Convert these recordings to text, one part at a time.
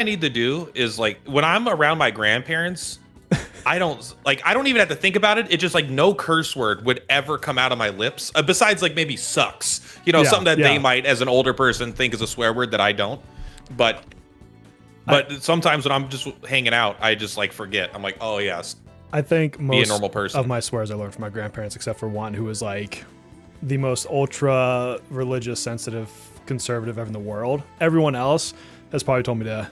I need to do is like when I'm around my grandparents, I don't even have to think about it. It just like no curse word would ever come out of my lips besides like maybe sucks. Yeah, Something that yeah. they might as an older person think is a swear word that I don't. But sometimes when I'm just hanging out, I just like forget. I'm like, oh yes. I think Be a most normal person. of my swears I learned from my grandparents, except for one who was like the most ultra religious, sensitive, conservative ever in the world. Everyone else has probably told me to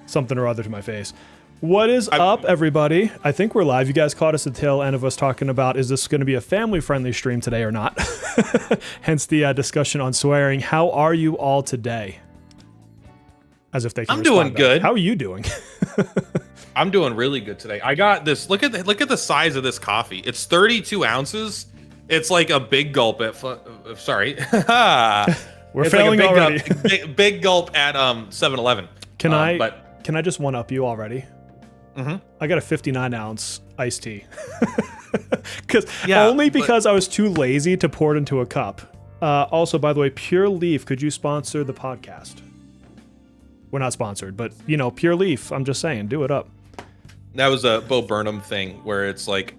something or other to my face. What is up, everybody? I think we're live. You guys caught us at the tail end of us talking about, is this going to be a family-friendly stream today or not? Hence the discussion on swearing. How are you all today? As if they can I'm doing back. good. How are you doing? I'm doing really good today. I got this. Look at the size of this coffee. It's 32 ounces. It's like a big gulp at. Sorry, we're it's failing like a already. big gulp at 7-Eleven. Can I just one up you already? Mm-hmm. I got a 59 ounce iced tea. Because I was too lazy to pour it into a cup. Also, by the way, Pure Leaf, could you sponsor the podcast? We're not sponsored, but Pure Leaf. I'm just saying, do it up. That was a Bo Burnham thing where it's like,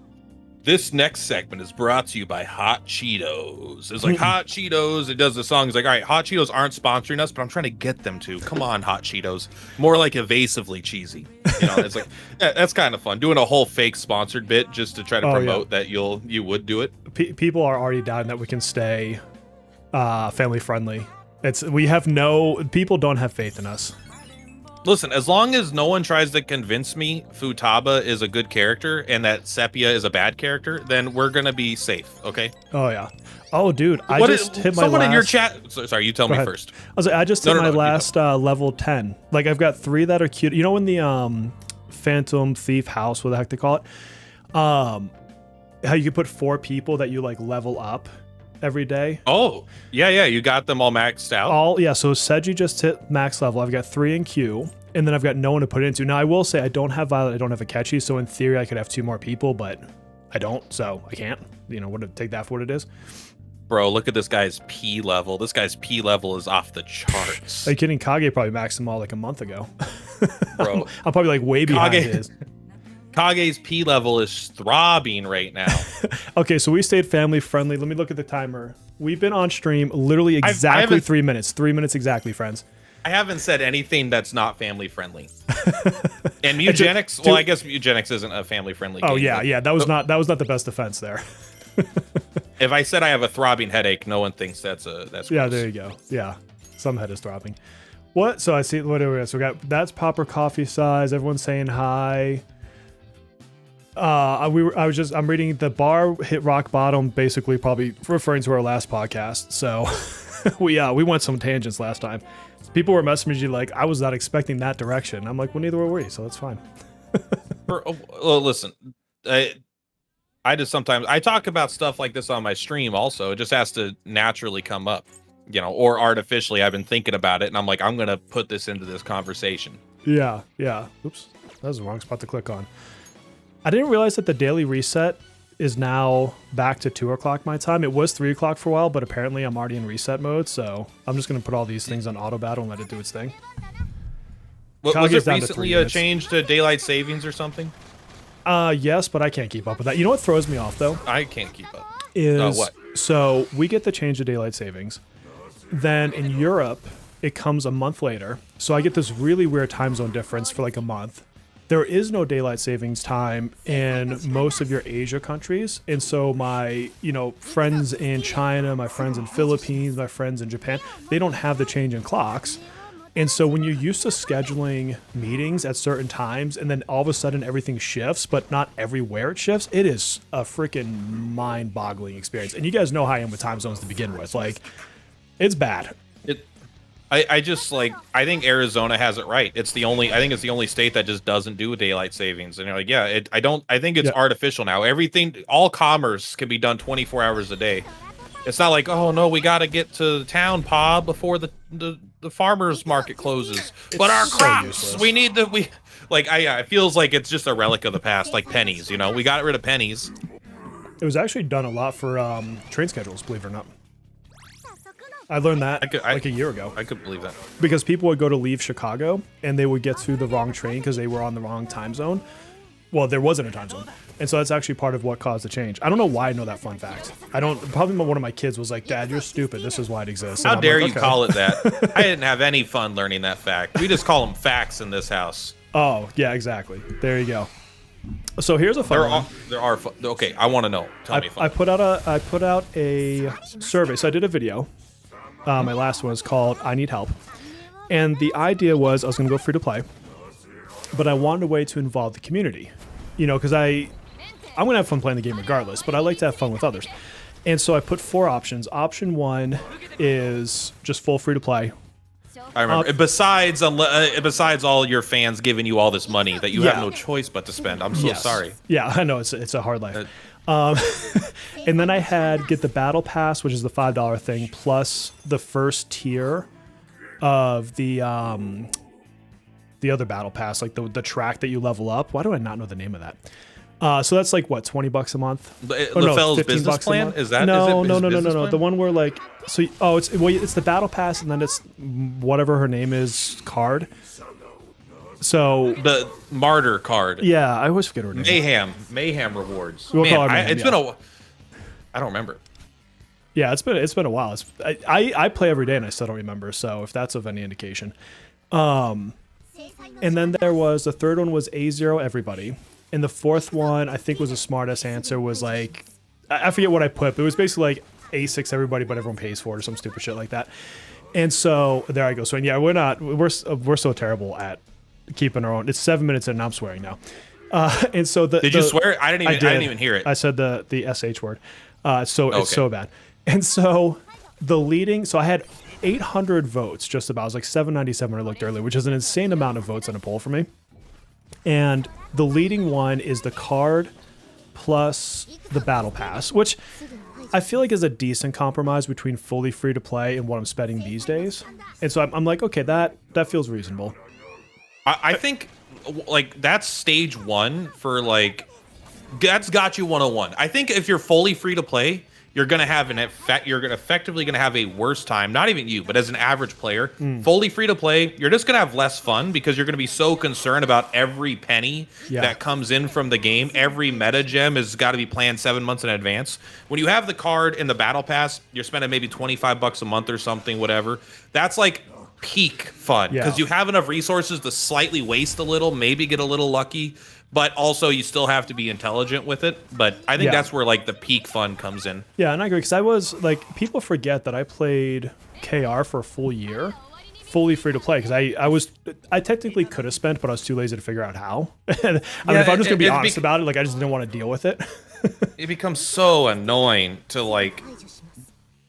this next segment is brought to you by Hot Cheetos. It's like Hot Cheetos. It does the song. It's like, all right, Hot Cheetos aren't sponsoring us, but I'm trying to get them to. Come on, Hot Cheetos. More like evasively cheesy. It's like that's kind of fun. Doing a whole fake sponsored bit just to try to promote that you would do it. People are already doubting that we can stay family friendly. People don't have faith in us. Listen, as long as no one tries to convince me Futaba is a good character and that Sepia is a bad character, then we're gonna be safe, okay? Oh yeah. Oh dude, I just hit my someone last... in your chat. Sorry, you tell me first. I just hit my last level 10. Like I've got 3 that are cute. You know in the Phantom Thief house, what the heck they call it? How you could put 4 people that you like level up every day. Oh, yeah, you got them all maxed out. So Seiji just hit max level. I've got 3 in queue, and then I've got no one to put it into. Now I will say I don't have Violet, I don't have Akechi, so in theory I could have 2 more people, but I don't, so I can't. Take that for what it is. Bro, look at this guy's P level. This guy's P level is off the charts. Are you kidding? Kage probably maxed them all like a month ago. Bro, I'm probably like way behind his. Kage's P level is throbbing right now. Okay, so we stayed family friendly. Let me look at the timer. We've been on stream literally exactly 3 minutes. 3 minutes exactly, friends. I haven't said anything that's not family friendly. And Mutagenics, I guess Mutagenics isn't a family friendly game. Oh yeah, that was not the best defense there. If I said I have a throbbing headache, no one thinks that's gross. Yeah, there you go. Yeah, some head is throbbing. What? So I see. Whatever. So we got that's Popper Coffee Size. Everyone's saying hi. I'm reading the bar hit rock bottom, basically probably referring to our last podcast. So we went some tangents last time. People were messaging me like, I was not expecting that direction. I'm like, well, neither were we, so that's fine. Listen, I just sometimes I talk about stuff like this on my stream also. It just has to naturally come up, or artificially. I've been thinking about it and I'm like, I'm gonna put this into this conversation. Yeah. Oops, that was the wrong spot to click on. I didn't realize that the daily reset is now back to 2 o'clock my time. It was 3 o'clock for a while, but apparently I'm already in reset mode, so I'm just going to put all these things on auto battle and let it do its thing. Was it recently a change to daylight savings or something? Yes, but I can't keep up with that. You know what throws me off, though? I can't keep up. What? So we get the change to daylight savings. Then in Europe, it comes a month later. So I get this really weird time zone difference for like a month. There is no daylight savings time in most of your Asia countries. And so my, friends in China, my friends in Philippines, my friends in Japan, they don't have the change in clocks. And so when you're used to scheduling meetings at certain times and then all of a sudden everything shifts, but not everywhere it shifts, it is a freaking mind-boggling experience. And you guys know how I am with time zones to begin with. Like, it's bad. I think Arizona has it right. I think it's the only state that just doesn't do daylight savings. And you're like, yeah, I think it's artificial now. All commerce can be done 24 hours a day. It's not like, oh no, we got to get to town, Pa, before the farmer's market closes. But our crops, it feels like it's just a relic of the past, like pennies, we got rid of pennies. It was actually done a lot for train schedules, believe it or not. I learned that I like a year ago. I could believe that. Because people would go to leave Chicago and they would get to the wrong train because they were on the wrong time zone. Well, there wasn't a time zone. And so that's actually part of what caused the change. I don't know why I know that fun fact. Probably one of my kids was like, Dad, you're stupid. This is why it exists. How dare you call it that? I didn't have any fun learning that fact. We just call them facts in this house. Oh, yeah, exactly. There you go. So here's a fun one. There are fun. Okay, I want to know. Tell me fun. I put out a survey. So I did a video. My last one was called I Need Help. And the idea was I was going to go free to play, but I wanted a way to involve the community. You know, because I'm going to have fun playing the game regardless, but I like to have fun with others. And so I put 4 options. Option 1 is just full free to play. I remember. Besides all your fans giving you all this money that you have no choice but to spend. I'm so sorry. Yeah, I know it's a hard life. And then I had get the battle pass, which is the $5 thing, plus the first tier of the other battle pass, like the track that you level up. Why do I not know the name of that? So that's like what, $20 a month? LaFell's business plan? Is that no. Plan? The one where like it's the battle pass and then it's whatever her name is card. So the martyr card. Yeah, I always forget her name. Mayhem rewards. We'll call her Mayhem, been a. I don't remember. Yeah, it's been a while. I play every day and I still don't remember. So if that's of any indication. And then there was the third one was A0 everybody. And the fourth one, I think was a smartest answer, was like, I forget what I put, but it was basically like A6 everybody, but everyone pays for it or some stupid shit like that. And so there I go. So yeah, we're so terrible at keeping our own. It's 7 minutes in and I'm swearing now. And so did you swear? I didn't even hear it. I said the SH word. It's so bad. And so so I had 800 votes just about. It was like 797 when I looked earlier, which is an insane amount of votes on a poll for me. And the leading one is the card plus the battle pass, which I feel like is a decent compromise between fully free to play and what I'm spending these days. And so I'm like, okay, that feels reasonable. I think like that's stage 1 for like that's got you 101. I think if you're fully free to play, you're gonna have effectively gonna have a worse time. Not even you, but as an average player, fully free to play, you're just gonna have less fun because you're gonna be so concerned about every penny that comes in from the game. Every meta gem has got to be planned 7 months in advance. When you have the card in the battle pass, you're spending maybe $25 a month or something, whatever. That's like peak fun because you have enough resources to slightly waste a little, maybe get a little lucky. But also, you still have to be intelligent with it. But I think that's where like the peak fun comes in. Yeah, and I agree because I was like, people forget that I played KR for a full year, fully free to play. Because I technically could have spent, but I was too lazy to figure out how. I mean, if I'm just gonna be honest about it, like I just didn't want to deal with it. It becomes so annoying to like.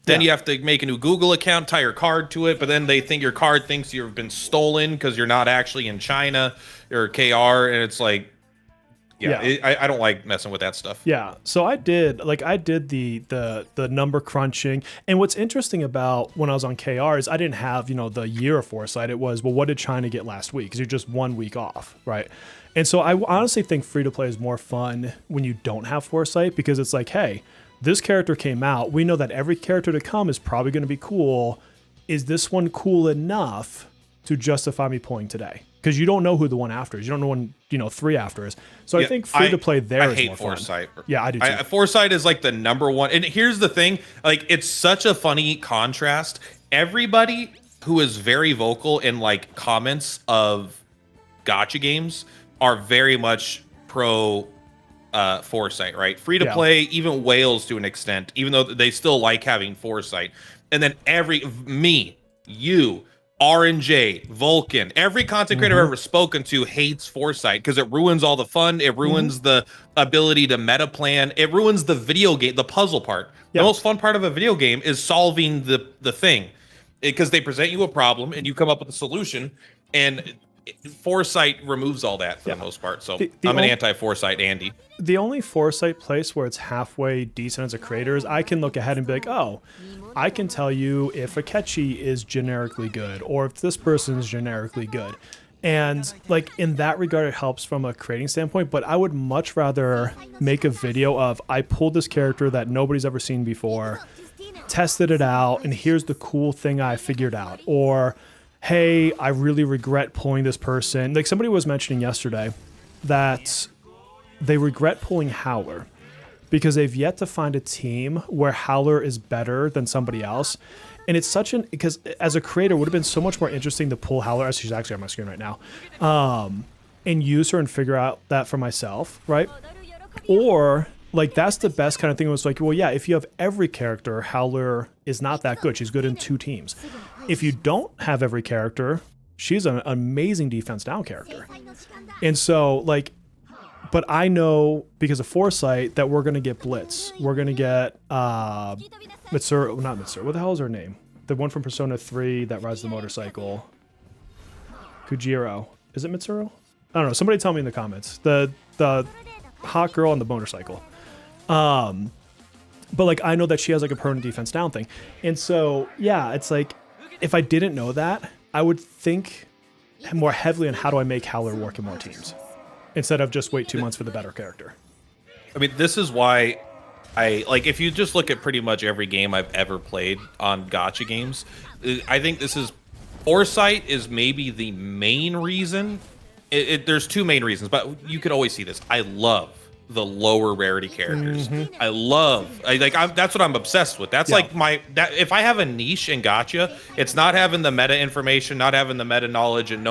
Then you have to make a new Google account, tie your card to it, but then they think your card thinks you've been stolen because you're not actually in China or KR, and it's like. I don't like messing with that stuff. Yeah, so I did the number crunching, and what's interesting about when I was on KR is I didn't have the year of foresight. It was, well, what did China get last week? Because you're just 1 week off, right? And so I honestly think free to play is more fun when you don't have foresight because it's like, hey, this character came out. We know that every character to come is probably going to be cool. Is this one cool enough to justify me pulling today? Because you don't know who the one after is. You don't know when 3 after is. So I think free to play there is more foresight. Fun. Yeah, I do too. Foresight is like the number one. And here's the thing: like it's such a funny contrast. Everybody who is very vocal in like comments of gacha games are very much pro foresight, right? Free to play, even whales to an extent, even though they still like having foresight. And then you. R&J, Vulcan, every content creator I've ever spoken to hates foresight because it ruins all the fun. It ruins the ability to meta plan. It ruins the video game, the puzzle part. The most fun part of a video game is solving the thing because they present you a problem and you come up with a solution, and foresight removes all that for the most part. So I'm an anti-foresight Andy. The only foresight place where it's halfway decent as a creator is I can look ahead and be like, oh, I can tell you if Akechi is generically good or if this person is generically good. And like in that regard, it helps from a creating standpoint, but I would much rather make a video of I pulled this character that nobody's ever seen before tested it out, and here's the cool thing I figured out. Or, hey, I really regret pulling this person. Like somebody was mentioning yesterday that they regret pulling Howler because they've yet to find a team where Howler is better than somebody else. And it's because as a creator, it would have been so much more interesting to pull Howler, as she's actually on my screen right now, and use her and figure out that for myself, right? Or, like, that's the best kind of thing. It was like, well, yeah, if you have every character, Howler is not that good. She's good in 2 teams. If you don't have every character, she's an amazing defense down character. And so, like, but I know because of foresight that we're going to get Blitz. We're going to get Mitsuru, not Mitsuru. What the hell is her name? The one from Persona 3 that rides the motorcycle. Kujiro. Is it Mitsuru? I don't know. Somebody tell me in the comments. The hot girl on the motorcycle. But like I know that she has like a permanent defense down thing. And so, yeah, it's like if I didn't know that, I would think more heavily on how do I make Howler work in more teams instead of just wait 2 months for the better character. I mean, this is why if you just look at pretty much every game I've ever played on gacha games, I think foresight is maybe the main reason. There's 2 main reasons, but you could always see this. I love the lower rarity characters. That's what I'm obsessed with. That's like if I have a niche in gacha, it's not having the meta information, not having the meta knowledge, and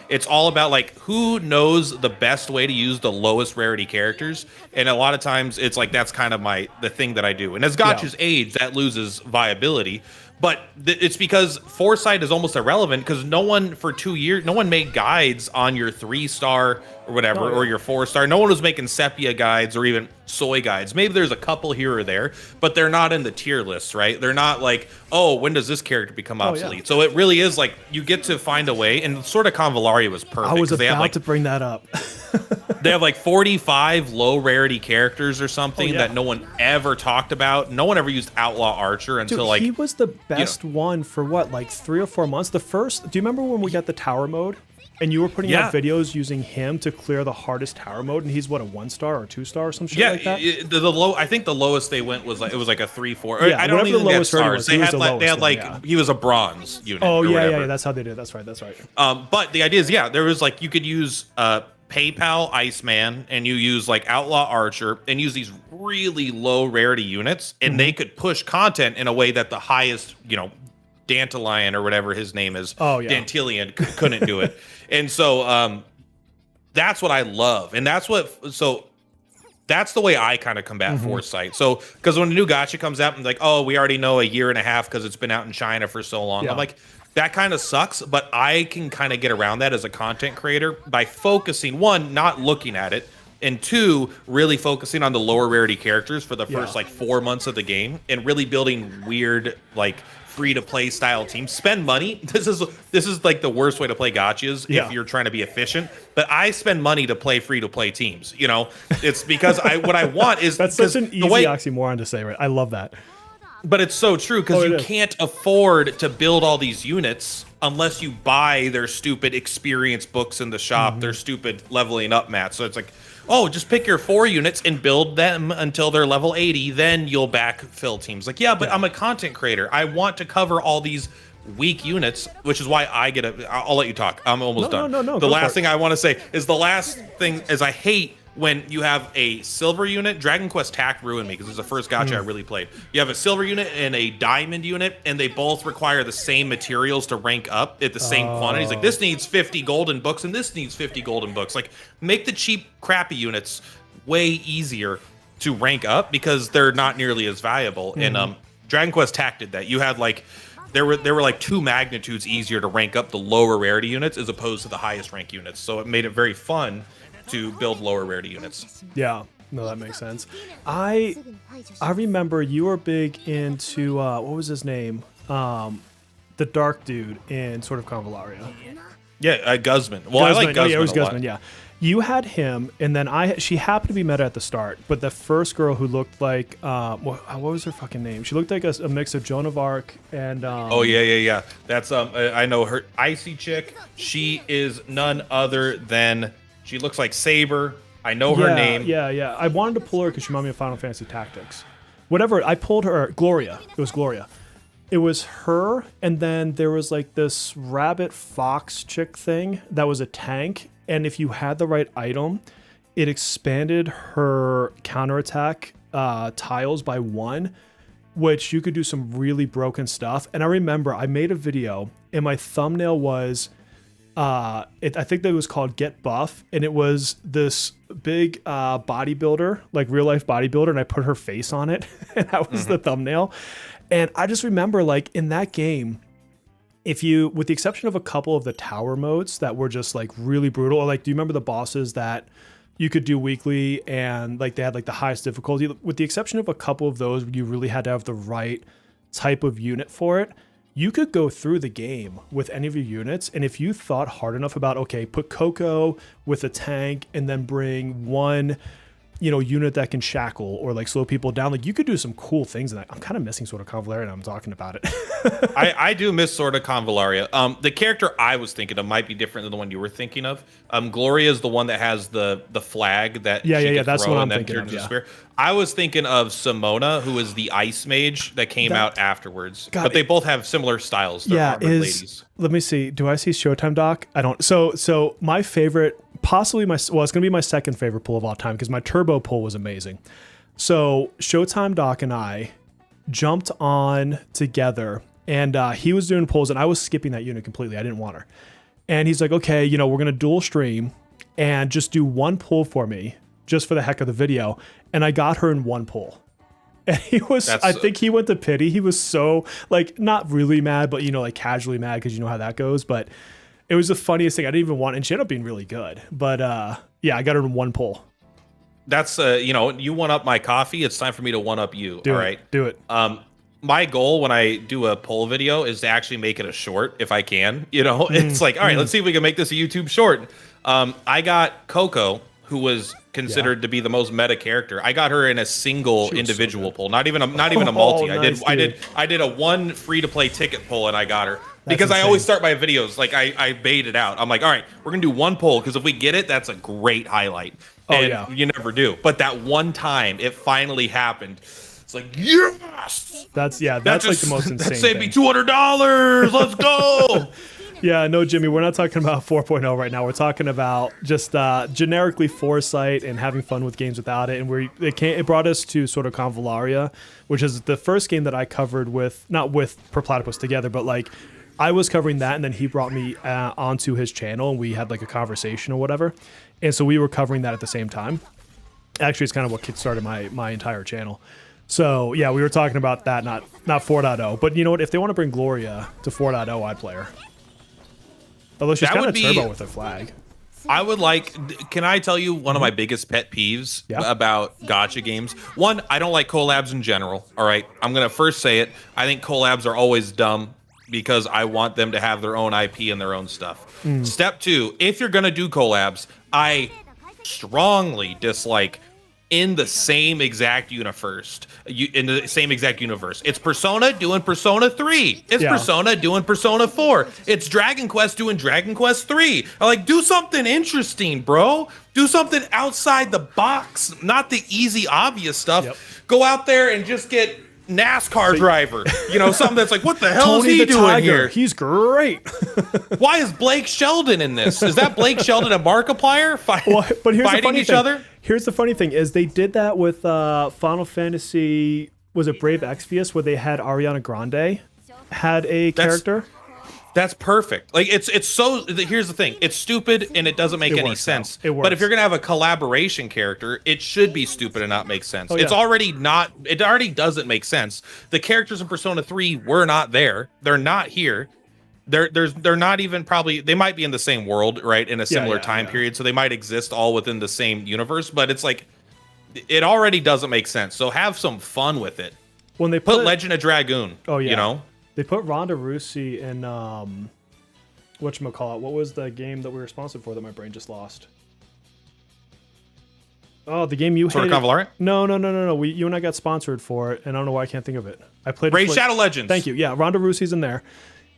it's all about like who knows the best way to use the lowest rarity characters. And a lot of times it's like that's kind of the thing that I do. And as gachas age, that loses viability. But it's because foresight is almost irrelevant because no one for 2 years, no one made guides on your 3-star or whatever, or your 4-star. No one was making sepia guides or even soy guides. Maybe there's a couple here or there, but they're not in the tier lists, right? They're not like, oh, when does this character become obsolete? So it really is like you get to find a way, and sort of Convallaria was perfect. I was about to bring that up. They have like 45 low rarity characters or something that no one ever talked about. No one ever used Outlaw Archer until he was the best one for what, like 3 or 4 months? Do you remember when we got the tower mode? And you were putting out videos using him to clear the hardest tower mode, and he's what, a 1-star or 2-star or some shit like that? I think the lowest they went was like it was like a 3-4. Yeah, I don't even get stars. He was a bronze unit. Oh yeah, that's how they did it. That's right. But the idea is, there was like you could use PayPal Iceman, and you use like Outlaw Archer, and use these really low rarity units, and they could push content in a way that the highest, Dantalion or whatever his name is, Dantilian couldn't do it. And so that's what I love. And that's the way I kind of combat foresight. So, because when a new gacha comes out, I'm like, oh, we already know a year and a half because it's been out in China for so long. I'm like, that kind of sucks, but I can kind of get around that as a content creator by focusing, 1, not looking at it, and 2, really focusing on the lower rarity characters for the first like 4 months of the game, and really building weird like free-to-play style teams. Spend money. This is like the worst way to play gachas if you're trying to be efficient. But I spend money to play free-to-play teams. It's because what I want is that's such an easy oxymoron to say, right? I love that. But it's so true because you can't afford to build all these units unless you buy their stupid experience books in the shop, their stupid leveling up mats. So it's like, oh, just pick your 4 units and build them until they're level 80. Then you'll backfill teams. Like, but I'm a content creator. I want to cover all these weak units, which is why I get I'll let you talk. I'm almost done. No. The last thing I want to say is I hate when you have a silver unit. Dragon Quest TAC ruined me because it's the first gacha I really played. You have a silver unit and a diamond unit, and they both require the same materials to rank up at the same quantities. Like, this needs 50 golden books, and this needs 50 golden books. Like, make the cheap, crappy units way easier to rank up because they're not nearly as valuable. And Dragon Quest TAC did that. You had like there were like 2 magnitudes easier to rank up the lower rarity units as opposed to the highest rank units. So it made it very fun to build lower rarity units. Yeah, no, that makes sense. I remember you were big into what was his name? The dark dude in sort of Convallaria. Yeah, Guzman. Well, Guzman. I like Guzman. It was Guzman. Yeah, you had him, and then she happened to be meta at the start. But the first girl who looked like what was her fucking name? She looked like a mix of Joan of Arc and oh yeah. That's I know her, Icy chick. She is none other than. She looks like Saber. I know her name. Yeah. I wanted to pull her because she reminded me of Final Fantasy Tactics. whatever. I pulled her, Gloria. It was Gloria. It was her, and then there was like this rabbit fox chick thing that was a tank. And if you had the right item, it expanded her counterattack tiles by 1, which you could do some really broken stuff. And I remember I made a video, and my thumbnail was, I think that it was called Get Buff, and it was this big bodybuilder, like real life bodybuilder, and I put her face on it, and that was the thumbnail. And I just remember, like, in that game, if you, with the exception of a couple of the tower modes that were just like really brutal, or like, do you remember the bosses that you could do weekly and like they had like the highest difficulty? With the exception of a couple of those, you really had to have the right type of unit for it. You could go through the game with any of your units, and if you thought hard enough about, okay, put Coco with a tank and then bring one, unit that can shackle or like slow people down, like you could do some cool things in that. I'm kind of missing Sword of Convalaria, and I'm talking about it. I do miss Sword of Convalaria. The character I was thinking of might be different than the one you were thinking of. Gloria is the one that has the flag that yeah, that's what I'm thinking of. Yeah. I was thinking of Simona, who is the ice mage that came out afterwards. God, but they both have similar styles. They're armored ladies. Let me see. Do I see Showtime Doc? I don't. So my favorite, possibly it's going to be my second favorite pull of all time because my turbo pull was amazing. So Showtime Doc and I jumped on together, and he was doing pulls, and I was skipping that unit completely. I didn't want her. And he's like, okay, we're going to dual stream and just do one pull for me just for the heck of the video. And I got her in one pull. And he was, I think he went to pity. He was so, like, not really mad, but, like, casually mad because you know how that goes. But it was the funniest thing. I didn't even want, and she ended up being really good. But, yeah, I got her in one pull. That's, you one up my coffee. It's time for me to one up you. All right. Do it. My goal when I do a poll video is to actually make it a short if I can. It's like, all right, let's see if we can make this a YouTube short. I got Coco, who was considered to be the most meta character. I got her in a single individual poll, not even a multi. Nice, I did a one free to play ticket poll, and I got her because I always start my videos like I bait it out. I'm like, all right, we're gonna do one poll because if we get it, that's a great highlight. And you never do. But that one time, it finally happened. It's like, yes. That's like the most insane. That saved me $200. Let's go. Yeah, no, Jimmy, we're not talking about 4.0 right now. We're talking about just generically Foresight and having fun with games without it. And it brought us to Sword of Convalaria, which is the first game that I covered not with Per Platypus together, but like I was covering that, and then he brought me onto his channel, and we had like a conversation or whatever. And so we were covering that at the same time. Actually, it's kind of what kickstarted my entire channel. So yeah, we were talking about that, not 4.0. But you know what? If they want to bring Gloria to 4.0, I'd play her. Although she's kind of turbo with her flag. I would like, can I tell you one of my biggest pet peeves about gacha games? One, I don't like collabs in general. All right. I'm going to first say it. I think collabs are always dumb because I want them to have their own IP and their own stuff. Step 2, if you're going to do collabs, I strongly dislike in the same exact universe. It's Persona doing Persona 3. It's Persona doing Persona 4. It's Dragon Quest doing Dragon Quest 3. I like, do something interesting, bro. Do something outside the box, not the easy, obvious stuff. Go out there and just get NASCAR driver. Something that's like, what the hell Tony is he doing Tiger. here? He's great. Why is Blake Sheldon in this? Is that Blake Sheldon and Markiplier but here's fighting each other? Here's the funny thing is they did that with Final Fantasy, was it Brave Exvius, where they had Ariana Grande had a character? That's perfect. Like it's so. Here's the thing: it's stupid and it doesn't make any sense. But if you're gonna have a collaboration character, it should be stupid and not make sense. It's already not. It already doesn't make sense. The characters in Persona 3 were not there. They're not here. They're not even probably. They might be in the same world, right? In a similar time period, so they might exist all within the same universe. But it's like it already doesn't make sense. So have some fun with it. When they put Legend of Dragoon, They put Ronda Rousey in, whatchamacallit, what was the game that we were sponsored for that my brain just lost? Oh, the game you hated. Sword of Convalaria? No. You and I got sponsored for it, and I don't know why I can't think of it. I played Raid Shadow Legends. Thank you. Yeah, Ronda Rousey's in there.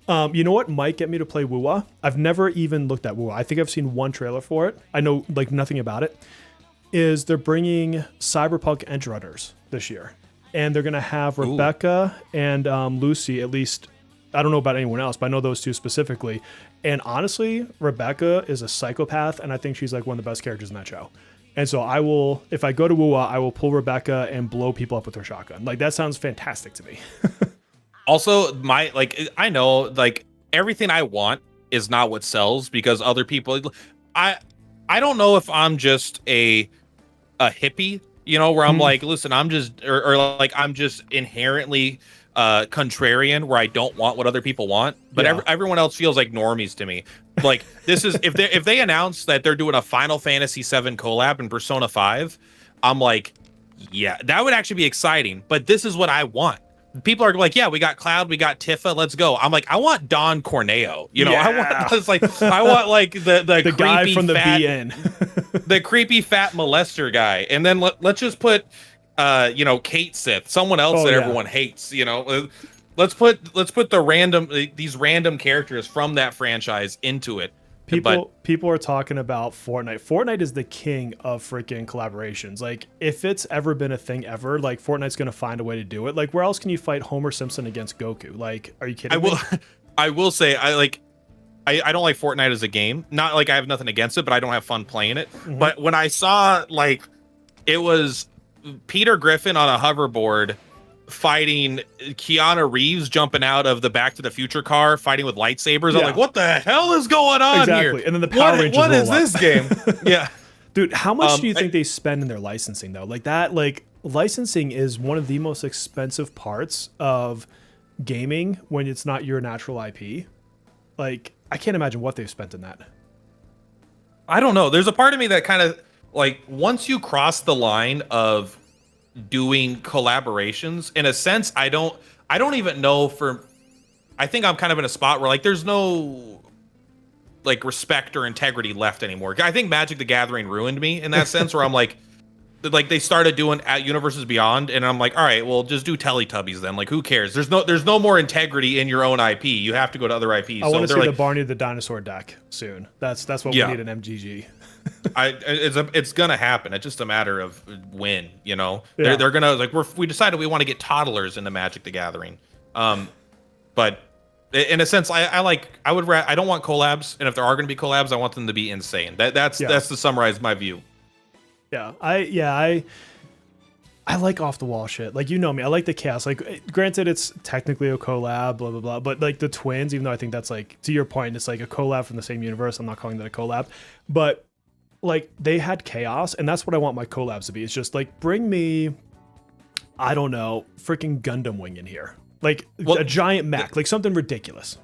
You know what might get me to play WoWA? I've never even looked at WoWA. I think I've seen one trailer for it. I know like nothing about it. Is they're bringing Cyberpunk Edgerunners this year. and they're gonna have Ooh. Rebecca and Lucy. At least I don't know about anyone else, but I know those two specifically. And honestly, Rebecca is a psychopath, and I think she's like one of the best characters in that show. And so I will, if I go to WUA, I will pull Rebecca and blow people up with her shotgun. Like that sounds fantastic to me. Also, I know like everything I want is not what sells because other people. I don't know if I'm just a hippie, you know, where I'm like, listen, I'm just or like I'm just inherently contrarian where I don't want what other people want, but everyone else feels like normies to me. Like this is if they announce that they're doing a Final Fantasy VII collab in Persona 5, I'm like, yeah, that would actually be exciting, but this is what I want. People are like, yeah, we got Cloud, we got Tifa, let's go. I'm like, I want Don Corneo, you know. I want like the guy from the BN, the creepy fat molester guy, and then let's just put Kate Sith, someone else that everyone hates, you know. Let's put these random characters from that franchise into it. People are talking about Fortnite. Fortnite is the king of freaking collaborations. Like, if it's ever been a thing ever, like Fortnite's gonna find a way to do it. Like, where else can you fight Homer Simpson against Goku? Like, are you kidding me? I will say I don't like Fortnite as a game. Not like I have nothing against it, but I don't have fun playing it. But when I saw like it was Peter Griffin on a hoverboard fighting Keanu Reeves jumping out of the Back to the Future car, fighting with lightsabers. I'm like, what the hell is going on here? And then the Power Rangers. What is this game? Yeah, dude. How much do you think they spend in their licensing though? Like that, like licensing is one of the most expensive parts of gaming when it's not your natural IP. Like, I can't imagine what they've spent in that. I don't know. There's a part of me that kind of like once you cross the line of doing collaborations, in a sense, I don't even know I think I'm kind of in a spot where like there's no like respect or integrity left anymore. I think Magic the Gathering ruined me in that sense where I'm like they started doing at Universes Beyond and I'm like, all right, well just do Teletubbies then. Like who cares? There's no more integrity in your own IP. You have to go to other IPs. I want to see the Barney the Dinosaur deck soon. That's what we need in MGG. It's gonna happen. It's just a matter of when, you know. They're gonna like we decided we want to get toddlers into Magic the Gathering, but in a sense, I don't want collabs, and if there are gonna be collabs, I want them to be insane. That's to summarize my view. I like off the wall shit. Like, you know me, I like the chaos. Like, granted, it's technically a collab, blah blah blah, but like the twins, even though I think that's like to your point, it's like a collab from the same universe. I'm not calling that a collab, but like they had chaos, and that's what I want my collabs to be. It's just like bring me, I don't know, freaking Gundam Wing in here, like a giant mech, like something ridiculous.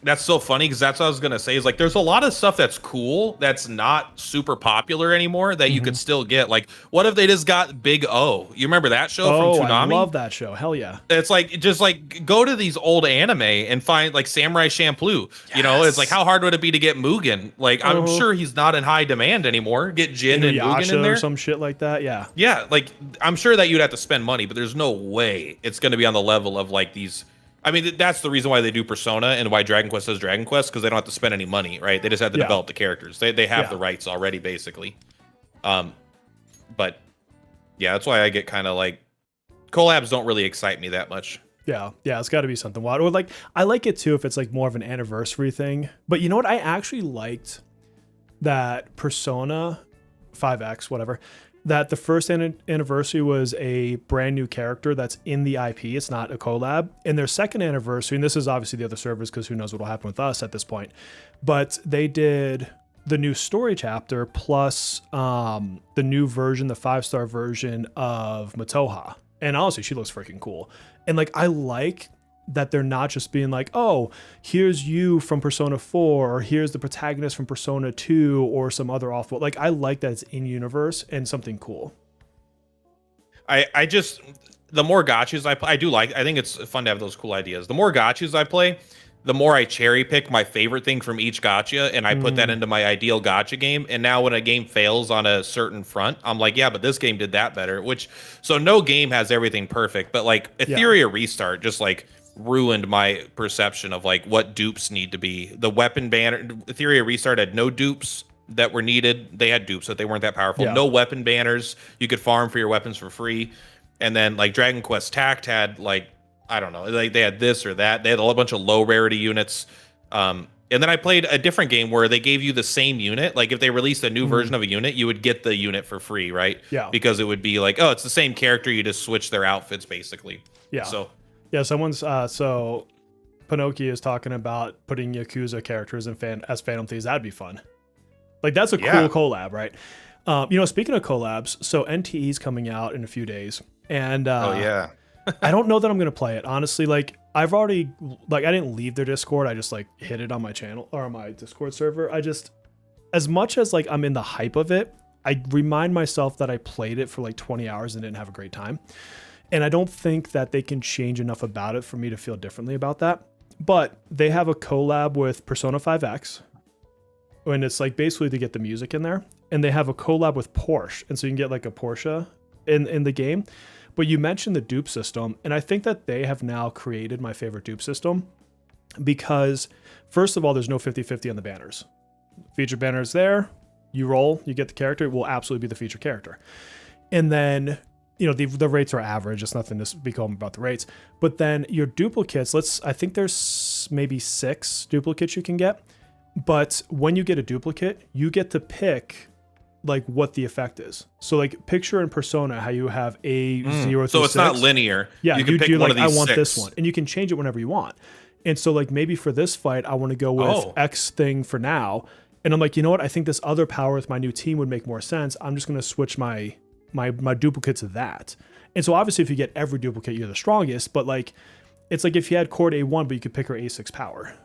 That's so funny because that's what I was gonna say. Is like there's a lot of stuff that's cool that's not super popular anymore that you could still get. Like, what if they just got Big O? You remember that show from Toonami? I love that show. Hell yeah! It's like just like go to these old anime and find like Samurai Champloo. Yes. You know, it's like how hard would it be to get Mugen? Like I'm sure he's not in high demand anymore. Get Jin and Mugen in there, or some shit like that. Yeah. Yeah, like I'm sure that you'd have to spend money, but there's no way it's going to be on the level of like these. I mean, that's the reason why they do Persona and why Dragon Quest does Dragon Quest, because they don't have to spend any money, right? They just have to develop the characters. They have the rights already, basically. But yeah, that's why I get kind of like collabs don't really excite me that much. Yeah, it's got to be something wild. Or like I like it too if it's like more of an anniversary thing. But you know what? I actually liked that Persona 5X, whatever. That the first anniversary was a brand new character that's in the IP. It's not a collab. And their second anniversary, and this is obviously the other servers because who knows what will happen with us at this point, but they did the new story chapter plus the new version, the 5-star version of Matoha. And honestly, she looks freaking cool. And like, I like that they're not just being like, oh, here's you from Persona 4, or here's the protagonist from Persona 2, or some other awful. Like, I like that it's in universe and something cool. I just, the more gachas I play, I think it's fun to have those cool ideas. The more gachas I play, the more I cherry pick my favorite thing from each gacha, and I put that into my ideal gacha game. And now when a game fails on a certain front, I'm like, yeah, but this game did that better. So no game has everything perfect, but like Etheria Restart just like ruined my perception of like what dupes need to be. The weapon banner, Etheria Restart had no dupes that were needed. They had dupes, but they weren't that powerful. No weapon banners. You could farm for your weapons for free. And then like Dragon Quest Tact had like, I don't know, like they had this or that. They had a whole bunch of low rarity units. And then I played a different game where they gave you the same unit. Like if they released a new version of a unit, you would get the unit for free, right? Yeah. Because it would be like, oh, it's the same character. You just switch their outfits basically. Yeah. So yeah, someone's so Pinocchio is talking about putting Yakuza characters in as Phantom Thieves. That'd be fun. Like that's a cool collab, right? Speaking of collabs, so NTE is coming out in a few days, and oh yeah. I don't know that I'm gonna play it honestly. Like I've already I didn't leave their Discord. I just like hit it on my channel or on my Discord server. I just, as much as like I'm in the hype of it, I remind myself that I played it for like 20 hours and didn't have a great time. And I don't think that they can change enough about it for me to feel differently about that. But they have a collab with Persona 5X, and it's like basically to get the music in there. And they have a collab with Porsche, and so you can get like a Porsche in the game. But you mentioned the dupe system, and I think that they have now created my favorite dupe system because, first of all, there's no 50-50 on the banners. Feature banner is there, you roll, you get the character, it will absolutely be the feature character. And then, the rates are average, it's nothing to speak home about the rates. But then your duplicates, I think there's maybe 6 duplicates you can get. But when you get a duplicate, you get to pick like what the effect is. So like picture in Persona how you have a 0 so through it's 6. not linear. Yeah, you can pick one of these I want 6. this one, and you can change it whenever you want. And so like maybe for this fight I want to go with X thing for now, and I'm like, you know what, I think this other power with my new team would make more sense. I'm just going to switch my duplicates to that. And so obviously if you get every duplicate you're the strongest, but like it's like if you had Cord A1 but you could pick her A6 power.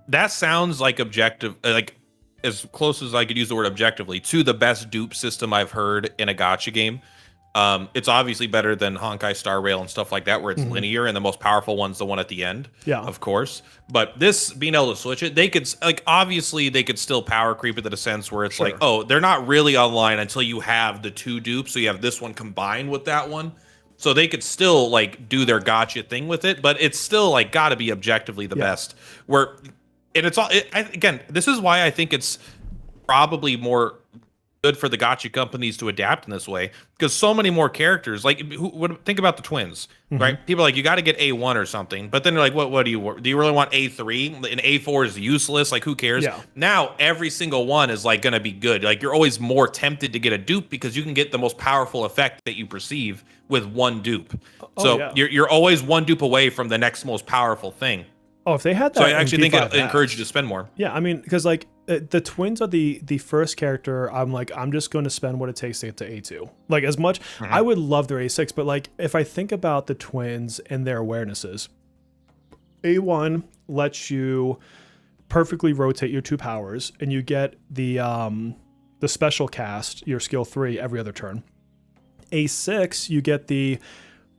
That sounds like objective, like as close as I could use the word objectively, to the best dupe system I've heard in a gacha game. It's obviously better than Honkai Star Rail and stuff like that, where it's linear, and the most powerful one's the one at the end, of course. But this, being able to switch it, they could, like, obviously they could still power creep it in a sense where it's like, oh, they're not really online until you have the 2 dupes, so you have this one combined with that one. So they could still, like, do their gotcha thing with it, but it's still, like, got to be objectively the best. And it's all, again, this is why I think it's probably more good for the gacha companies to adapt in this way, because so many more characters, like think about the twins, right? People are like, you got to get A1 or something, but then they're like, what do you really want A3? And A4 is useless. Like, who cares? Yeah. Now every single one is like going to be good. Like, you're always more tempted to get a dupe because you can get the most powerful effect that you perceive with one dupe. You're always one dupe away from the next most powerful thing. Oh, if they had that, so I actually think it encouraged you to spend more. Yeah, I mean, because like the twins are the first character. I'm like, I'm just going to spend what it takes to get to A2. Like, as much I would love their A6, but like if I think about the twins and their awarenesses, A1 lets you perfectly rotate your 2 powers, and you get the special cast, your skill 3 every other turn. A6, you get the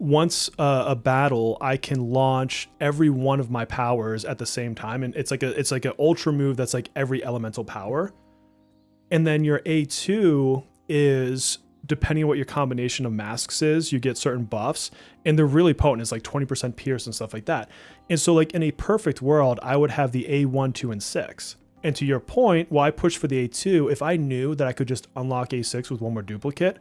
once a battle, I can launch every one of my powers at the same time, and it's like an ultra move that's like every elemental power. And then your A2 is, depending on what your combination of masks is, you get certain buffs, and they're really potent. It's like 20% pierce and stuff like that. And so like in a perfect world, I would have the A1, 2, and 6. And to your point, while I push for the A2, if I knew that I could just unlock A6 with one more duplicate,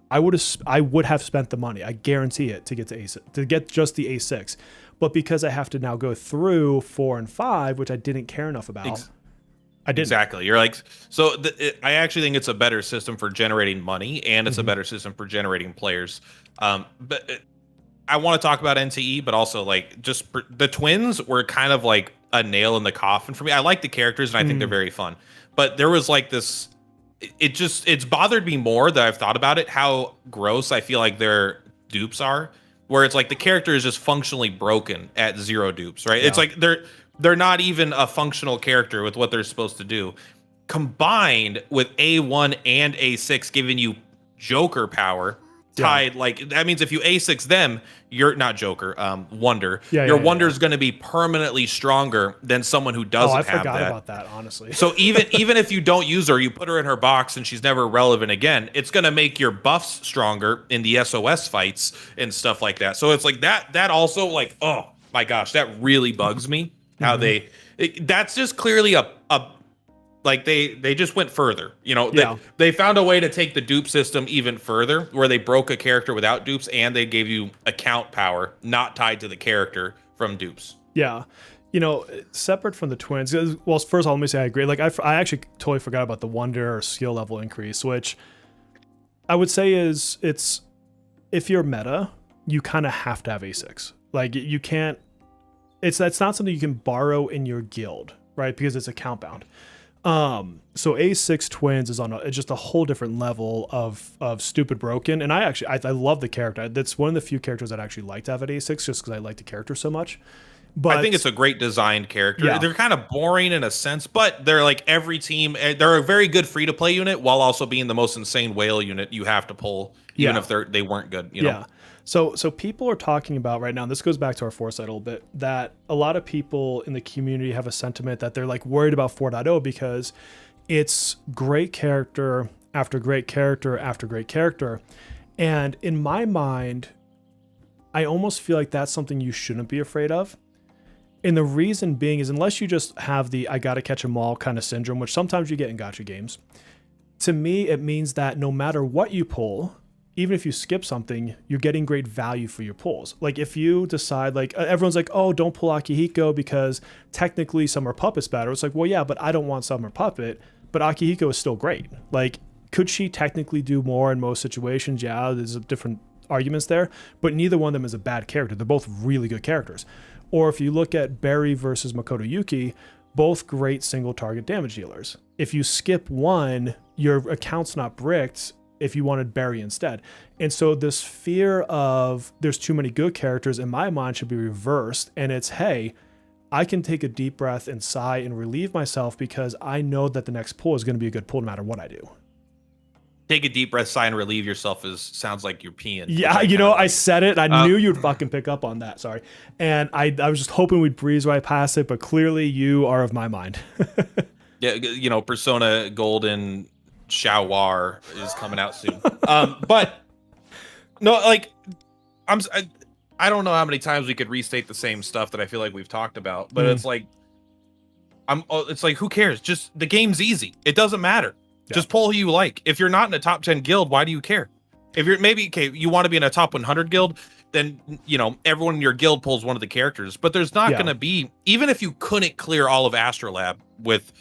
I would have spent the money. I guarantee it, to get to A6, to get just the A6. But because I have to now go through 4 and 5, which I didn't care enough about, I didn't. Exactly. You're like, so I actually think it's a better system for generating money, and it's a better system for generating players. But I want to talk about NTE, but also like just the twins were kind of like a nail in the coffin for me. I like the characters, and I think they're very fun. But there was like this. It's bothered me more that I've thought about it, how gross I feel like their dupes are, where it's like the character is just functionally broken at 0 dupes, right? Yeah. It's like they're not even a functional character with what they're supposed to do. Combined with A1 and A6 giving you Joker power tied, like that means if you A6 them, you're not Joker, Wonder. Your Wonder is going to be permanently stronger than someone who doesn't have that. I forgot about that, honestly. So even if you don't use her, you put her in her box and she's never relevant again, it's going to make your buffs stronger in the SOS fights and stuff like that. So it's like that also, like, oh my gosh, that really bugs me how that's just clearly Like they just went further. Yeah. They found a way to take the dupe system even further, where they broke a character without dupes, and they gave you account power not tied to the character from dupes. Yeah. Separate from the twins, well, first of all, let me say I agree. Like, I actually totally forgot about the wonder or skill level increase, which I would say is if you're meta, you kind of have to have A6. Like, you can't, that's not something you can borrow in your guild, right? Because it's account bound. So A6 twins is on it's just a whole different level of stupid broken. And I love the character. That's one of the few characters I'd actually like to have at A6 just because I like the character so much. But I think it's a great designed character. Yeah. They're kind of boring in a sense, but they're like every team. They're a very good free to play unit while also being the most insane whale unit you have to pull, even if they weren't good. Yeah. So people are talking about right now, and this goes back to our Foresight a little bit, that a lot of people in the community have a sentiment that they're like worried about 4.0 because it's great character after great character after great character. And in my mind, I almost feel like that's something you shouldn't be afraid of. And the reason being is unless you just have the I gotta catch 'em all kind of syndrome, which sometimes you get in gacha games, to me, it means that no matter what you pull, even if you skip something, you're getting great value for your pulls. Like if you decide, like everyone's like, oh, don't pull Akihiko because technically Summer Puppet's better. It's like, well, yeah, but I don't want Summer Puppet, but Akihiko is still great. Like, could she technically do more in most situations? Yeah, there's different arguments there, but neither one of them is a bad character. They're both really good characters. Or if you look at Berry versus Makoto Yuki, both great single target damage dealers. If you skip one, your account's not bricked if you wanted Berry instead. And so this fear of there's too many good characters in my mind should be reversed. And it's, hey, I can take a deep breath and sigh and relieve myself because I know that the next pull is going to be a good pull no matter what I do. Take a deep breath, sigh, and relieve yourself sounds like you're peeing. Yeah, I said it. I knew you'd fucking pick up on that. Sorry. And I was just hoping we'd breeze right past it, but clearly you are of my mind. Yeah, Persona Golden Shawar is coming out soon. But no, like I don't know how many times we could restate the same stuff that I feel like we've talked about, but it's like who cares? Just the game's easy. It doesn't matter. Yeah. Just pull who you like. If you're not in a top 10 guild, why do you care? If you're you want to be in a top 100 guild, then everyone in your guild pulls one of the characters. But there's not going to be, even if you couldn't clear all of Astrolab with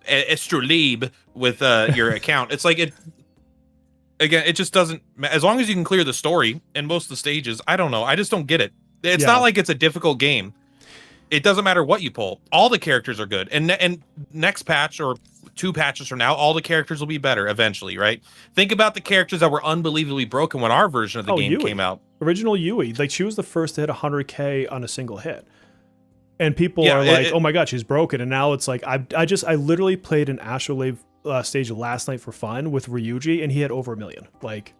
Astrolabe with your account, it's like it just doesn't. As long as you can clear the story and most of the stages, I don't know. I just don't get it. It's not like it's a difficult game. It doesn't matter what you pull. All the characters are good, and next patch or 2 patches from now, all the characters will be better eventually, right? Think about the characters that were unbelievably broken when our version of the game came out. Original Yui, like she was the first to hit 100K on a single hit. And people are like, oh my god, she's broken. And now it's like, I literally played an Astrolabe stage last night for fun with Ryuji, and he had over 1 million. Like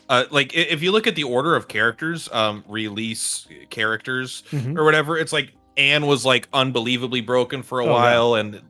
if you look at the order of characters, release characters or whatever, it's like Anne was like unbelievably broken for a while, and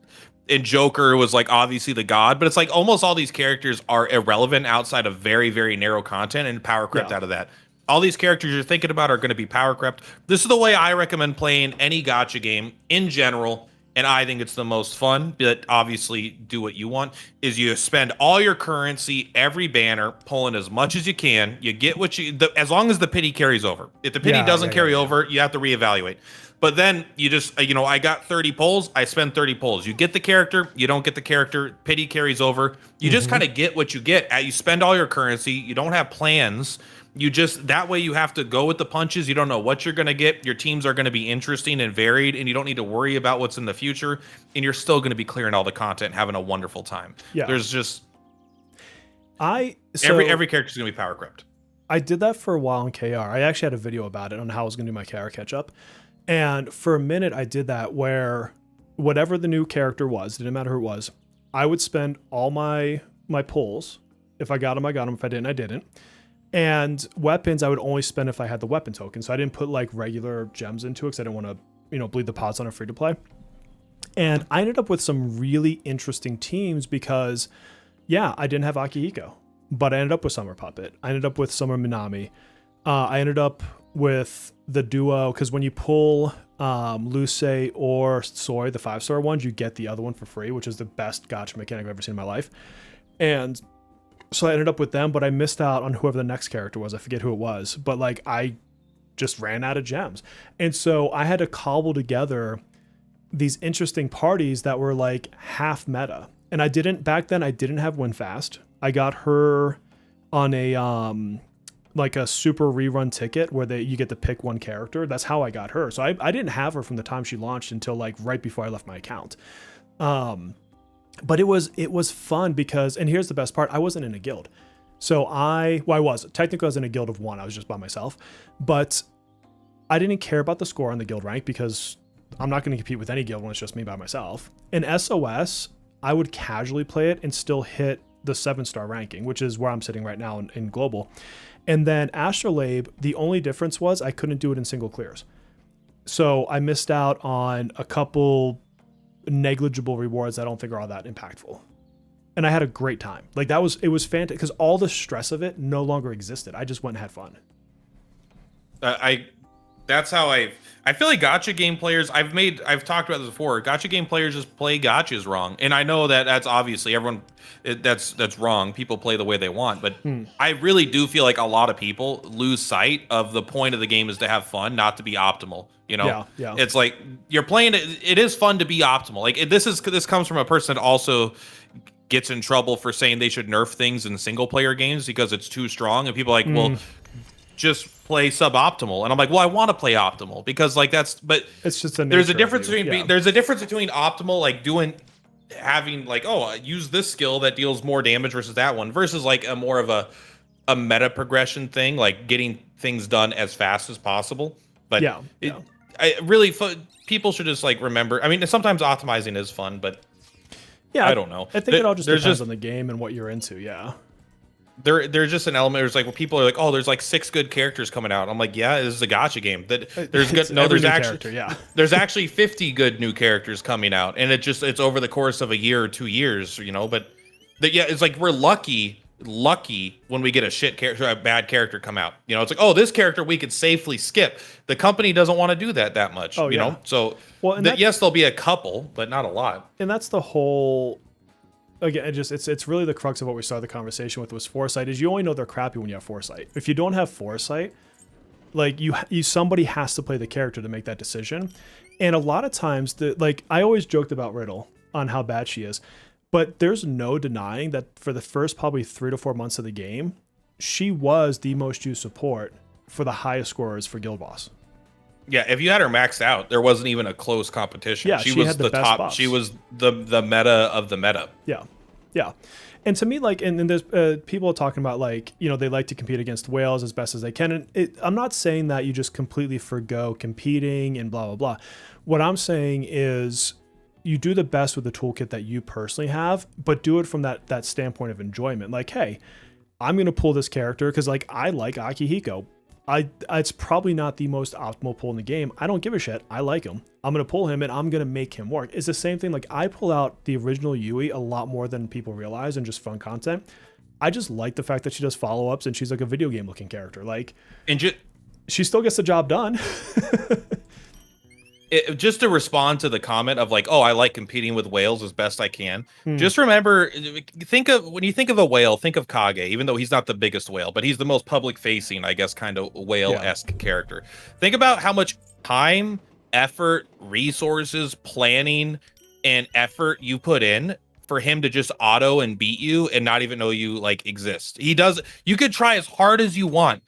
Joker was like obviously the god, but it's like almost all these characters are irrelevant outside of very, very narrow content and power crept out of that. All these characters you're thinking about are going to be power crept. This is the way I recommend playing any gacha game in general, and I think it's the most fun, but obviously do what you want, is you spend all your currency, every banner, pulling as much as you can. You get what as long as the pity carries over. If the pity doesn't carry over, you have to reevaluate. But then you just, I got 30 pulls, I spend 30 pulls. You get the character, you don't get the character, pity carries over. You just kind of get what you get. You spend all your currency, you don't have plans. That way you have to go with the punches. You don't know what you're going to get. Your teams are going to be interesting and varied, and you don't need to worry about what's in the future. And you're still going to be clearing all the content and having a wonderful time. Yeah. There's just... every character's going to be power crept. I did that for a while in KR. I actually had a video about it on how I was going to do my KR catch up. And for a minute, I did that where whatever the new character was, didn't matter who it was, I would spend all my pulls. If I got them, I got them. If I didn't, I didn't. And weapons, I would only spend if I had the weapon token. So I didn't put like regular gems into it because I didn't want to, bleed the pots on a free to play. And I ended up with some really interesting teams because, I didn't have Akihiko, but I ended up with Summer Puppet. I ended up with Summer Minami. I ended up with the duo, because when you pull Luce or Soy, the 5-star ones, you get the other one for free, which is the best gacha mechanic I've ever seen in my life. And so I ended up with them, but I missed out on whoever the next character was. I forget who it was, but like I just ran out of gems. And so I had to cobble together these interesting parties that were like half meta. And back then I didn't have Winfast. I got her on a like a super rerun ticket where you get to pick one character. That's how I got her. So I didn't have her from the time she launched until like right before I left my account. But it was fun because, and here's the best part, I wasn't in a guild. So I was. Technically I was in a guild of one. I was just by myself. But I didn't care about the score on the guild rank because I'm not going to compete with any guild when it's just me by myself. In SOS, I would casually play it and still hit the 7-star ranking, which is where I'm sitting right now in global. And then Astrolabe, the only difference was I couldn't do it in single clears. So I missed out on a couple negligible rewards I don't think are all that impactful. And I had a great time. Like it was fantastic because all the stress of it no longer existed. I just went and had fun. That's how I feel like gacha game players, I've talked about this before. Gacha game players just play gachas wrong. And I know that that's obviously that's wrong. People play the way they want, but I really do feel like a lot of people lose sight of the point of the game is to have fun, not to be optimal. You know, yeah. It's like you're playing it is fun to be optimal. Like this comes from a person that also gets in trouble for saying they should nerf things in single player games because it's too strong. And people are like, well, just play suboptimal. And I'm like, well, I want to play optimal because like but it's just there's a difference between there's a difference between optimal, like having like, oh, use this skill that deals more damage versus that one versus like a more of a meta progression thing, like getting things done as fast as possible. But people should just like remember, I mean, sometimes optimizing is fun, but I don't know. I think it all just depends on the game and what you're into. Yeah. There's just an element. There's like when people are like, oh, there's like 6 good characters coming out. I'm like, yeah, this is a gacha game. There's actually 50 good new characters coming out, and it's over the course of a year or 2 years, you know. But it's like we're lucky when we get a bad character come out. You know, it's like, oh, this character we could safely skip. The company doesn't want to do that much. You know, so yes, there'll be a couple, but not a lot. And that's the whole. Again, it's really the crux of what we started the conversation with was foresight. Is you only know they're crappy when you have foresight. If you don't have foresight, like somebody has to play the character to make that decision. And a lot of times, I always joked about Riddle on how bad she is, but there's no denying that for the first probably 3 to 4 months of the game, she was the most used support for the highest scorers for Guild Boss. Yeah, if you had her maxed out, there wasn't even a close competition. Yeah, she was had the best top. buffs. She was the meta of the meta. Yeah. And to me, like, and there's people are talking about like, you know, they like to compete against whales as best as they can. And I'm not saying that you just completely forgo competing and blah, blah, blah. What I'm saying is you do the best with the toolkit that you personally have, but do it from that standpoint of enjoyment. Like, hey, I'm going to pull this character because like I like Akihiko. It's probably not the most optimal pull in the game. I don't give a shit. I like him. I'm going to pull him and I'm going to make him work. It's the same thing. Like I pull out the original Yui a lot more than people realize and just fun content. I just like the fact that she does follow-ups and she's like a video game looking character. Like, and she still gets the job done. Just to respond to the comment of like, oh, I like competing with whales as best I can. Just remember, when you think of a whale, think of Kage, even though he's not the biggest whale, but he's the most public facing, I guess, kind of whale-esque character. Think about how much time, effort, resources, planning, and effort you put in for him to just auto and beat you and not even know you like exist. You could try as hard as you want.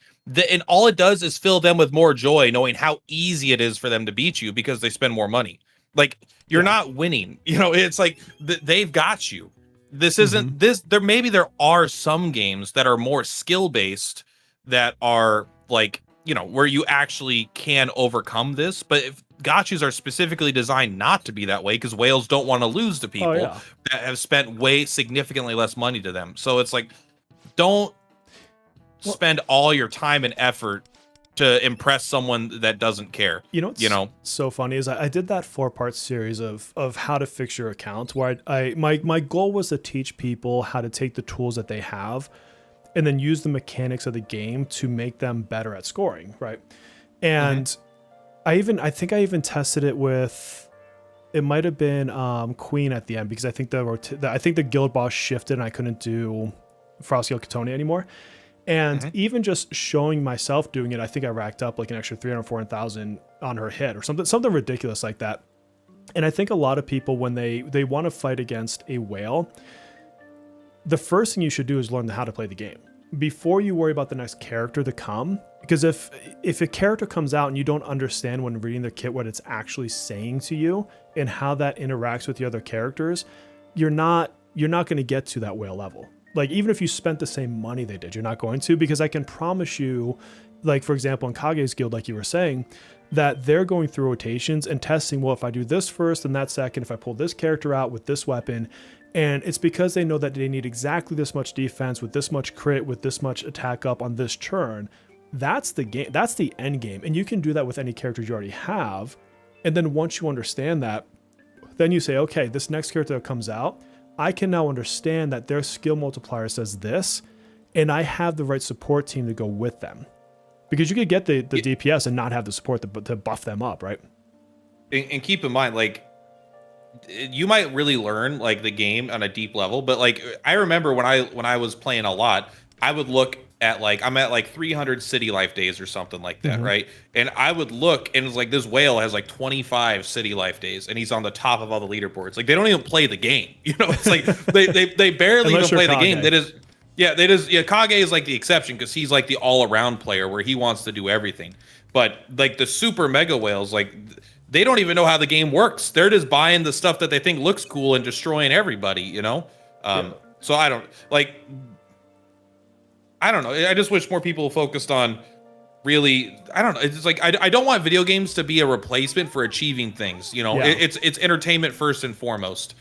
And all it does is fill them with more joy knowing how easy it is for them to beat you because they spend more money. Like you're not winning, you know, it's like they've got you. This isn't there are some games that are more skill based that are like, you know, where you actually can overcome this. But if gachas are specifically designed not to be that way because whales don't want to lose to people that have spent way significantly less money to them. So it's like, don't spend all your time and effort to impress someone that doesn't care. What's so funny is I did that 4-part series of how to fix your account where my goal was to teach people how to take the tools that they have and then use the mechanics of the game to make them better at scoring, right? And I think I even tested it with, it might have been Queen at the end, because I think the guild boss shifted and I couldn't do Frostgale Katoni anymore. And even just showing myself doing it, I think I racked up like an extra 300, 400,000 on her hit or something ridiculous like that. And I think a lot of people, when they want to fight against a whale, the first thing you should do is learn how to play the game before you worry about the next character to come. Because if a character comes out and you don't understand when reading the kit what it's actually saying to you and how that interacts with the other characters, you're not going to get to that whale level. Like, even if you spent the same money they did, you're not going to, because I can promise you, like, for example, in Kage's guild, like you were saying, that they're going through rotations and testing, well, if I do this first and that second, if I pull this character out with this weapon, and it's because they know that they need exactly this much defense with this much crit, with this much attack up on this turn. That's the game. That's the end game. And you can do that with any characters you already have. And then once you understand that, then you say, okay, this next character that comes out, I can now understand that their skill multiplier says this, and I have the right support team to go with them. Because you could get the DPS and not have the support to buff them up, right? And keep in mind, like, you might really learn like the game on a deep level, but like I remember when I was playing a lot, I would look at like I'm at like 300 city life days or something like that, right? And I would look and it's like this whale has like 25 city life days and he's on the top of all the leaderboards. Like they don't even play the game, you know? It's like they barely even play the game. Kage is like the exception because he's like the all-around player where he wants to do everything. But like the super mega whales, like they don't even know how the game works. They're just buying the stuff that they think looks cool and destroying everybody, you know? So I don't know. I just wish more people focused on really, I don't know. It's like, I don't want video games to be a replacement for achieving things. You know, it's entertainment first and foremost.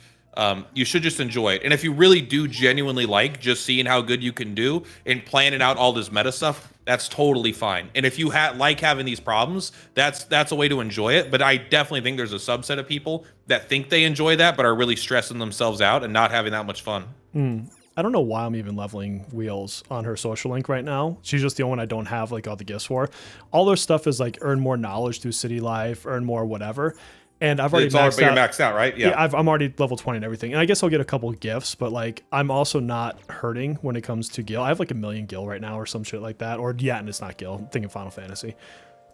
You should just enjoy it. And if you really do genuinely like just seeing how good you can do and planning out all this meta stuff, that's totally fine. And if you like having these problems, that's a way to enjoy it. But I definitely think there's a subset of people that think they enjoy that, but are really stressing themselves out and not having that much fun. I don't know why I'm even leveling Wheels on her social link right now. She's just the only one I don't have like all the gifts for. All their stuff is like earn more knowledge through city life, earn more whatever. And I've already maxed out. You're maxed out, right? Yeah. I'm already level 20 and everything. And I guess I'll get a couple of gifts, but like I'm also not hurting when it comes to gil. I have like 1 million gil right now or some shit like that. Or yeah, and it's not gil. I'm thinking Final Fantasy.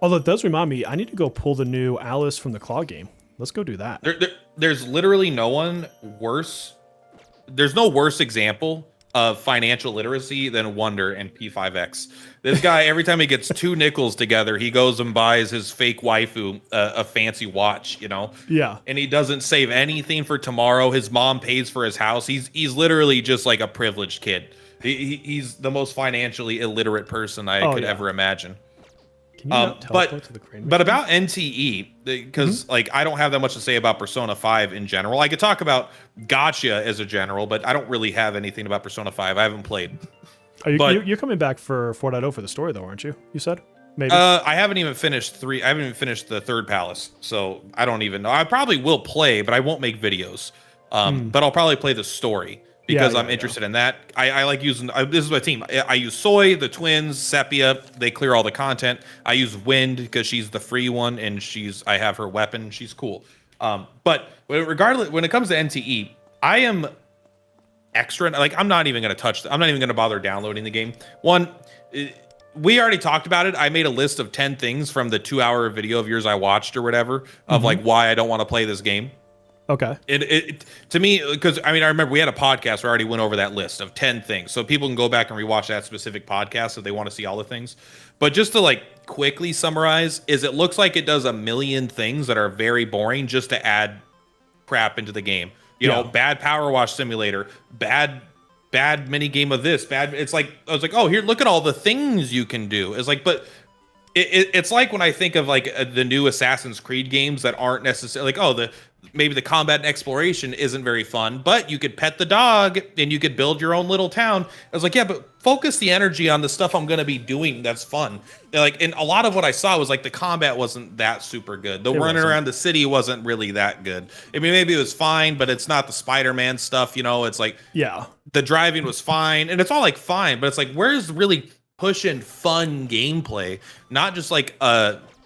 Although it does remind me, I need to go pull the new Alice from the Claw game. Let's go do that. There's literally no one worse. There's no worse example of financial literacy than Wonder and P5X. This guy, every time he gets 2 nickels together, he goes and buys his fake waifu a fancy watch, you know? Yeah. And he doesn't save anything for tomorrow. His mom pays for his house. He's literally just like a privileged kid. He's the most financially illiterate person I could ever imagine. Can you not teleport to the crane? But about NTE, because like I don't have that much to say about Persona 5 in general. I could talk about Gacha as a general, but I don't really have anything about Persona 5. I haven't played. You're coming back for 4.0 for the story though, aren't you? You said? Maybe. I haven't even finished 3. I haven't even finished the 3rd palace, so I don't even know. I probably will play, but I won't make videos. But I'll probably play the story. Because I'm interested in that. I like using, this is my team. I use Soy, the twins, Sepia. They clear all the content. I use Wind because she's the free one and I have her weapon. She's cool. But regardless, when it comes to NTE, I am extra, like I'm not even going to bother downloading the game. One, we already talked about it. I made a list of 10 things from the 2-hour video of yours I watched or whatever of like why I don't want to play this game. Okay. It to me, because I mean, I remember we had a podcast where I already went over that list of 10 things. So people can go back and rewatch that specific podcast if they want to see all the things. But just to like quickly summarize, it looks like it does a million things that are very boring just to add crap into the game. You know, bad power wash simulator, bad mini game of this, it's like, I was like, oh, here, look at all the things you can do. It's like, but it's like when I think of like the new Assassin's Creed games that aren't necessarily like, oh, maybe the combat and exploration isn't very fun, but you could pet the dog and you could build your own little town. I was like, yeah, but focus the energy on the stuff I'm going to be doing that's fun. Like, and a lot of what I saw was like the combat wasn't that super good. The running around the city wasn't really that good. I mean, maybe it was fine, but it's not the Spider-Man stuff, you know? It's like, the driving was fine, and it's all like fine, but it's like, where's really pushing fun gameplay? Not just like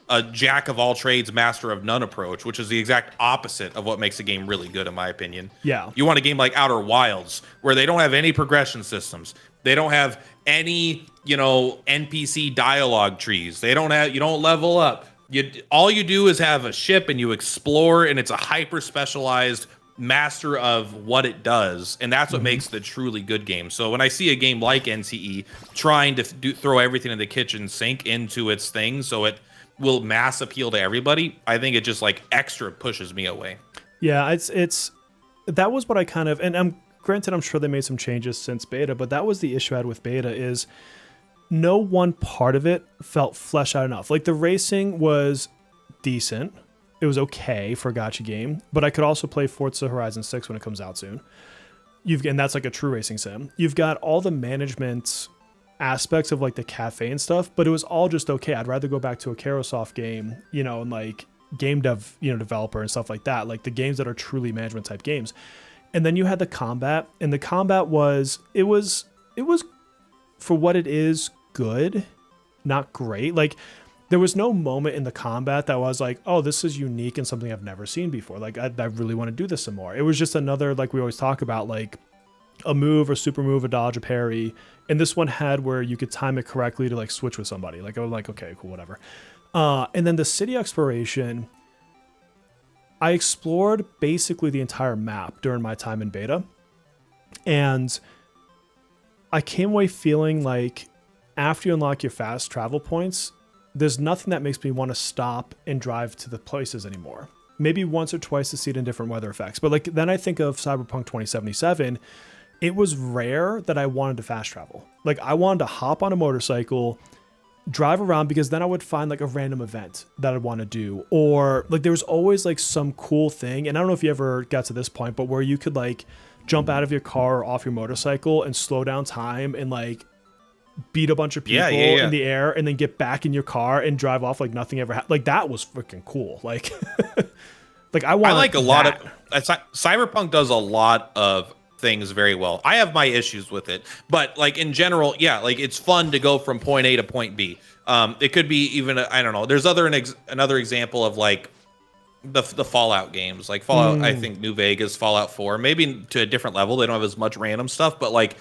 a jack of all trades, master of none approach, which is the exact opposite of what makes a game really good, in my opinion. Yeah. You want a game like Outer Wilds, where they don't have any progression systems. They don't have any, NPC dialogue trees. You don't level up. All you do is have a ship and you explore, and it's a hyper specialized master of what it does, and that's what makes the truly good game. So when I see a game like NCE trying to throw everything in the kitchen sink into its thing so it will mass appeal to everybody, I think it just like extra pushes me away. Yeah, it's that was what I kind of, and I'm sure they made some changes since beta, but that was the issue I had with beta, is no one part of it felt fleshed out enough. Like the racing was decent. It was okay for a gacha game, but I could also play Forza Horizon 6 when it comes out soon. And that's like a true racing sim. You've got all the management aspects of like the cafe and stuff, but it was all just okay. I'd rather go back to a Carosoft game, and like game dev, developer and stuff like that, like the games that are truly management type games. And then you had the combat, and the combat was for what it is, good, not great. Like there was no moment in the combat that was like, oh, this is unique and something I've never seen before. Like, I really want to do this some more. It was just another, like we always talk about, like a move or super move, a dodge, a parry. And this one had where you could time it correctly to like switch with somebody. Like I was like, okay, cool, whatever. And then the city exploration, I explored basically the entire map during my time in beta. And I came away feeling like after you unlock your fast travel points, there's nothing that makes me want to stop and drive to the places anymore. Maybe once or twice to see it in different weather effects. But like then I think of Cyberpunk 2077. It was rare that I wanted to fast travel. Like I wanted to hop on a motorcycle, drive around, because then I would find like a random event that I'd want to do. Or like there was always like some cool thing. And I don't know if you ever got to this point, but where you could like jump out of your car or off your motorcycle and slow down time and like beat a bunch of people in the air and then get back in your car and drive off like nothing ever happened. Like that was freaking cool. Like, like I like a lot of Cyberpunk does a lot of things very well. I have my issues with it, but like in general, yeah, like it's fun to go from point A to point B. It could be even, I don't know. There's another example of like the Fallout games, like Fallout, I think New Vegas, Fallout 4, maybe to a different level. They don't have as much random stuff, but like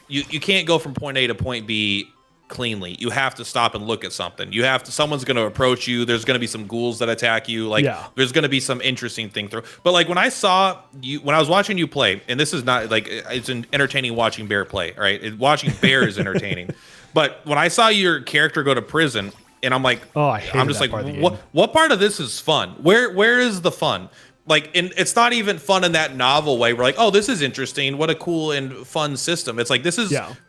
you can't go from point A to point B cleanly. You have to stop and look at something. Someone's going to approach you. There's going to be some ghouls that attack you. Like there's going to be some interesting thing through. But like when I was watching you play, and this is not like, it's entertaining watching Bear play, right? Watching Bear is entertaining. But when I saw your character go to prison, and I'm like, I'm just like, what part of this is fun? Where is the fun? Like, and it's not even fun in that novel way. We're like, oh, this is interesting. What a cool and fun system. It's like,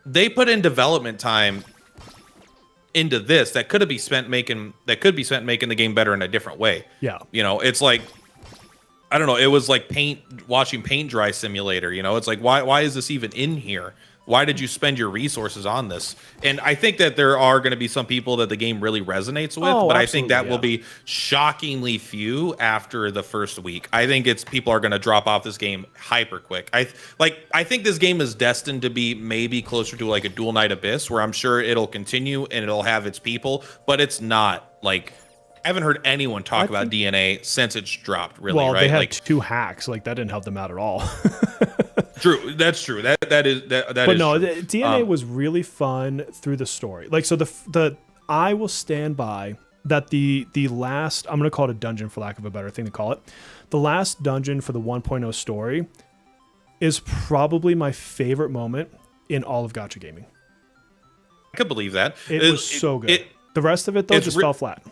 they put in development time into this that could be spent making the game better in a different way. Yeah. It's like, I don't know. It was like watching paint dry simulator. It's like, why is this even in here? Why did you spend your resources on this? And I think that there are going to be some people that the game really resonates with, but I think that will be shockingly few after the first week. I think people are going to drop off this game hyper quick. I think this game is destined to be maybe closer to like a Dual Knight Abyss, where I'm sure it'll continue and it'll have its people, but it's not like, I haven't heard anyone talk about DNA since it's dropped, really. Well, right? They had 2 hacks. Like that didn't help them out at all. True, that's true. That is. But no, true. DNA was really fun through the story. Like so, I will stand by that. The last, I'm gonna call it a dungeon for lack of a better thing to call it. The last dungeon for the 1.0 story is probably my favorite moment in all of gacha gaming. I could believe that. It was so good. The rest of it though just fell flat.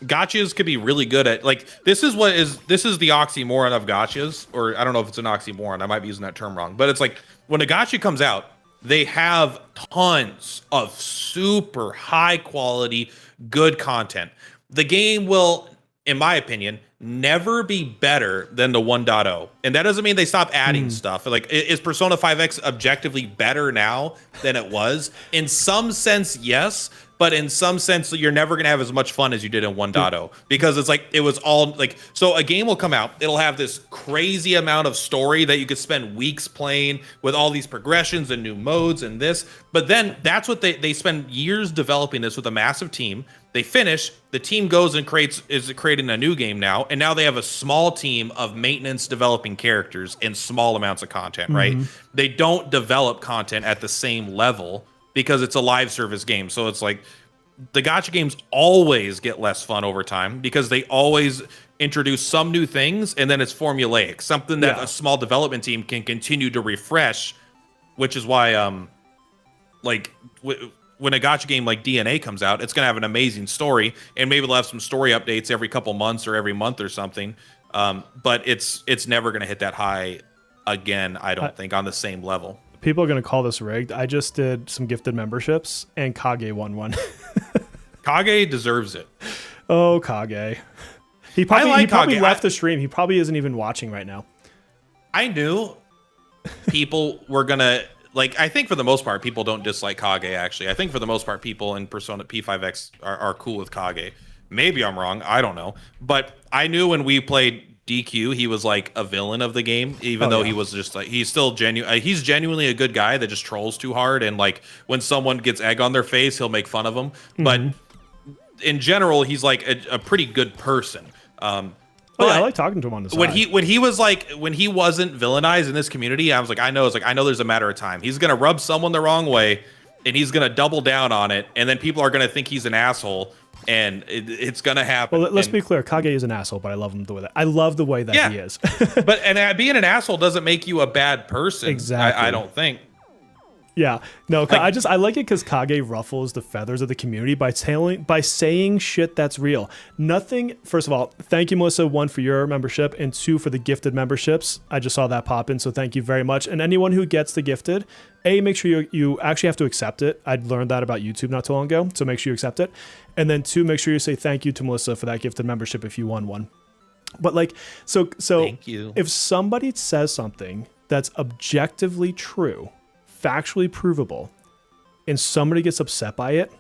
Gachas could be really good at, like, this is the oxymoron of gachas, or I don't know if it's an oxymoron, I might be using that term wrong, but it's like when a gacha comes out, they have tons of super high quality good content. The game will, in my opinion, never be better than the 1.0. And that doesn't mean they stop adding stuff. Like, is Persona 5X objectively better now than it was? In some sense, yes. But in some sense, you're never going to have as much fun as you did in 1.0 because it's like it was all like, so a game will come out. It'll have this crazy amount of story that you could spend weeks playing with all these progressions and new modes and this. But then that's what they spend years developing this with a massive team. They finish, the team goes and is creating a new game now. And now they have a small team of maintenance developing characters in small amounts of content, right? They don't develop content at the same level because it's a live service game. So it's like the gacha games always get less fun over time because they always introduce some new things and then it's formulaic, something that a small development team can continue to refresh, which is why when a gacha game like DNA comes out, it's going to have an amazing story and maybe they'll have some story updates every couple months or every month or something. But it's never going to hit that high again, I don't think, on the same level. People are going to call this rigged. I just did some gifted memberships, and Kage won one. Kage deserves it. Oh, Kage. He probably left the stream. He probably isn't even watching right now. I knew people were going to, like, I think for the most part, people don't dislike Kage, actually. I think for the most part, people in Persona P5X are cool with Kage. Maybe I'm wrong. I don't know. But I knew when we played DQ, he was like a villain of the game, even though he was just like, he's still genuine. He's genuinely a good guy that just trolls too hard. And like when someone gets egg on their face, he'll make fun of them. But in general, he's like a pretty good person. But I like talking to him on the side. When he wasn't villainized in this community, I was like, I know there's a matter of time. He's going to rub someone the wrong way and he's going to double down on it. And then people are going to think he's an asshole. And it's gonna happen. Well, let's be clear. Kage is an asshole, but I love him the way that he is. but being an asshole doesn't make you a bad person. Exactly. I don't think. Yeah. No. I like it because Kage ruffles the feathers of the community by saying shit that's real. Nothing. First of all, thank you, Melissa. 1 for your membership, and 2 for the gifted memberships. I just saw that pop in, so thank you very much. And anyone who gets the gifted, make sure you actually have to accept it. I learned that about YouTube not too long ago, so make sure you accept it. And then 2, make sure you say thank you to Melissa for that gifted membership if you won one. But like, so thank you. If somebody says something that's objectively true, factually provable, and somebody gets upset by it,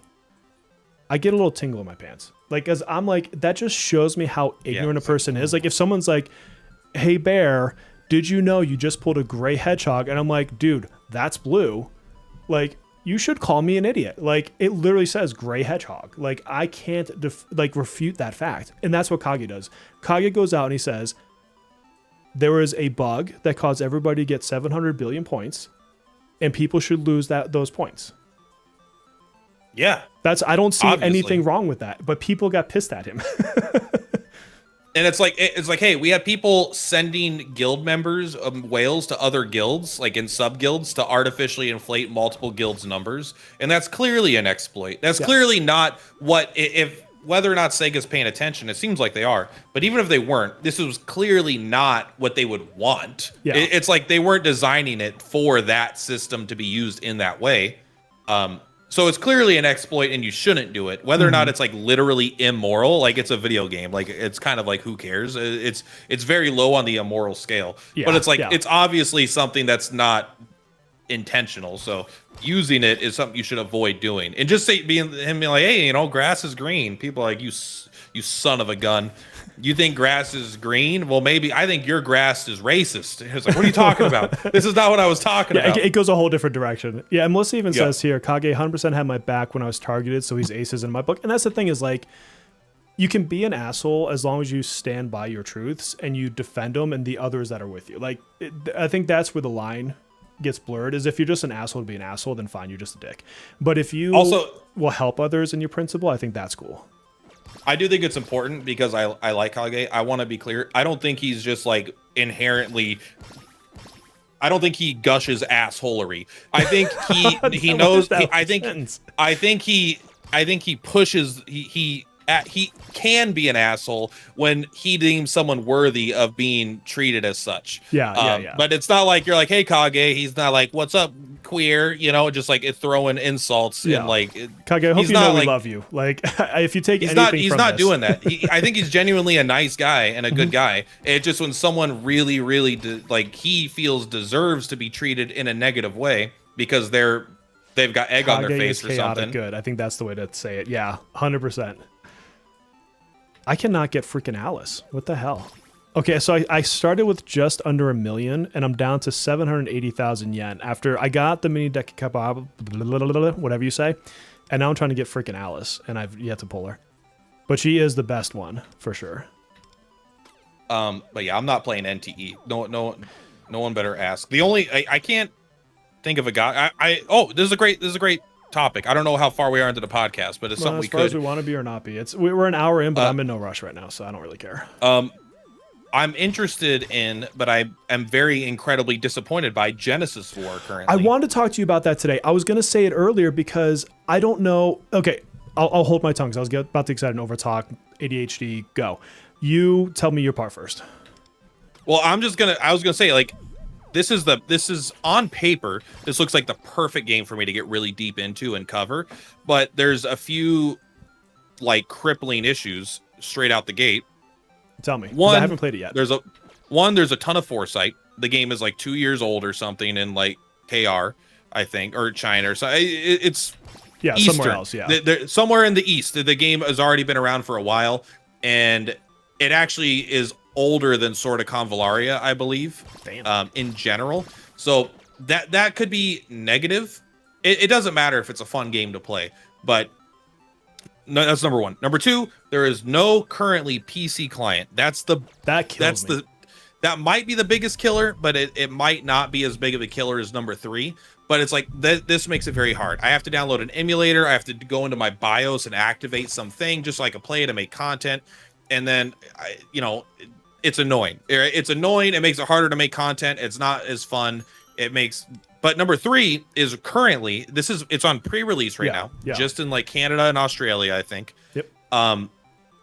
I get a little tingle in my pants. Like, as I'm like, that just shows me how ignorant a person is. Like, if someone's like, hey, Bear, did you know you just pulled a gray hedgehog? And I'm like, dude, that's blue. Like, you should call me an idiot. Like, it literally says gray hedgehog. Like, I can't refute that fact. And that's what Kage does. Kage goes out and he says, there was a bug that caused everybody to get 700 billion points, and people should lose those points. Yeah. I don't see anything wrong with that, but people got pissed at him. And it's like, hey, we have people sending guild members whales to other guilds, like in sub guilds, to artificially inflate multiple guilds' numbers, and that's clearly an exploit. That's clearly not whether or not Sega's paying attention. It seems like they are, but even if they weren't, this was clearly not what they would want. Yeah. It's like they weren't designing it for that system to be used in that way. So it's clearly an exploit and you shouldn't do it. Whether or not it's like literally immoral, like it's a video game, like it's kind of like, who cares? It's very low on the immoral scale, but it's like, it's obviously something that's not intentional. So using it is something you should avoid doing. And just being like, hey, grass is green. People are like, you son of a gun. You think grass is green? Well, maybe I think your grass is racist. It's like, what are you talking about? This is not what I was talking about. It goes a whole different direction. Yeah, and Melissa even says here, Kage 100% had my back when I was targeted, so he's aces in my book. And that's the thing is, like, you can be an asshole as long as you stand by your truths and you defend them and the others that are with you. Like, I think that's where the line gets blurred, is if you're just an asshole to be an asshole, then fine, you're just a dick. But if you also will help others in your principle, I think that's cool. I do think it's important because I like Kage. I want to be clear. I don't think he's just like inherently. I don't think he gushes assholery. I think he knows. I think he pushes. he can be an asshole when he deems someone worthy of being treated as such. Yeah. But it's not like you're like, hey, Kage. He's not like, what's up, queer? You know, just like throwing insults and like. Kage, I hope you know we love you. Like, if you take he's anything he's from not this. doing that. I think he's genuinely a nice guy and a good guy. It just when someone really, really like he feels deserves to be treated in a negative way because they've got egg on their face or something. Good. I think that's the way to say it. Yeah, 100%. I cannot get freaking Alice. What the hell? Okay, so I started with just under 1 million, and I'm down to 780,000 yen after I got the mini deck kebab, whatever you say, and now I'm trying to get freaking Alice, and I've yet to pull her. But she is the best one, for sure. But yeah, I'm not playing NTE. No one better ask. The only, I can't think of a guy. This is a great topic. I don't know how far we are into the podcast, but it's something we could. As far as we want to be or not be. We're an hour in, but I'm in no rush right now, so I don't really care. I'm interested in, but I am very incredibly disappointed by Genesis War currently. I wanted to talk to you about that today. I was going to say it earlier because I don't know. Okay, I'll hold my tongue because I was about to get excited and overtalk. ADHD, go. You tell me your part first. Well, I was gonna say, like, this is on paper, this looks like the perfect game for me to get really deep into and cover, but there's a few like crippling issues straight out the gate. Tell me. One, I haven't played it yet. There's a ton of foresight. The game is like 2 years old or something in like KR, I think, or China or so. It's Eastern. Somewhere else. Yeah, somewhere in the East. The game has already been around for a while, and it actually is older than Sword of Convallaria, I believe. Damn. In general, so that could be negative. It doesn't matter if it's a fun game to play, but no, that's number one. Number two, there is no currently PC client. That might be the biggest killer, but it might not be as big of a killer as number three. But it's like this makes it very hard. I have to download an emulator. I have to go into my BIOS and activate something just so I can play it and make content. And then, it's annoying. It's annoying. It makes it harder to make content. It's not as fun. But number three is currently, it's on pre-release right now, just in like Canada and Australia, I think. Yep.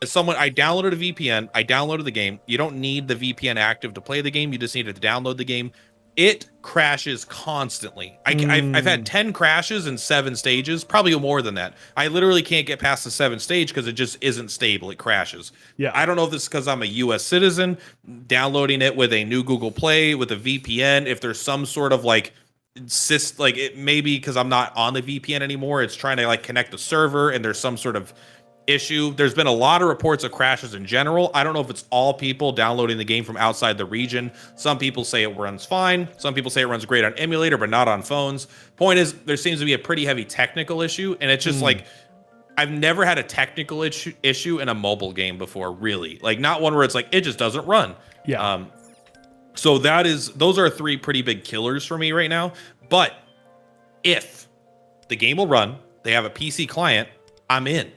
As someone, I downloaded a VPN. I downloaded the game. You don't need the VPN active to play the game. You just need to download the game. It crashes constantly. I've had 10 crashes in 7 stages, probably more than that. I literally can't get past the 7th stage because it just isn't stable. It crashes. Yeah. I don't know if this is because I'm a US citizen, downloading it with a new Google Play, with a VPN, if there's some sort of like it maybe because I'm not on the VPN anymore, it's trying to like connect the server and there's some sort of issue. There's been a lot of reports of crashes in general. I don't know if it's all people downloading the game from outside the region. Some people say it runs fine. Some people say it runs great on emulator, but not on phones. Point is, there seems to be a pretty heavy technical issue, and it's just like, I've never had a technical issue in a mobile game before, really. Like, not one where it's like, it just doesn't run. Yeah. So those are 3 pretty big killers for me right now. But if the game will run, they have a PC client, I'm in.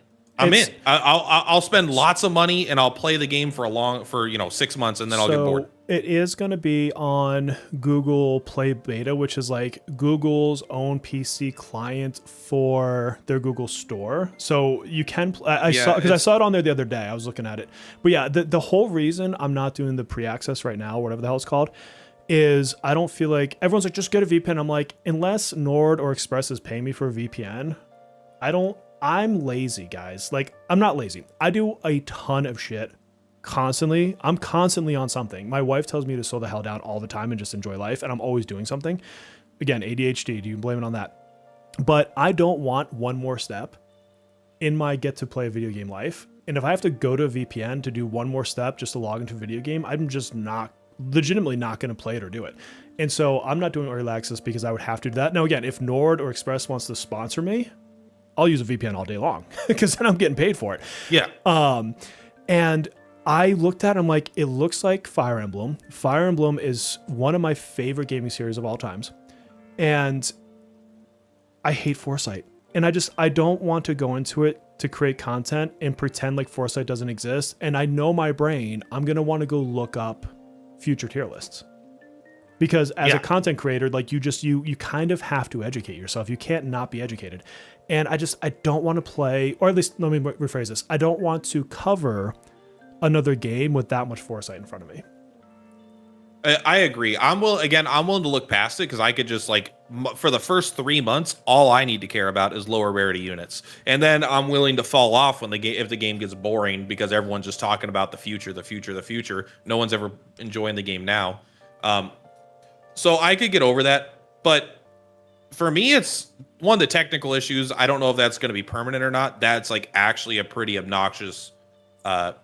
I'll spend lots of money and I'll play the game for 6 months and then I'll get bored. It is going to be on Google Play Beta, which is like Google's own PC client for their Google Store. So you can, I saw it on there the other day. I was looking at it. But yeah, the whole reason I'm not doing the pre-access right now, whatever the hell it's called, is I don't feel like everyone's like, just get a VPN. I'm like, unless Nord or Express is paying me for a VPN, I'm lazy, guys. Like, I'm not lazy. I do a ton of shit constantly. I'm constantly on something. My wife tells me to slow the hell down all the time and just enjoy life, and I'm always doing something. Again, ADHD, you can blame it on that. But I don't want one more step in my get to play a video game life. And if I have to go to a VPN to do one more step just to log into a video game, I'm just legitimately not going to play it or do it. And so I'm not doing early access because I would have to do that. Now, again, if Nord or Express wants to sponsor me, I'll use a VPN all day long because then I'm getting paid for it. Yeah. And I looked at it, I'm like, it looks like Fire Emblem. Fire Emblem is one of my favorite gaming series of all times. And I hate Foresight. And I don't want to go into it to create content and pretend like Foresight doesn't exist. And I know my brain, I'm going to want to go look up future tier lists. because as a content creator, like you kind of have to educate yourself. You can't not be educated. And I don't want to play, or at least let me rephrase this. I don't want to cover another game with that much foresight in front of me. I agree. I'm willing to look past it because I could just like for the first 3 months, all I need to care about is lower rarity units, and then I'm willing to fall off when if the game gets boring because everyone's just talking about the future, the future, the future. No one's ever enjoying the game now. So I could get over that, but for me, it's one of the technical issues. I don't know if that's going to be permanent or not. That's like actually a pretty obnoxious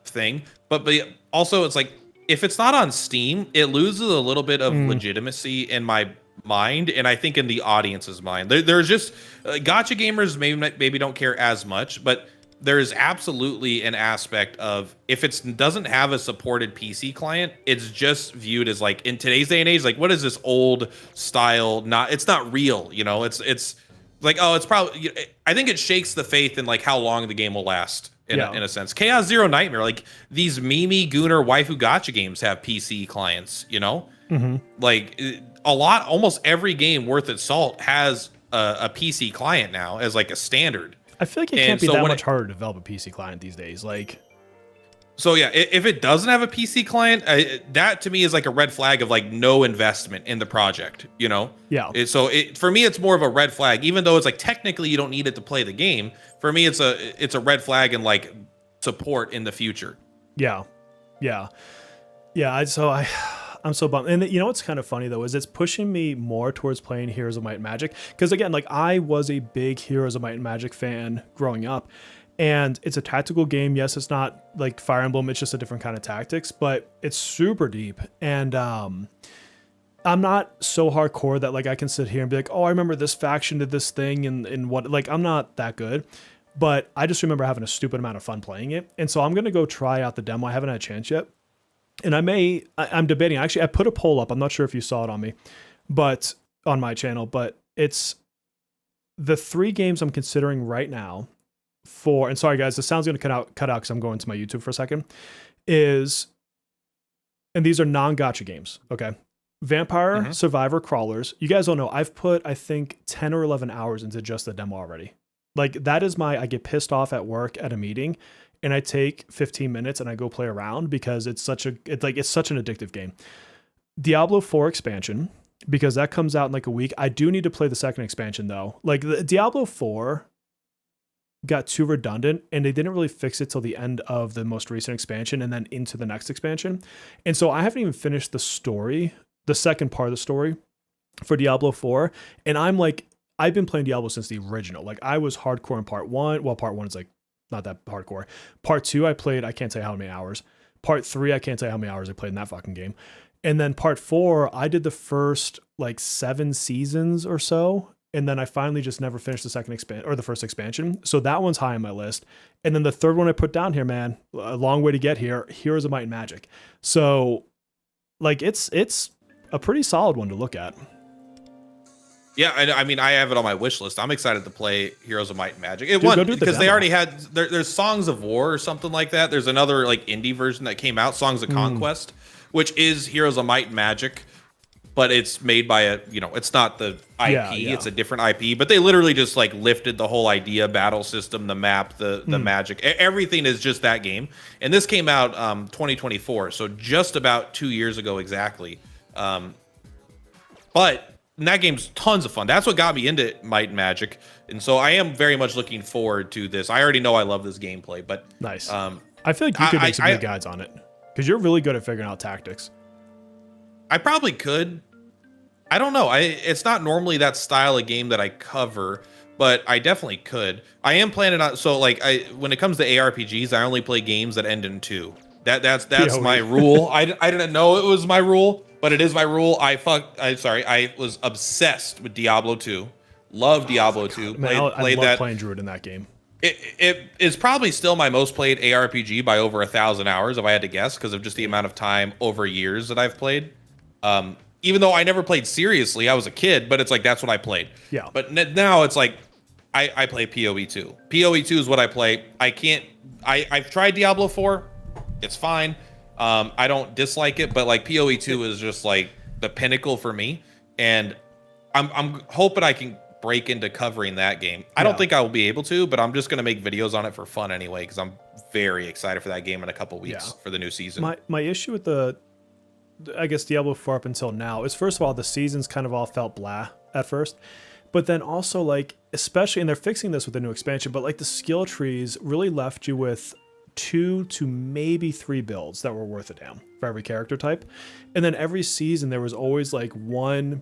thing, but also it's like, if it's not on Steam, it loses a little bit of legitimacy in my mind, and I think in the audience's mind. There's just gacha gamers maybe don't care as much, but there's absolutely an aspect of if it doesn't have a supported PC client, it's just viewed as like in today's day and age, like what is this old style? It's not real, you know. It's like, oh, it's probably. I think it shakes the faith in like how long the game will last. In a sense, Chaos Zero Nightmare, like these Mimi, Gunner, waifu gacha games have PC clients, you know, like almost every game worth its salt has a PC client now as like a standard. I feel like it can't be that much harder to develop a PC client these days. Like, so yeah, if it doesn't have a PC client, that to me is like a red flag of like no investment in the project, you know? Yeah. For me, it's more of a red flag, even though it's like technically you don't need it to play the game. For me, it's a red flag and like support in the future. Yeah. I'm so bummed. And you know what's kind of funny though is it's pushing me more towards playing Heroes of Might and Magic, because again, like I was a big Heroes of Might and Magic fan growing up, and it's a tactical game. Yes, it's not like Fire Emblem, it's just a different kind of tactics, but it's super deep. And I'm not so hardcore that like I can sit here and be like, oh, I remember this faction did this thing and what, like I'm not that good, but I just remember having a stupid amount of fun playing it. And so I'm going to go try out the demo. I haven't had a chance yet. And I'm debating. Actually, I put a poll up. I'm not sure if you saw it on my channel, but it's the 3 games I'm considering right now and sorry guys, the sound's going to cut out because I'm going to my YouTube for a second, and these are non-gacha games. Okay. Vampire Survivor Crawlers. You guys don't know, I've put, I think 10 or 11 hours into just the demo already. Like that is I get pissed off at work at a meeting and I take 15 minutes and I go play around because it's such an addictive game. Diablo 4 expansion, because that comes out in like a week. I do need to play the second expansion though. Like the Diablo 4 got too redundant and they didn't really fix it till the end of the most recent expansion and then into the next expansion. And so I haven't even finished the story, the second part of the story for Diablo 4. And I'm like, I've been playing Diablo since the original. Like I was hardcore in part 1. Well, part 1 is like not that hardcore. Part 2 I played, I can't tell you how many hours. Part 3, I can't tell you how many hours I played in that fucking game. And then part 4, I did the first like 7 seasons or so. And then I finally just never finished the second or the first expansion. So that one's high on my list. And then the third one I put down here, man, a long way to get here, Heroes of Might and Magic. So like it's a pretty solid one to look at. Yeah, I mean, I have it on my wish list. I'm excited to play Heroes of Might and Magic. It won because they already had there's Songs of War or something like that. There's another like indie version that came out, Songs of Conquest, which is Heroes of Might and Magic, but it's made by it's not the IP, it's a different IP, but they literally just like lifted the whole idea, battle system, the map, the magic, everything is just that game. And this came out 2024, so just about 2 years ago exactly. But that game's tons of fun. That's what got me into Might and Magic, and so I am very much looking forward to this. I already know I love this gameplay, but nice. I feel like you could make some good guides on it because you're really good at figuring out tactics. I probably could. I don't know. It's not normally that style of game that I cover, but I definitely could. I am planning on. So like when it comes to ARPGs, I only play games that end in 2. That's my rule. I didn't know it was my rule, but it is my rule. I was obsessed with Diablo 2. Love Diablo 2. I love playing Druid in that game. It is probably still my most played ARPG by over 1,000 hours, if I had to guess, because of just the amount of time over years that I've played. Even though I never played seriously, I was a kid, but it's like that's what I played. Yeah. But now it's like I play PoE 2. PoE 2 is what I play. I've tried Diablo 4. It's fine. I don't dislike it, but like PoE 2 is just like the pinnacle for me, and I'm hoping I can break into covering that game. I don't think I will be able to, but I'm just gonna make videos on it for fun anyway, because I'm very excited for that game in a couple weeks for the new season. My issue with I guess Diablo 4 up until now is, first of all, the seasons kind of all felt blah at first, but then also, like, especially, and they're fixing this with the new expansion, but like the skill trees really left you with 2 to maybe 3 builds that were worth a damn for every character type. And then every season there was always like one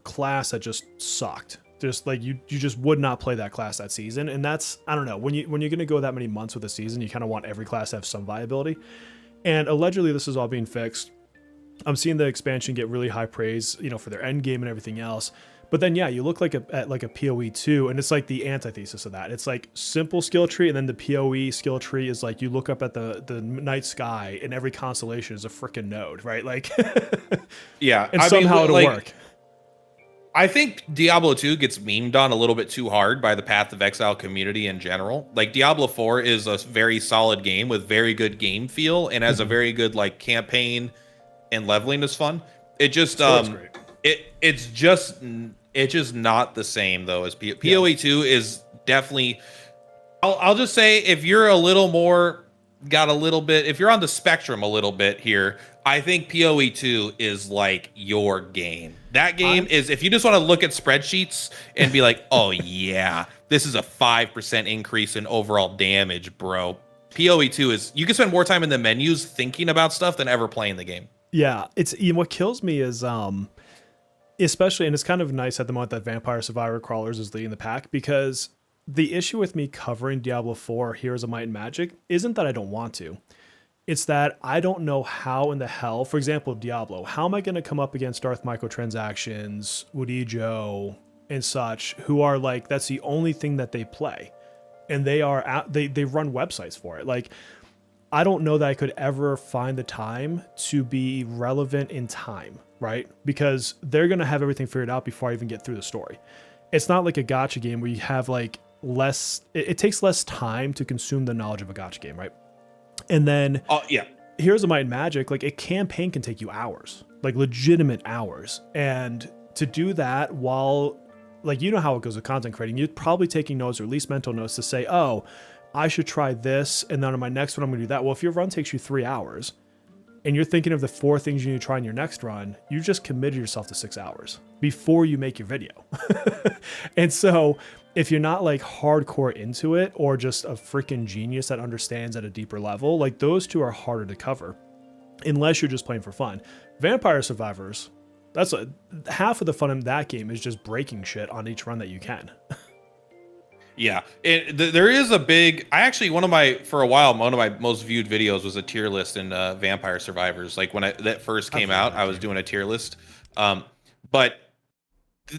class that just sucked. Just like you just would not play that class that season. And that's, I don't know, when you're going to go that many months with a season, you kind of want every class to have some viability. And allegedly this is all being fixed. I'm seeing the expansion get really high praise, you know, for their end game and everything else. But then, yeah, you look at like a PoE 2, and it's like the antithesis of that. It's like simple skill tree, and then the PoE skill tree is like you look up at the night sky, and every constellation is a freaking node, right? Like, yeah, and somehow it'll work. I think Diablo 2 gets memed on a little bit too hard by the Path of Exile community in general. Like, Diablo 4 is a very solid game with very good game feel, and has a very good like campaign, and leveling is fun. It just it's just not the same though as PoE 2 is definitely. I'll just say, if you're a little more if you're on the spectrum a little bit here, I think PoE 2 is like your game. That game is, if you just want to look at spreadsheets and be like, oh yeah, this is a 5% increase in overall damage, bro. PoE 2 is, you can spend more time in the menus thinking about stuff than ever playing the game. Yeah, it's, you know, what kills me is especially, and it's kind of nice at the moment that Vampire Survivor Crawlers is leading the pack, because the issue with me covering Diablo 4 Heroes of Might and Magic isn't that I don't want to. It's that I don't know how in the hell, for example, Diablo, how am I going to come up against Darth Microtransactions, Woodijo, and such, who are like, that's the only thing that they play. And they run websites for it. Like, I don't know that I could ever find the time to be relevant in time, right? Because they're going to have everything figured out before I even get through the story. It's not like a gacha game where you have like it takes less time to consume the knowledge of a gacha game, right? And then Heroes of Might and Magic, like a campaign can take you hours, like legitimate hours. And to do that while, like, you know how it goes with content creating, you're probably taking notes, or at least mental notes, to say, oh, I should try this, and then on my next one I'm gonna do that. Well, if your run takes you 3 hours and you're thinking of the 4 things you need to try in your next run, you just committed yourself to 6 hours before you make your video. And so if you're not like hardcore into it, or just a freaking genius that understands at a deeper level, like, those two are harder to cover unless you're just playing for fun. Vampire Survivors, that's half of the fun in that game is just breaking shit on each run that you can. Yeah, there is a big. I actually, for a while, one of my most viewed videos was a tier list in Vampire Survivors. Like, when that first came out, I was doing a tier list. But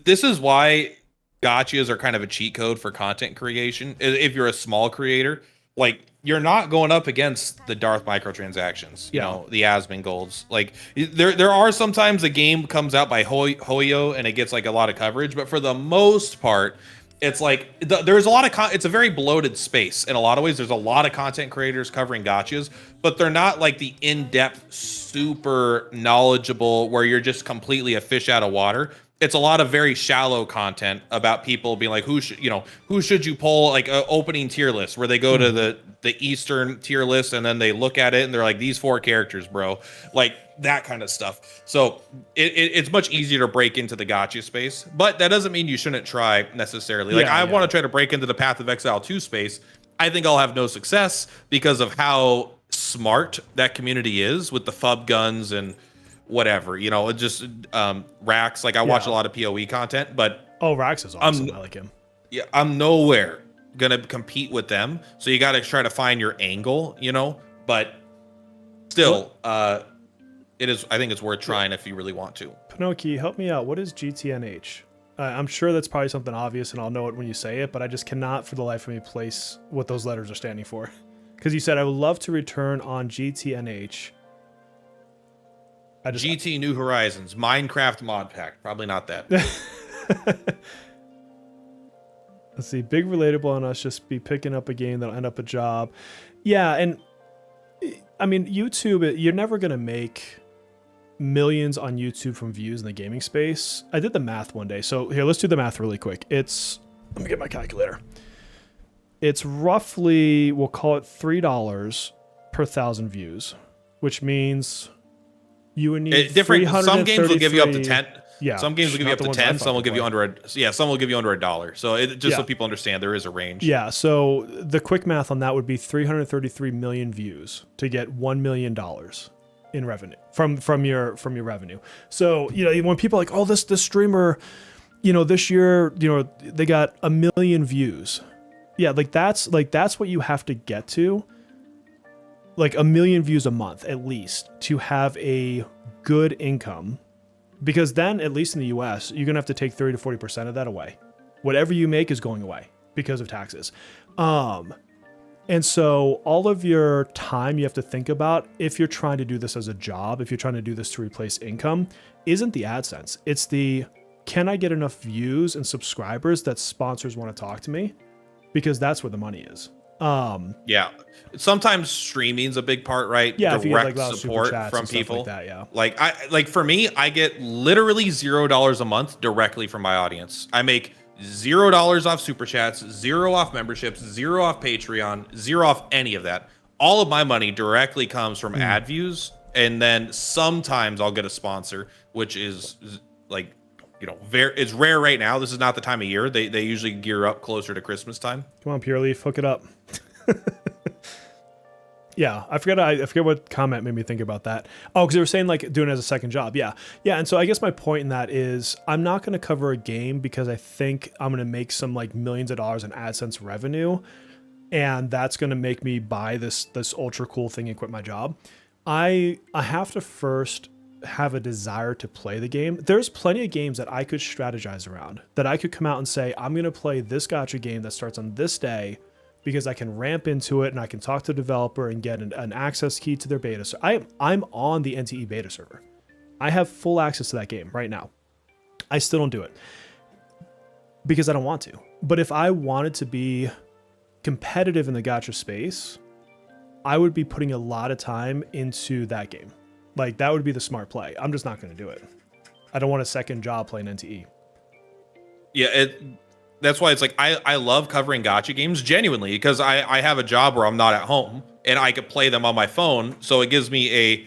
this is why gachas are kind of a cheat code for content creation. If you're a small creator, like, you're not going up against the Darth microtransactions, you know, the Asmongold's. Like, there are sometimes a game comes out by Hoyo and it gets like a lot of coverage, but for the most part, it's like there's a lot of it's a very bloated space in a lot of ways. There's a lot of content creators covering gachas, but they're not like the in-depth, super knowledgeable where you're just completely a fish out of water. It's a lot of very shallow content about people being like, who should you pull, like opening tier list, where they go to the Eastern tier list and then they look at it and they're like, these 4 characters, bro, like that kind of stuff. So it's much easier to break into the gacha space, but that doesn't mean you shouldn't try necessarily. Like, I want to try to break into the Path of Exile 2 space. I think I'll have no success because of how smart that community is with the FUB guns and whatever, you know, just Rax. Like, I watch a lot of PoE content, but Rax is awesome. I like him. Yeah, I'm nowhere gonna compete with them, so you got to try to find your angle, you know. But still, it is. I think it's worth trying if you really want to. Pinocchio, help me out. What is GTNH? I'm sure that's probably something obvious, and I'll know it when you say it, but I just cannot for the life of me place what those letters are standing for. Because you said, I would love to return on GTNH. GT New Horizons, Minecraft mod pack. Probably not that. Let's see. Big relatable on us just be picking up a game that'll end up a job. Yeah, and I mean, YouTube, you're never going to make millions on YouTube from views in the gaming space. I did the math one day. So here, let's do the math really quick. Let me get my calculator. It's roughly, we'll call it $3 per 1,000 views, which means you would need different. Some games will give you up to 10. Yeah. Some games will give you up to 10. Some will give you under some will give you under $1. So so people understand there is a range. Yeah. So the quick math on that would be 333 million views to get $1 million in revenue from your revenue. So, when people are like, oh, this streamer, this year, they got 1 million views. Yeah, that's what you have to get to. Like 1 million views a month at least to have a good income. Because then, at least in the US, you're going to have to take 30 to 40% of that away. Whatever you make is going away because of taxes. And so all of your time you have to think about, if you're trying to do this as a job, if you're trying to do this to replace income, isn't the AdSense. It's can I get enough views and subscribers that sponsors want to talk to me? Because that's where the money is. Yeah. Sometimes streaming's a big part, right? Yeah, direct support from people. Like that, yeah. Like for me, I get literally $0 a month directly from my audience. I make $0 off super chats, 0 off memberships, 0 off Patreon, 0 off any of that. All of my money directly comes from ad views, and then sometimes I'll get a sponsor, which is like, it's rare right now. This is not the time of year. They usually gear up closer to Christmas time. Come on, Pure Leaf, hook it up. Yeah, I forget what comment made me think about that. Oh, because they were saying like doing it as a second job. Yeah. And so I guess my point in that is I'm not going to cover a game because I think I'm going to make some like millions of dollars in AdSense revenue, and that's going to make me buy this ultra cool thing and quit my job. I have to first have a desire to play the game. There's plenty of games that I could strategize around, that I could come out and say, I'm going to play this gacha game that starts on this day, because I can ramp into it and I can talk to the developer and get an access key to their beta. So I'm on the NTE beta server. I have full access to that game right now. I still don't do it because I don't want to. But if I wanted to be competitive in the gacha space, I would be putting a lot of time into that game. Like, that would be the smart play. I'm just not going to do it. I don't want a second job playing NTE. Yeah, that's why it's like I love covering gacha games genuinely, because I have a job where I'm not at home and I could play them on my phone. So it gives me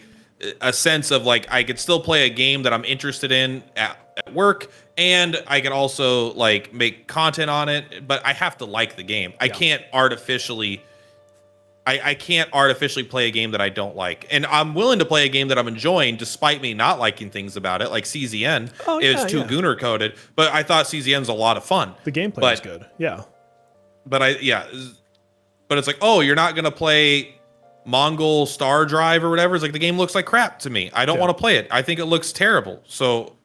a sense of like I could still play a game that I'm interested in at work, and I can also like make content on it, but I have to like the game. I can't artificially play a game that I don't like. And I'm willing to play a game that I'm enjoying despite me not liking things about it. Like CZN is too Gunner coded, but I thought CZN's a lot of fun. The gameplay is good. Yeah. But it's like, oh, you're not going to play Mongol Star Drive or whatever. It's like, the game looks like crap to me. I don't want to play it. I think it looks terrible. So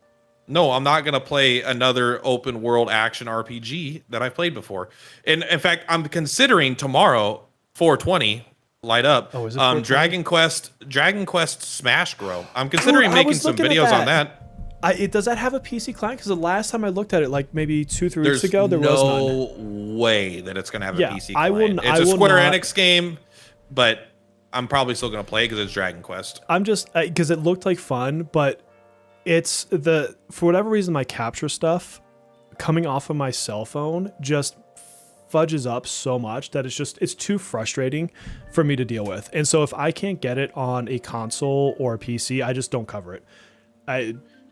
no, I'm not going to play another open world action RPG that I've played before. And in fact, I'm considering tomorrow, 420 light up. Oh, is it Dragon Quest Smash Grow. I'm considering making some videos on that. Does that have a PC client? Because the last time I looked at it, like maybe 2-3 weeks ago, there was none. No way that it's going to have a PC client. It's a Square Enix game, but I'm probably still going to play it because it's Dragon Quest. I'm just because it looked like fun, but it's for whatever reason, my capture stuff coming off of my cell phone just fudges up so much that it's too frustrating for me to deal with. And so if I can't get it on a console or a PC, I just don't cover it.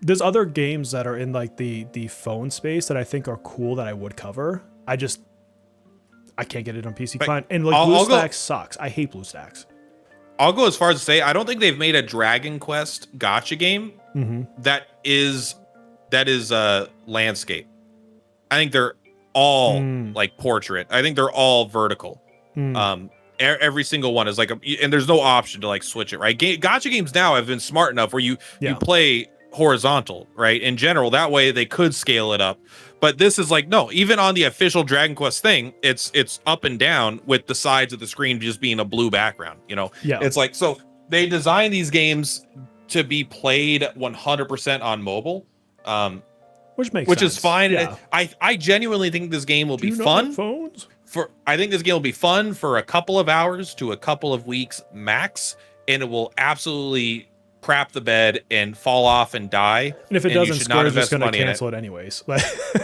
There's other games that are in like the phone space that I think are cool that I would cover. I can't get it on PC client. And like BlueStacks sucks. I hate BlueStacks. I'll go as far as to say I don't think they've made a Dragon Quest gacha game that is landscape. I think they're all like portrait. I think they're all vertical. Every single one is like and there's no option to like switch it, right? Gacha games now have been smart enough where you play horizontal, right? In general, that way they could scale it up. But this is like, no, even on the official Dragon Quest thing, it's up and down with the sides of the screen just being a blue background, It's like, so they design these games to be played 100% on mobile. Which is fine. Yeah. I genuinely think this game will be fun. I think this game will be fun for a couple of hours to a couple of weeks max, and it will absolutely crap the bed and fall off and die. And if it you doesn't, should not Square's just invest going to money in cancel it anyways. Like,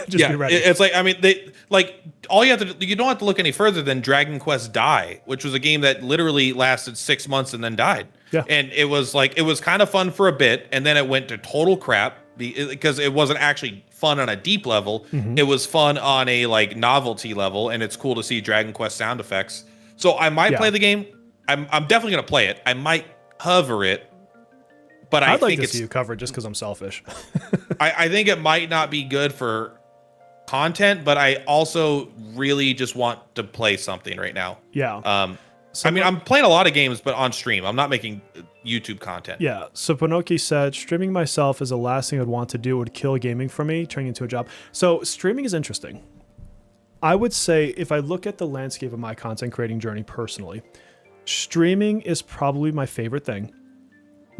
just be ready. It's like, I mean, they like all you have to do, you don't have to look any further than Dragon Quest Die, which was a game that literally lasted 6 months and then died. Yeah. And it was like, it was kind of fun for a bit, and then it went to total crap because it wasn't actually fun on a deep level. It was fun on a like novelty level, and it's cool to see Dragon Quest sound effects. So I might play the game. I'm definitely gonna play it. I might cover it, but I'd like think to see you cover it just because I'm selfish. I think it might not be good for content, but I also really just want to play something right now. Yeah. I mean, I'm playing a lot of games, but on stream. I'm not making YouTube content. Yeah. So Pinoki said, streaming myself is the last thing I'd want to do. It would kill gaming for me, turning into a job. So streaming is interesting. I would say if I look at the landscape of my content creating journey personally, streaming is probably my favorite thing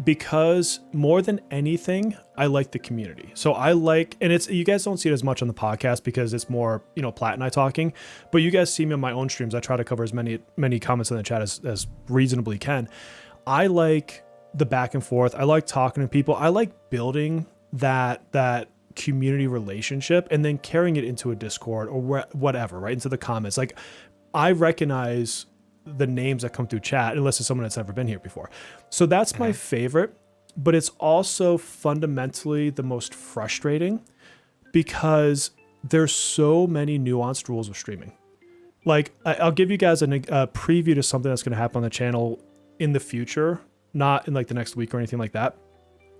because more than anything, I like the community. So I like, and it's, you guys don't see it as much on the podcast because it's more, Platt and I talking, but you guys see me on my own streams. I try to cover as many comments in the chat as reasonably can. I like the back and forth. I like talking to people. I like building that community relationship and then carrying it into a Discord or whatever, right? Into the comments. Like, I recognize the names that come through chat, unless it's someone that's never been here before. So that's my favorite, but it's also fundamentally the most frustrating because there's so many nuanced rules of streaming. Like, I'll give you guys a preview to something that's going to happen on the channel in the future, not in like the next week or anything like that.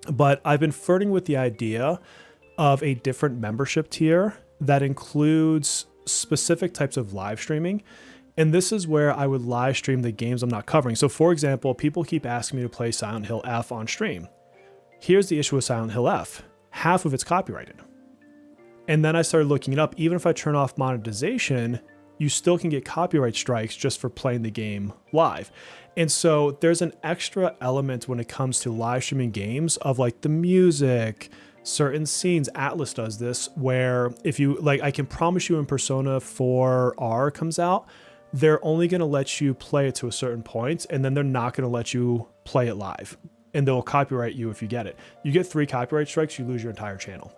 But I've been flirting with the idea of a different membership tier that includes specific types of live streaming. And this is where I would live stream the games I'm not covering. So for example, people keep asking me to play Silent Hill F on stream. Here's the issue with Silent Hill F. Half of it's copyrighted. And then I started looking it up. Even if I turn off monetization, you still can get copyright strikes just for playing the game live. And so there's an extra element when it comes to live streaming games of like the music, certain scenes. Atlas does this where if you like, I can promise you when Persona 4R comes out, they're only going to let you play it to a certain point, and then they're not going to let you play it live. And they'll copyright you if you get it. You get 3 copyright strikes, you lose your entire channel.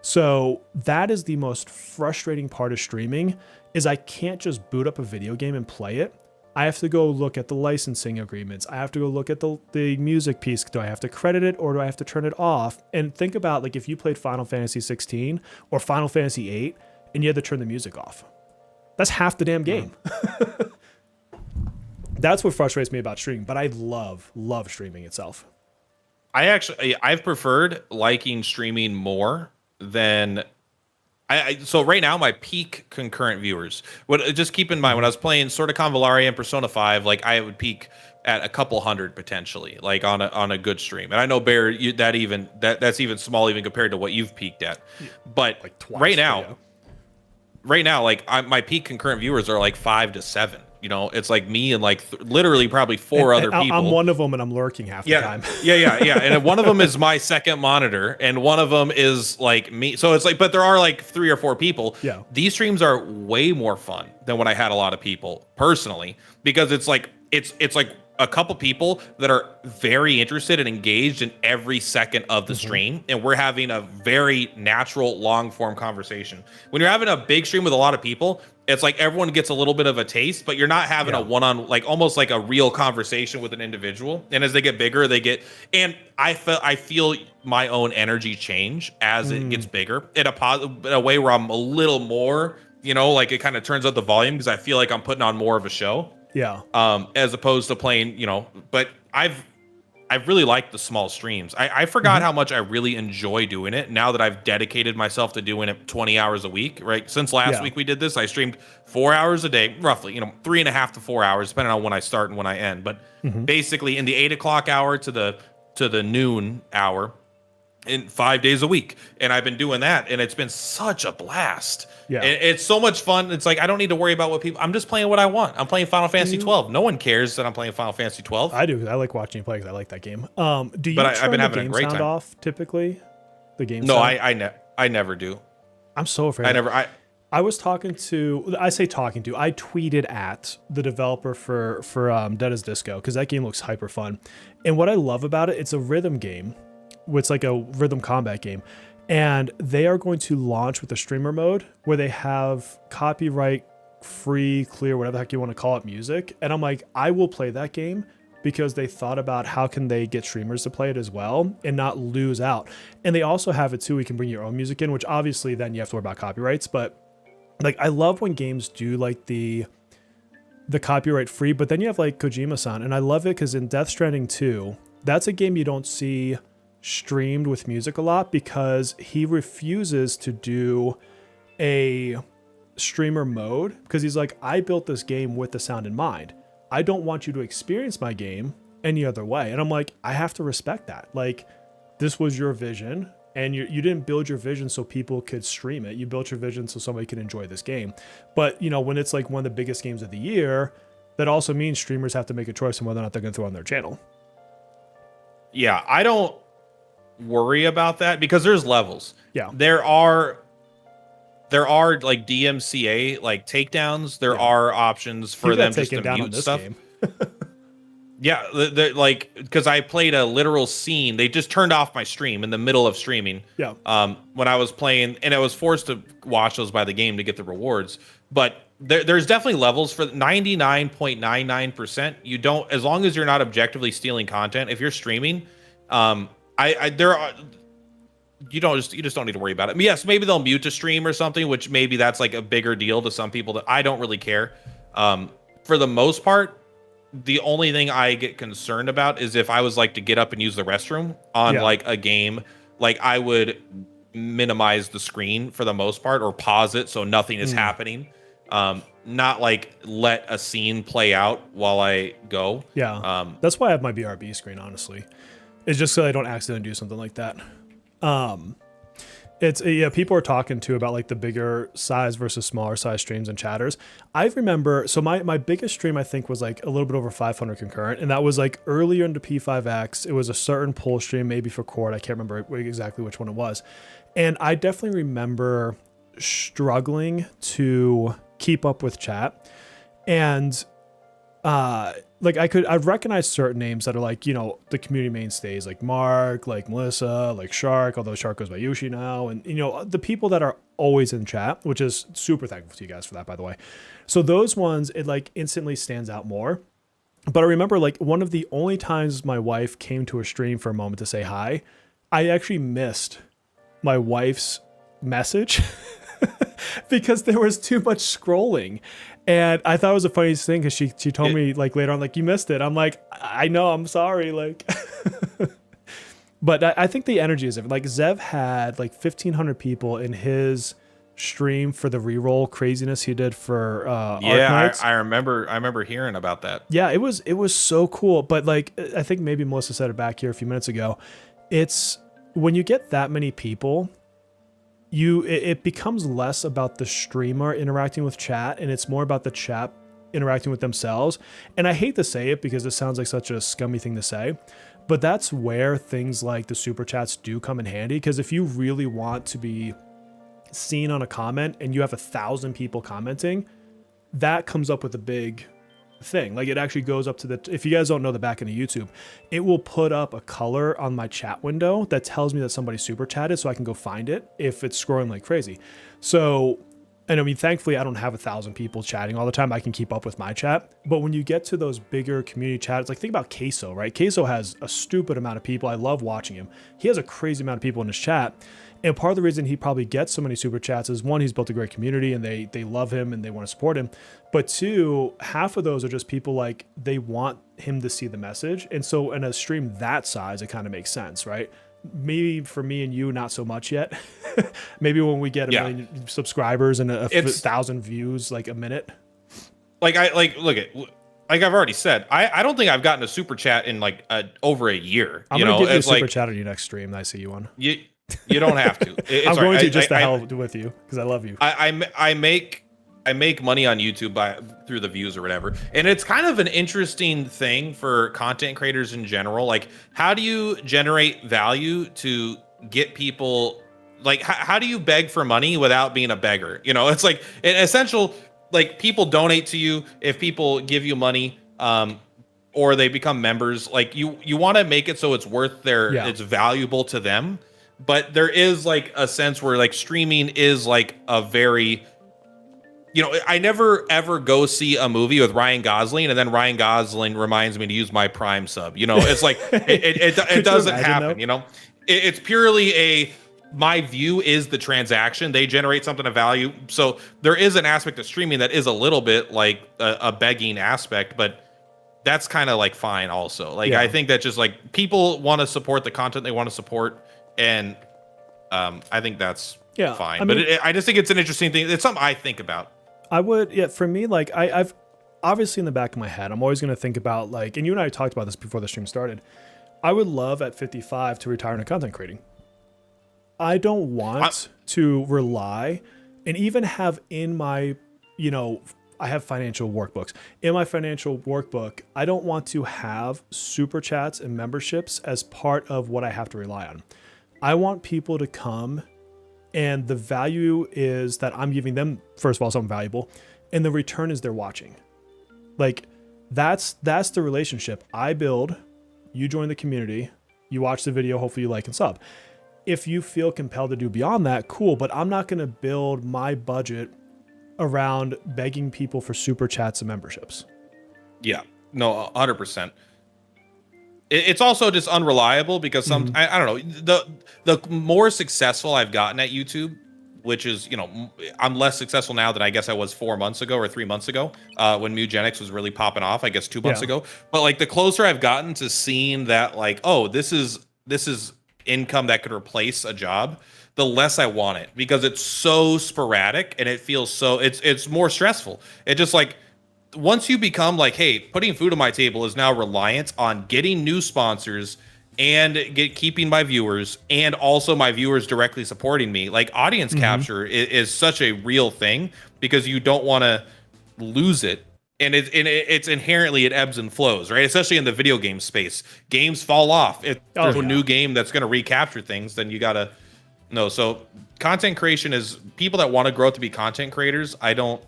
So that is the most frustrating part of streaming, is I can't just boot up a video game and play it. I have to go look at the licensing agreements. I have to go look at the music piece. Do I have to credit it or do I have to turn it off? And think about like if you played Final Fantasy 16 or Final Fantasy 8 and you had to turn the music off. That's half the damn game. That's what frustrates me about streaming, but I love streaming itself. I've preferred liking streaming more than so right now my peak concurrent viewers. Just keep in mind when I was playing Sword of Convalaria and Persona 5, like I would peak at a couple hundred potentially, like on a good stream. And I know Bear, that's even small even compared to what you've peaked at. But like twice, right now, like my peak concurrent viewers are like 5 to 7. It's like me and like literally probably 4 other people. I'm one of them and I'm lurking half the time. Yeah. And one of them is my second monitor and one of them is like me. So it's like, but there are like 3 or 4 people. Yeah. These streams are way more fun than when I had a lot of people personally, because it's like a couple people that are very interested and engaged in every second of the stream, and we're having a very natural long form conversation. When you're having a big stream with a lot of people, it's like everyone gets a little bit of a taste, but you're not having a one-on, like almost like a real conversation with an individual. And as they get bigger, and I feel my own energy change as it gets bigger in a way where I'm a little more, like it kind of turns up the volume because I feel like I'm putting on more of a show. Yeah. As opposed to playing, but I've really liked the small streams. I forgot how much I really enjoy doing it now that I've dedicated myself to doing it 20 hours a week, right? Since last week we did this, I streamed 4 hours a day, roughly, 3.5 to 4 hours, depending on when I start and when I end. But basically in the 8 o'clock hour to the noon hour, in 5 days a week. And I've been doing that, and it's been such a blast. Yeah. It's so much fun. It's like I don't need to worry about what people, I'm just playing what I want. I'm playing Final Fantasy 12. No one cares that I'm playing Final Fantasy 12. I do. I like watching you play because I like that game. Do you I've been having the game a great sound time off typically? The game No, sound? I never do. I'm so afraid. I I was talking to, I say talking to, I tweeted at the developer for Dead as Disco, because that game looks hyper fun. And what I love about it, it's a rhythm game. It's like a rhythm combat game. And they are going to launch with a streamer mode where they have copyright free, clear, whatever the heck you want to call it, music. And I'm like, I will play that game because they thought about how can they get streamers to play it as well and not lose out. And they also have it too, you can bring your own music in, which obviously then you have to worry about copyrights, but like I love when games do like the copyright free, but then you have like Kojima-san, and I love it because in Death Stranding 2, that's a game you don't see streamed with music a lot because he refuses to do a streamer mode because he's like, I built this game with the sound in mind. I don't want you to experience my game any other way. And I'm like, I have to respect that. Like, this was your vision, and you didn't build your vision so people could stream it. You built your vision so somebody can enjoy this game. But, you know, when it's like one of the biggest games of the year, that also means streamers have to make a choice on whether or not they're going to throw it on their channel. Yeah, I don't worry about that because there's levels. Yeah. There are like DMCA like takedowns. There are options for them just to mute stuff. Yeah, like because I played a literal scene. They just turned off my stream in the middle of streaming. Yeah. When I was playing, and I was forced to watch those by the game to get the rewards. But there's definitely levels for 99.99%. You don't, as long as you're not objectively stealing content. If you're streaming, you just don't need to worry about it. Yes, maybe they'll mute a stream or something, which maybe that's like a bigger deal to some people. That I don't really care. For the most part, the only thing I get concerned about is if I was like to get up and use the restroom on like a game, like I would minimize the screen for the most part or pause it so nothing is happening. Not like let a scene play out while I go. Yeah. That's why I have my BRB screen, honestly. It's just so I don't accidentally do something like that. It's people are talking too about like the bigger size versus smaller size streams and chatters. I remember, so my biggest stream I think was like a little bit over 500 concurrent, and that was like earlier into P5X. It was a certain pull stream, maybe for Cord. I can't remember exactly which one it was. And I definitely remember struggling to keep up with chat. And like I'd recognize certain names that are like, you know, the community mainstays, like Mark, like Melissa, like Shark, although Shark goes by Yoshi now. And, you know, the people that are always in chat, which is super thankful to you guys for that, by the way. So those ones, it like instantly stands out more. But I remember like one of the only times my wife came to a stream for a moment to say hi, I actually missed my wife's message because there was too much scrolling. And I thought it was the funniest thing because she told me like later on, like, you missed it. I'm like, I know, I'm sorry. Like, but I think the energy is different. Like Zev had like 1,500 people in his stream for the reroll craziness he did for I remember hearing about that. Yeah, it was so cool. But like, I think maybe Melissa said it back here a few minutes ago. It's when you get that many people, it becomes less about the streamer interacting with chat, and it's more about the chat interacting with themselves. And I hate to say it because it sounds like such a scummy thing to say, but that's where things like the super chats do come in handy. Because if you really want to be seen on a comment and you have 1,000 people commenting, that comes up with a big thing. Like it actually goes up to the, if you guys don't know the back end of YouTube, it will put up a color on my chat window that tells me that somebody super chatted so I can go find it if it's scrolling like crazy. So, and I mean, thankfully I don't have 1,000 people chatting all the time. I can keep up with my chat. But when you get to those bigger community chats, like think about Queso, right? Queso has a stupid amount of people. I love watching him. He has a crazy amount of people in his chat. And part of the reason he probably gets so many super chats is one, he's built a great community and they love him and they want to support him. But two, half of those are just people like they want him to see the message. And so in a stream that size, it kind of makes sense, right? Maybe for me and you, not so much yet. Maybe when we get a million subscribers and a 1,000 views, like a minute. Like I've already said, I don't think I've gotten a super chat in like over a year. I'm gonna give you a super chat on your next stream. I see you one. You don't have to. I'm going to just to hell with you because I love you. I make money on YouTube through the views or whatever, and it's kind of an interesting thing for content creators in general. Like, how do you generate value to get people like how do you beg for money without being a beggar? You know, it's like an essential, like people donate to you if people give you money, or they become members. Like you want to make it so it's worth their, it's valuable to them. But there is like a sense where like streaming is like a very, you know, I never ever go see a movie with Ryan Gosling and then Ryan Gosling reminds me to use my Prime sub. You know, it's like it doesn't happen. Though? You know, it's purely my view is the transaction. They generate something of value. So there is an aspect of streaming that is a little bit like a begging aspect, but that's kind of like fine also. Like I think that just like people want to support the content they want to support, and I think that's fine. I mean, but I just think it's an interesting thing. It's something I think about. I would, for me, like I've obviously in the back of my head, I'm always going to think about like, and you and I talked about this before the stream started. I would love at 55 to retire into content creating. I don't want to rely and even have in my, you know, I have financial workbooks. In my financial workbook, I don't want to have super chats and memberships as part of what I have to rely on. I want people to come, and the value is that I'm giving them, first of all, something valuable, and the return is they're watching. Like that's the relationship I build. You join the community, you watch the video, hopefully you like and sub. If you feel compelled to do beyond that, cool, but I'm not going to build my budget around begging people for super chats and memberships. Yeah, no, 100%. It's also just unreliable because I don't know, the more successful I've gotten at YouTube, which is, you know, I'm less successful now than I guess I was 4 months ago or 3 months ago, when Mugenics was really popping off, I guess 2 months ago. But like the closer I've gotten to seeing that, like, oh, this is income that could replace a job, the less I want it, because it's so sporadic and it feels so, it's more stressful. It just like, once you become like, hey, putting food on my table is now reliant on getting new sponsors and keeping my viewers, and also my viewers directly supporting me. Like audience capture is such a real thing because you don't want to lose it. And it's inherently, it ebbs and flows, right? Especially in the video game space. Games fall off. If there's a new game that's going to recapture things, then you got to know. So content creation is, people that want to grow up to be content creators, I don't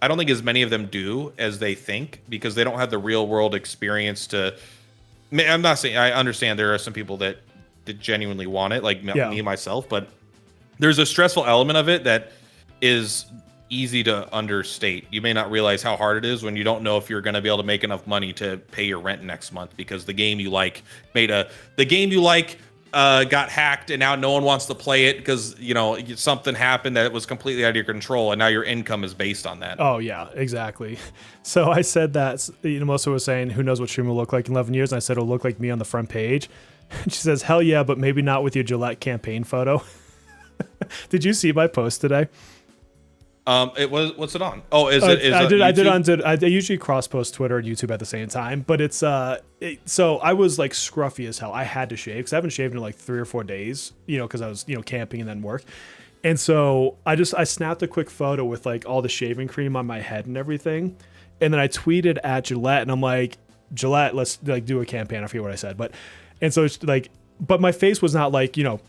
think as many of them do as they think, because they don't have the real world experience to. I'm not saying, I understand there are some people that genuinely want it, like me myself, but there's a stressful element of it that is easy to understate. You may not realize how hard it is when you don't know if you're going to be able to make enough money to pay your rent next month, because the game you like got hacked and now no one wants to play it because, you know, something happened that was completely out of your control, and now your income is based on that. Oh yeah, exactly. So I said that, you know, Melissa was saying, who knows what stream will look like in 11 years? And I said, it'll look like me on the front page. And she says, hell yeah, but maybe not with your Gillette campaign photo. Did you see my post today? It was, what's it on? Oh, I usually cross post Twitter and YouTube at the same time, but it's so I was like scruffy as hell. I had to shave because I haven't shaved in like 3 or 4 days, you know, because I was, you know, camping and then work. And so I snapped a quick photo with like all the shaving cream on my head and everything. And then I tweeted at Gillette and I'm like, Gillette, let's like do a campaign. I forget what I said, but it's like, but my face was not like, you know,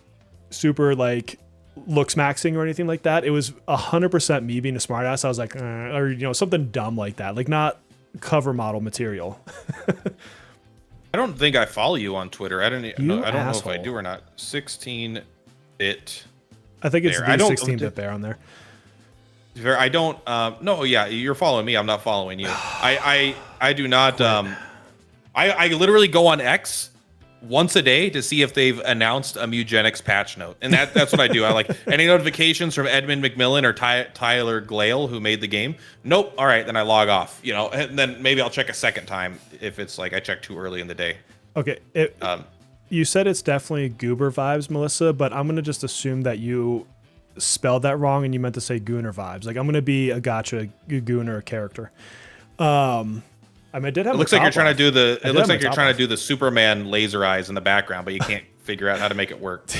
super like looks maxing or anything like that. It was 100% me being a smartass. I was like, or, you know, something dumb like that, like not cover model material. I don't think I follow you on Twitter. I don't know if I do or not. 16-bit. I think it's the 16-bit bear on there. I don't. No, yeah, you're following me. I'm not following you. I do not. I literally go on X once a day to see if they've announced a Mugenics patch note, and that's what I do. I like any notifications from Edmund McMillan or Tyler Glale, who made the game. Nope. All right, then I log off. You know, and then maybe I'll check a second time if it's like I check too early in the day. Okay. You said it's definitely Goober vibes, Melissa, but I'm gonna just assume that you spelled that wrong and you meant to say Gooner vibes. Like I'm gonna be a Gacha Gooner character. I mean, I did have. It looks like you're trying to do the. It looks like you're trying to do the Superman laser eyes in the background, but you can't figure out how to make it work.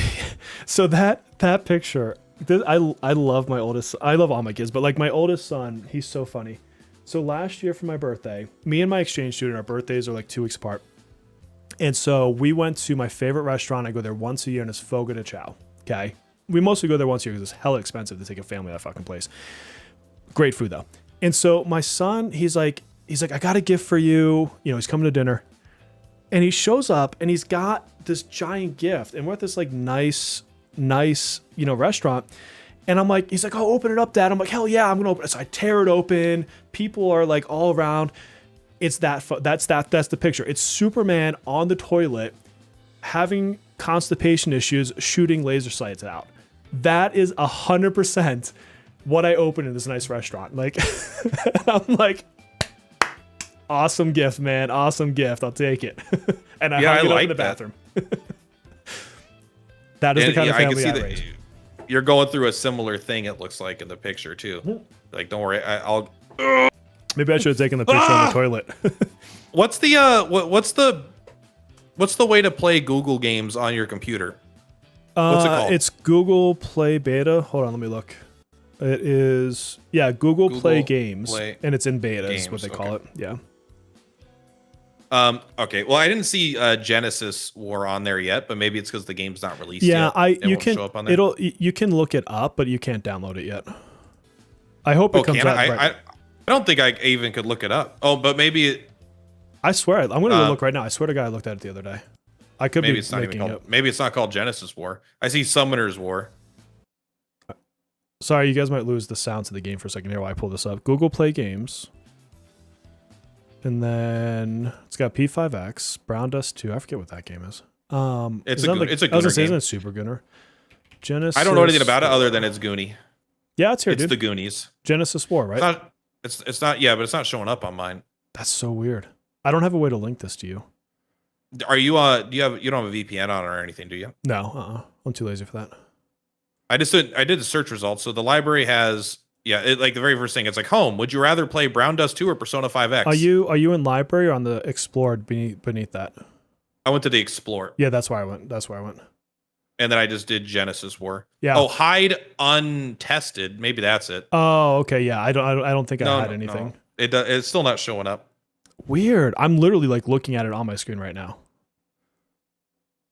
So that picture, I love my oldest. I love all my kids, but like my oldest son, he's so funny. So last year for my birthday, me and my exchange student, our birthdays are like 2 weeks apart, and so we went to my favorite restaurant. I go there once a year, and it's Fogo de Chao. Okay, we mostly go there once a year because it's hella expensive to take a family to that fucking place. Great food though. And so my son, he's like, I got a gift for you. You know, he's coming to dinner. And he shows up and he's got this giant gift. And we're at this like nice, you know, restaurant. And I'm like, he's like, oh, open it up, Dad. I'm like, hell yeah, I'm gonna open it. So I tear it open. People are like all around. It's that's the picture. It's Superman on the toilet having constipation issues, shooting laser sights out. That is 100% what I opened in this nice restaurant. Like, I'm like, awesome gift, man. Awesome gift. I'll take it. And I hung it up in the bathroom. That is the kind of family I raised. You're going through a similar thing, it looks like, in the picture, too. Like, don't worry. I'll... Maybe I should have taken the picture on the toilet. What's the way to play Google games on your computer? What's it called? It's Google Play Beta. Hold on, let me look. It is, Google Play Games, and it's in beta is what they call it. Yeah. Okay. Well, I didn't see Genesis War on there yet, but maybe it's because the game's not released yet. Yeah, you can. Show up on there. You can look it up, but you can't download it yet. I hope it comes out. I don't think I even could look it up. Oh, but maybe it. I swear, I'm going to go look right now. I swear to God, I looked at it the other day. I could maybe be it's not making even it. called. Maybe it's not called Genesis War. I see Summoner's War. Sorry, you guys might lose the sound to the game for a second here while I pull this up. Google Play Games. And then it's got P5X, Brown Dust 2. I forget what that game is. It's a Gooner game. Isn't it Super Gooner? Genesis. I don't know anything about it other than it's Goonie. Yeah, it's here, It's dude. the Goonies. Genesis War, right? It's not. Yeah, but it's not showing up on mine. That's so weird. I don't have a way to link this to you. Are you? You don't have a VPN on or anything, do you? No. I'm too lazy for that. I did the search results. So the library has. Yeah, like the very first thing, it's like home. Would you rather play Brown Dust 2 or Persona 5X? Are you in library or on the Explore beneath that? I went to the Explore. Yeah, that's where I went. And then I just did Genesis War. Yeah. Oh, hide untested. Maybe that's it. Oh, okay. Yeah, I don't think I had anything. No. It's still not showing up. Weird. I'm literally like looking at it on my screen right now.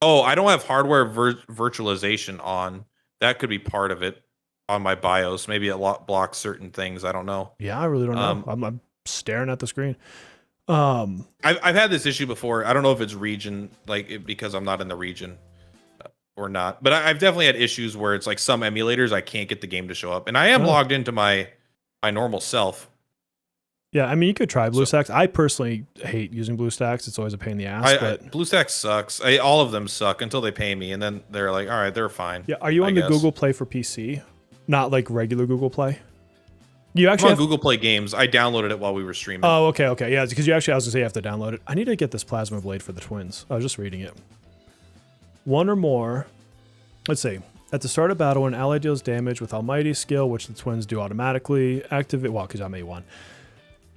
Oh, I don't have hardware virtualization on. That could be part of it. On my BIOS, maybe it blocks certain things. I don't know. Yeah, I really don't know. I'm staring at the screen. I've had this issue before. I don't know if it's region, because I'm not in the region or not. But I've definitely had issues where it's like some emulators I can't get the game to show up, and I am logged into my normal self. Yeah, I mean you could try BlueStacks. I personally hate using BlueStacks. It's always a pain in the ass. But BlueStacks sucks. All of them suck until they pay me, and then they're like, all right, they're fine. Yeah, are you on the Google Play for PC? Not like regular Google Play. You actually on Google Play Games. I downloaded it while we were streaming. Oh, okay. Yeah, because I was gonna say you have to download it. I need to get this plasma blade for the twins. I was just reading it. One or more. Let's see. At the start of battle, when an ally deals damage with Almighty skill, which the twins do automatically, activate. Well, because I'm A1.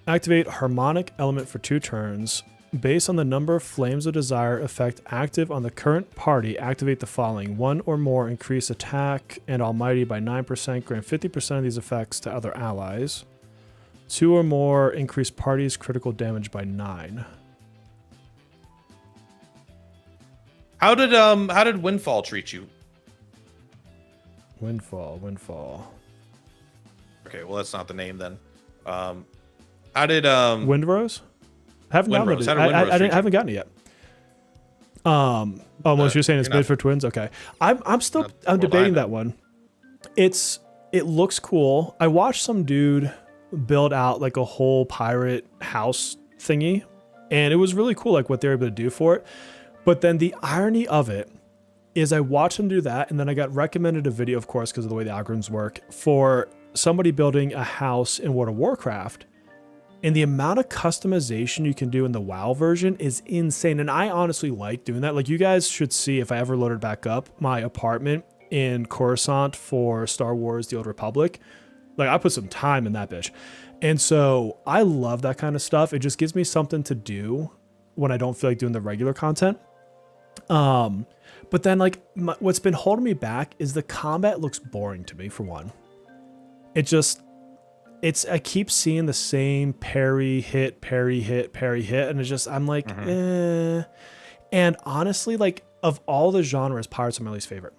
Activate harmonic element for 2 turns. Based on the number of flames of desire effect active on the current party, activate the following. 1 or more increase attack and Almighty by 9%, grant 50% of these effects to other allies. 2 or more increase party's critical damage by 9. How did Windfall treat you? Windfall. Okay, well that's not the name then. How did Windrose? I haven't downloaded it. I haven't gotten it yet. You're saying it's made for twins? Okay. I'm debating that one. It looks cool. I watched some dude build out like a whole pirate house thingy, and it was really cool like what they were able to do for it. But then the irony of it is I watched him do that, and then I got recommended a video, of course, because of the way the algorithms work, for somebody building a house in World of Warcraft. And the amount of customization you can do in the WoW version is insane. And I honestly like doing that. Like, you guys should see, if I ever loaded back up my apartment in Coruscant for Star Wars The Old Republic. Like, I put some time in that bitch. And so I love that kind of stuff. It just gives me something to do when I don't feel like doing the regular content. But then, like, what's been holding me back is the combat looks boring to me, for one. I keep seeing the same parry, hit, and it's just, I'm like, eh. And honestly, like, of all the genres, pirates are my least favorite.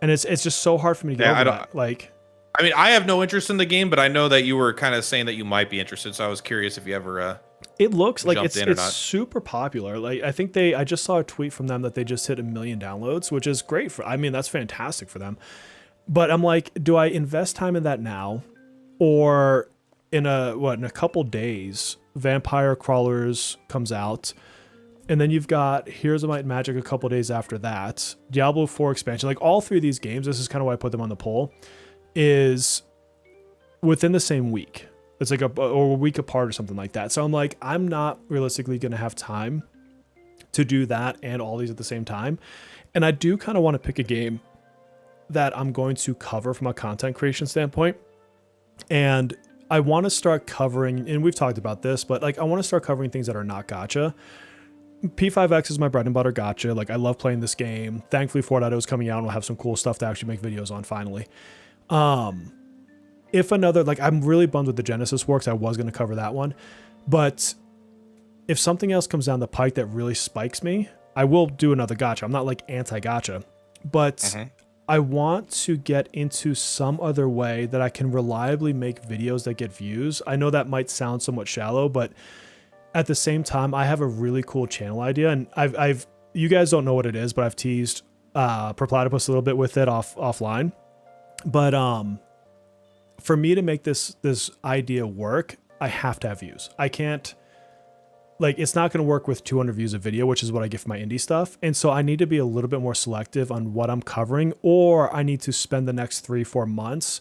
and it's just so hard for me to get over that. Like, I mean, I have no interest in the game, but I know that you were kind of saying that you might be interested, so I was curious if you ever it looks like it's not. super popular. Like, I think I just saw a tweet from them that they just hit 1 million downloads, which is great I mean, that's fantastic for them. But I'm like, do I invest time in that now, or in a couple days, Vampire Crawlers comes out, and then you've got Heroes of Might and Magic a couple days after that, Diablo 4 expansion, like all 3 of these games, this is kind of why I put them on the poll, is within the same week. It's like a week apart or something like that. So I'm like, I'm not realistically going to have time to do that and all these at the same time. And I do kind of want to pick a game that I'm going to cover from a content creation standpoint. And I want to start covering, and we've talked about this, but like I want to start covering things that are not gacha. P5X is my bread and butter gacha. Like, I love playing this game. Thankfully, 4.0 is coming out and we'll have some cool stuff to actually make videos on finally. If another, like, I'm really bummed with the Genesis War, because I was going to cover that one. But if something else comes down the pike that really spikes me, I will do another gacha. I'm not like anti-gacha, but I want to get into some other way that I can reliably make videos that get views. I know that might sound somewhat shallow, but at the same time, I have a really cool channel idea, and I've you guys don't know what it is, but I've teased Perplatypus a little bit with it offline. But for me to make this idea work, I have to have views. I can't, like, it's not going to work with 200 views a video, which is what I get for my indie stuff. And so I need to be a little bit more selective on what I'm covering, or I need to spend the next 3-4 months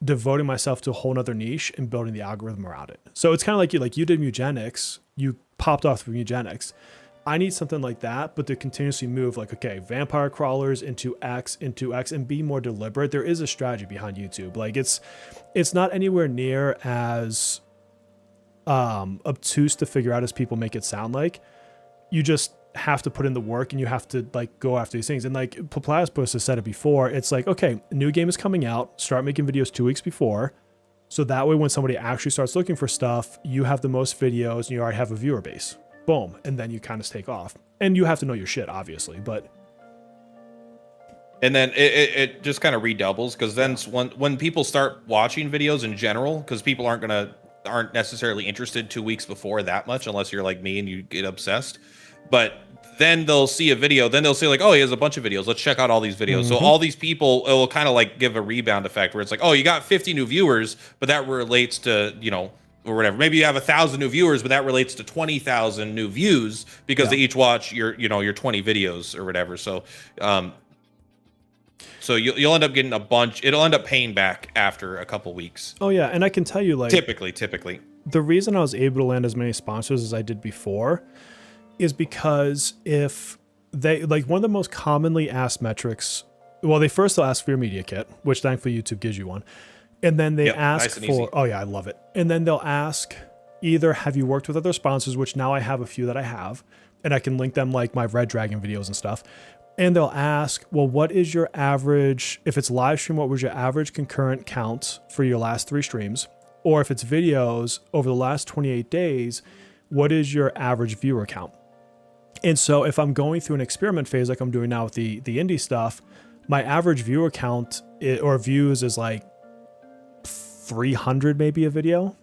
devoting myself to a whole nother niche and building the algorithm around it. So it's kind of like you did eugenics, you popped off from eugenics. I need something like that, but to continuously move, like, okay, Vampire Crawlers into X, and be more deliberate. There is a strategy behind YouTube. Like, it's not anywhere near as obtuse to figure out as people make it sound like. You just have to put in the work, and you have to, like, go after these things. And like Platypus has said it before, it's like, okay, a new game is coming out, start making videos 2 weeks before, so that way when somebody actually starts looking for stuff, you have the most videos and you already have a viewer base. Boom. And then you kind of take off. And you have to know your shit, obviously, but. And then it just kind of redoubles, because then when people start watching videos in general, because people aren't necessarily interested 2 weeks before that much, unless you're like me and you get obsessed. But then they'll see a video, then they'll say like, oh, he has a bunch of videos, let's check out all these videos. So all these people, it will kind of like give a rebound effect where it's like, oh, you got 50 new viewers, but that relates to, or whatever. Maybe you have 1,000 new viewers, but that relates to 20,000 new views because they each watch your 20 videos or whatever. So, so you'll end up getting a bunch. It'll end up paying back after a couple weeks. Oh yeah, and I can tell you, like, typically, the reason I was able to land as many sponsors as I did before is because if they, like, one of the most commonly asked metrics, well, they'll ask for your media kit, which thankfully YouTube gives you one. And then they ask nice for, oh yeah, I love it. And then they'll ask either, have you worked with other sponsors, which now I have a few that I have, and I can link them, like my Red Dragon videos and stuff. And they'll ask, well, what is your average, if it's live stream, what was your average concurrent count for your last 3 streams? Or if it's videos over the last 28 days, what is your average viewer count? And so if I'm going through an experiment phase like I'm doing now with the indie stuff, my average viewer count or views is like 300 maybe a video.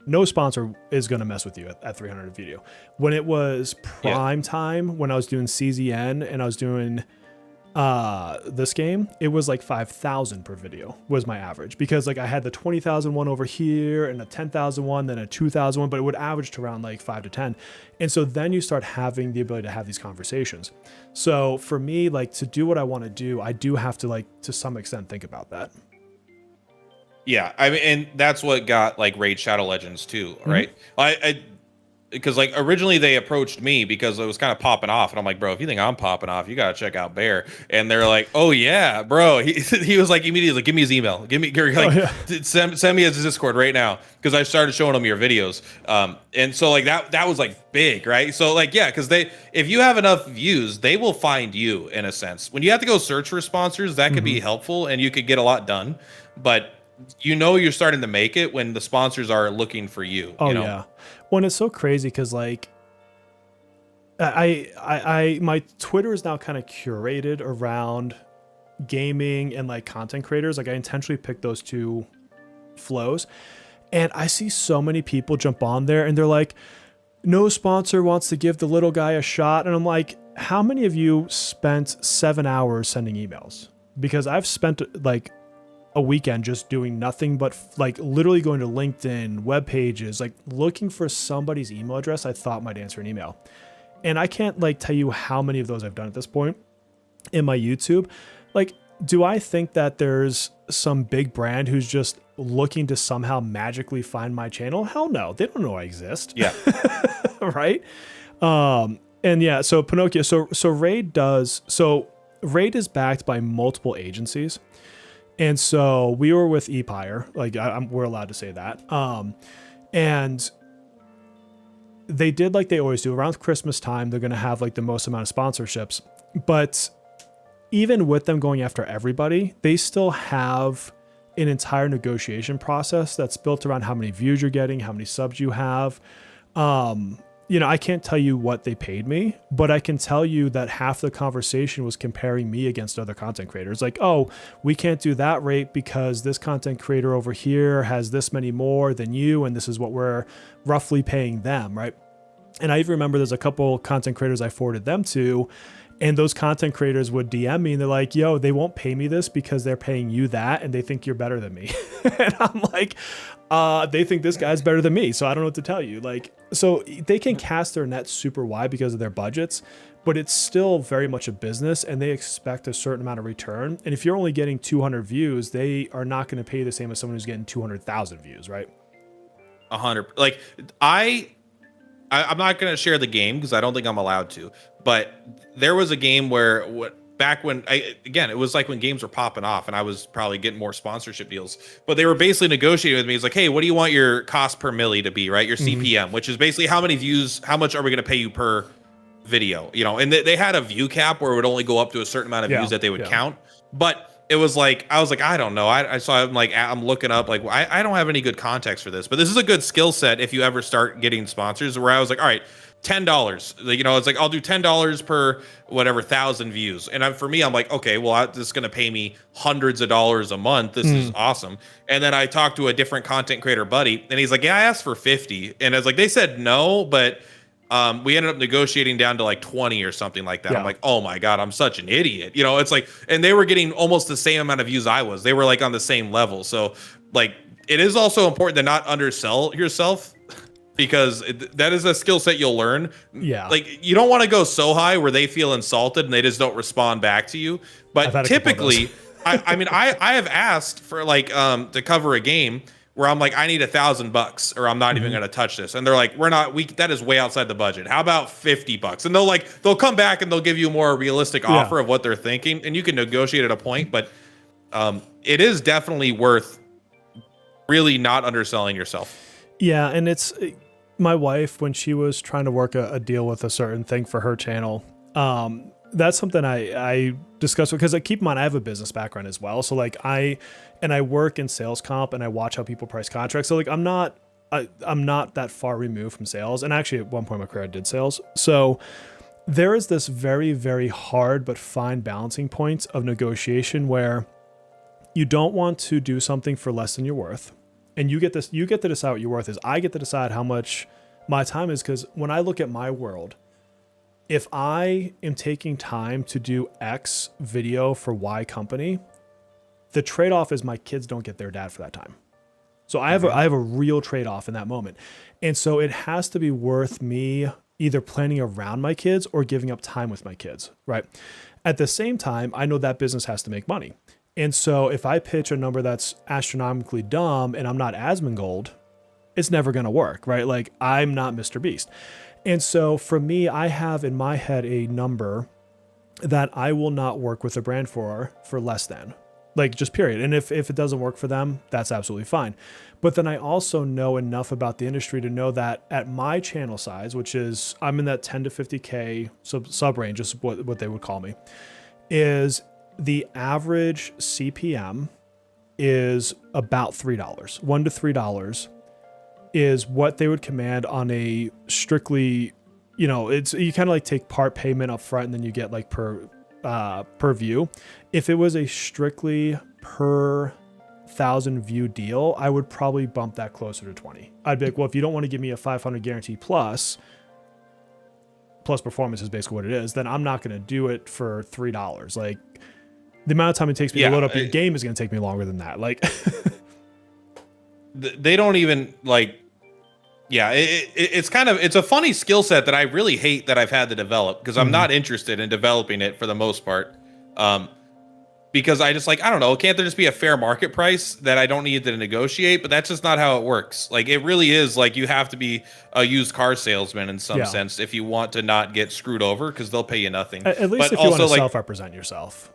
No sponsor is going to mess with you at 300 a video. When it was prime time, when I was doing CZN and I was doing this game, it was like 5,000 per video was my average, because like I had the 20,000 one over here and a 10,000 one, then a 2,000 one, but it would average to around like 5 to 10. And so then you start having the ability to have these conversations. So for me, like, to do what I want to do, I do have to, like, to some extent think about that. Yeah, I mean, and that's what got like Raid Shadow Legends too, right? Because like originally they approached me because it was kind of popping off, and I'm like, bro, if you think I'm popping off, you gotta check out Bear. And they're like, oh yeah, bro. He was like immediately like, give me his email, send me his Discord right now, because I started showing him your videos. And so like that was like big, right? So like, yeah, because if you have enough views, they will find you in a sense. When you have to go search for sponsors, that could be helpful and you could get a lot done, but you're starting to make it when the sponsors are looking for you. Yeah. Well, it's so crazy because like I my Twitter is now kind of curated around gaming and like content creators. Like I intentionally picked those two flows. And I see so many people jump on there and they're like, no sponsor wants to give the little guy a shot. And I'm like, how many of you spent 7 hours sending emails? Because I've spent like a weekend just doing nothing but like literally going to LinkedIn, web pages, like looking for somebody's email address I thought might answer an email. And I can't like tell you how many of those I've done at this point in my YouTube. Like, do I think that there's some big brand who's just looking to somehow magically find my channel? Hell no, they don't know I exist. Yeah. Right. And yeah, so Pinocchio, so Raid is backed by multiple agencies. And so we were with ePire, like we're allowed to say that. And they did like they always do around Christmas time, they're going to have like the most amount of sponsorships, but even with them going after everybody, they still have an entire negotiation process that's built around how many views you're getting, how many subs you have. I can't tell you what they paid me, but I can tell you that half the conversation was comparing me against other content creators. Like, oh, we can't do that rate because this content creator over here has this many more than you, and this is what we're roughly paying them, right? And I even remember there's a couple content creators I forwarded them to, and those content creators would DM me and they're like, yo, they won't pay me this because they're paying you that and they think you're better than me. And I'm like, they think this guy's better than me. So I don't know what to tell you. Like, so they can cast their net super wide because of their budgets, but it's still very much a business and they expect a certain amount of return. And if you're only getting 200 views, they are not going to pay the same as someone who's getting 200,000 views, right? 100. Like I'm not going to share the game because I don't think I'm allowed to, but there was a game where back when it was like when games were popping off and I was probably getting more sponsorship deals, but they were basically negotiating with me. It's like, hey, what do you want your cost per milli to be, right? Your CPM, which is basically how many views, how much are we going to pay you per video, and they had a view cap where it would only go up to a certain amount of views that they would count. But it was like, I was like, I don't know. I'm looking up, like, I don't have any good context for this, but this is a good skill set if you ever start getting sponsors, where I was like, all right, $10. It's like, I'll do $10 per whatever 1,000 views. And for me, I'm like, okay, well, this is going to pay me hundreds of dollars a month. This is awesome. And then I talked to a different content creator buddy and he's like, yeah, I asked for 50. And I was like, they said no, but we ended up negotiating down to like 20 or something like that. Yeah. I'm like, oh my God, I'm such an idiot. It's like, and they were getting almost the same amount of views I was. They were like on the same level. So like, it is also important to not undersell yourself because that is a skill set you'll learn. Yeah. Like you don't want to go so high where they feel insulted and they just don't respond back to you. But typically, I have asked for like, to cover a game where I'm like, I need $1,000 or I'm not even going to touch this. And they're like, that is way outside the budget. How about $50? And they'll come back and they'll give you a more realistic offer of what they're thinking. And you can negotiate at a point, but it is definitely worth really not underselling yourself. Yeah. And it's my wife, when she was trying to work a deal with a certain thing for her channel, that's something I discussed because keep in mind, I have a business background as well. So like I work in sales comp and I watch how people price contracts. So like I'm not that far removed from sales. And actually at one point in my career I did sales. So there is this very, very hard but fine balancing point of negotiation where you don't want to do something for less than you're worth. And you get to decide what your worth is. I get to decide how much my time is, because when I look at my world, if I am taking time to do X video for Y company, the trade-off is my kids don't get their dad for that time. So I have a real trade-off in that moment. And so it has to be worth me either planning around my kids or giving up time with my kids, right? At the same time, I know that business has to make money. And so if I pitch a number that's astronomically dumb and I'm not Asmongold, it's never going to work, right? Like I'm not Mr. Beast. And so for me, I have in my head a number that I will not work with a brand for less than, like just period. And if it doesn't work for them, that's absolutely fine. But then I also know enough about the industry to know that at my channel size, which is I'm in that 10 to 50K sub range, is what they would call me, is the average CPM is about $3, $1 to $3 is what they would command on a strictly, it's, you kind of like take part payment up front and then you get like per per view. If it was a strictly per 1,000 view deal, I would probably bump that closer to 20. I'd be like, well, if you don't want to give me a 500 guarantee plus performance is basically what it is, then I'm not going to do it for $3. Like, the amount of time it takes me to load up your game is going to take me longer than that. Like, they don't even like. Yeah, it's a funny skill set that I really hate that I've had to develop because I'm not interested in developing it for the most part. Because I just like, I don't know, can't there just be a fair market price that I don't need to negotiate? But that's just not how it works. Like, it really is like you have to be a used car salesman in some sense if you want to not get screwed over because they'll pay you nothing. At least if you want to self-represent yourself.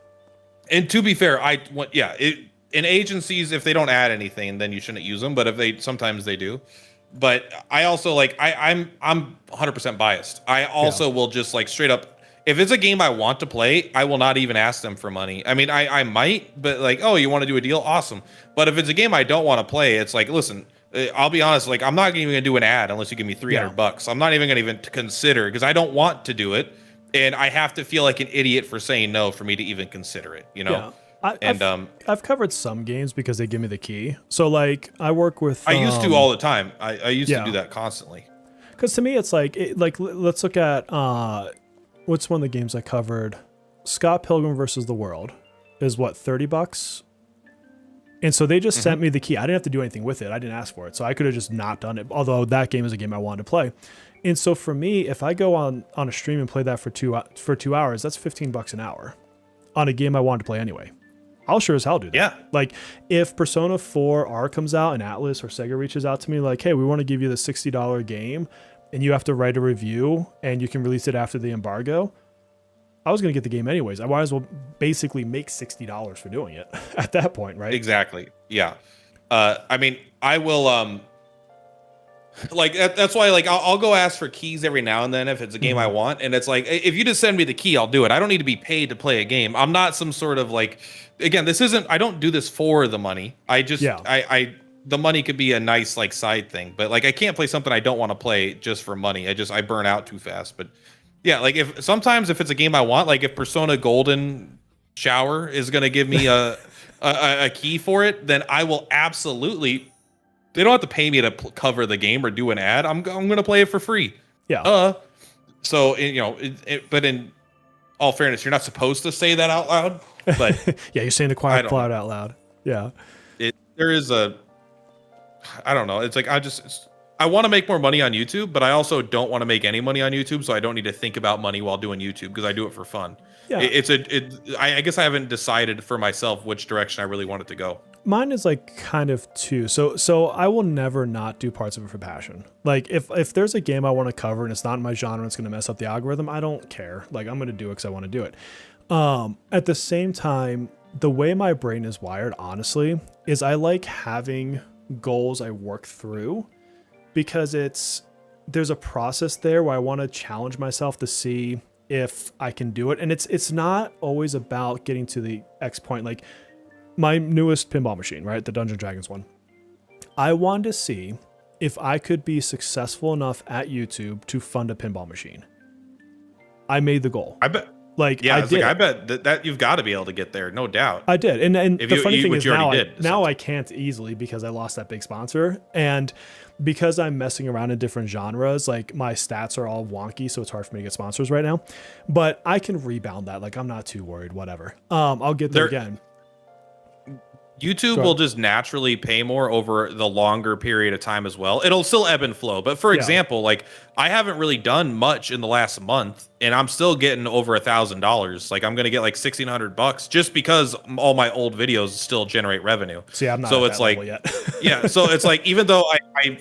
And to be fair, in agencies, if they don't add anything, then you shouldn't use them. But if sometimes they do. But I also like I'm 100% biased. I also will just like straight up, if it's a game I want to play, I will not even ask them for money. I mean, I might, but like, oh, you want to do a deal? Awesome. But if it's a game I don't want to play, it's like, listen, I'll be honest, like I'm not even gonna do an ad unless you give me $300. I'm not even gonna even consider because I don't want to do it, and I have to feel like an idiot for saying no for me to even consider it. You know. Yeah. I've covered some games because they give me the key. So like I work with. I used to all the time. I used to do that constantly. Because to me, it's like let's look at what's one of the games I covered. Scott Pilgrim versus the World is what, $30, and so they just sent me the key. I didn't have to do anything with it. I didn't ask for it, so I could have just not done it. Although that game is a game I wanted to play, and so for me, if I go on a stream and play that for 2 hours, that's $15 an hour on a game I wanted to play anyway. I'll sure as hell do that. Yeah. Like if Persona 4R comes out and Atlas or Sega reaches out to me like, hey, we want to give you the $60 game and you have to write a review and you can release it after the embargo, I was going to get the game anyways. I might as well basically make $60 for doing it at that point, right? Exactly. Yeah. I mean, I will, like that's why like I'll go ask for keys every now and then if it's a game I want, and it's like if you just send me the key, I'll do it. I don't need to be paid to play a game. I'm not some sort of like, again, I don't do this for the money. I just the money could be a nice like side thing, but like I can't play something I don't want to play just for money. I burn out too fast. But yeah, like if it's a game I want, like if Persona Golden Shower is gonna give me a key for it, then I will absolutely. They don't have to pay me to cover the game or do an ad. I'm going to play it for free. Yeah. So but in all fairness, you're not supposed to say that out loud. But yeah, you're saying the quiet cloud out loud. Yeah. There is I don't know. It's like I want to make more money on YouTube, but I also don't want to make any money on YouTube, so I don't need to think about money while doing YouTube because I do it for fun. Yeah. I guess I haven't decided for myself which direction I really want it to go. Mine is like kind of two. So I will never not do parts of it for passion. Like if there's a game I want to cover and it's not in my genre and it's going to mess up the algorithm, I don't care. Like I'm going to do it because I want to do it. At the same time, the way my brain is wired, honestly, is I like having goals I work through because there's a process there where I want to challenge myself to see if I can do it. And it's not always about getting to the X point. Like my newest pinball machine, right? The Dungeons & Dragons one. I wanted to see if I could be successful enough at YouTube to fund a pinball machine. I made the goal. I bet. Like, yeah, I bet that you've got to be able to get there, no doubt. I did. And the funny thing is now I can't easily because I lost that big sponsor. And because I'm messing around in different genres, like my stats are all wonky, so it's hard for me to get sponsors right now. But I can rebound that. Like I'm not too worried, whatever. I'll get there again. YouTube will just naturally pay more over the longer period of time as well. It'll still ebb and flow. But for example, like I haven't really done much in the last month and I'm still getting over $1,000. Like I'm going to get like $1,600 just because all my old videos still generate revenue. See, I'm not so it's like, yet. Yeah. So it's like, even though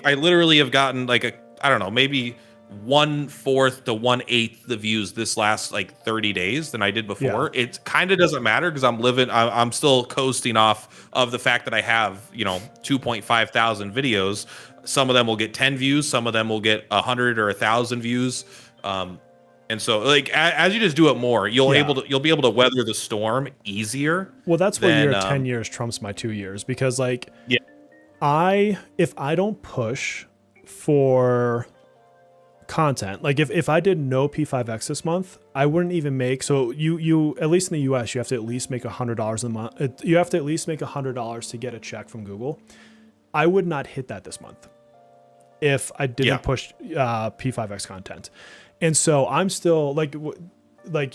I literally have gotten like I don't know, maybe 1/4 to 1/8 the views this last like 30 days than I did before. Yeah. It kind of doesn't matter because I'm still coasting off of the fact that I have 2.5 thousand videos. Some of them will get 10 views, some of them will get 100 or 1,000 views. And so like as you just do it more, you'll be able to weather the storm easier. Well, that's where your 10 years trumps my 2 years because like if I don't push for content. Like if I did no P5X this month, I wouldn't even make, so you at least in the US, you have to at least make $100 a month. You have to at least make $100 to get a check from Google. I would not hit that this month if I didn't push P5X content. And so I'm still like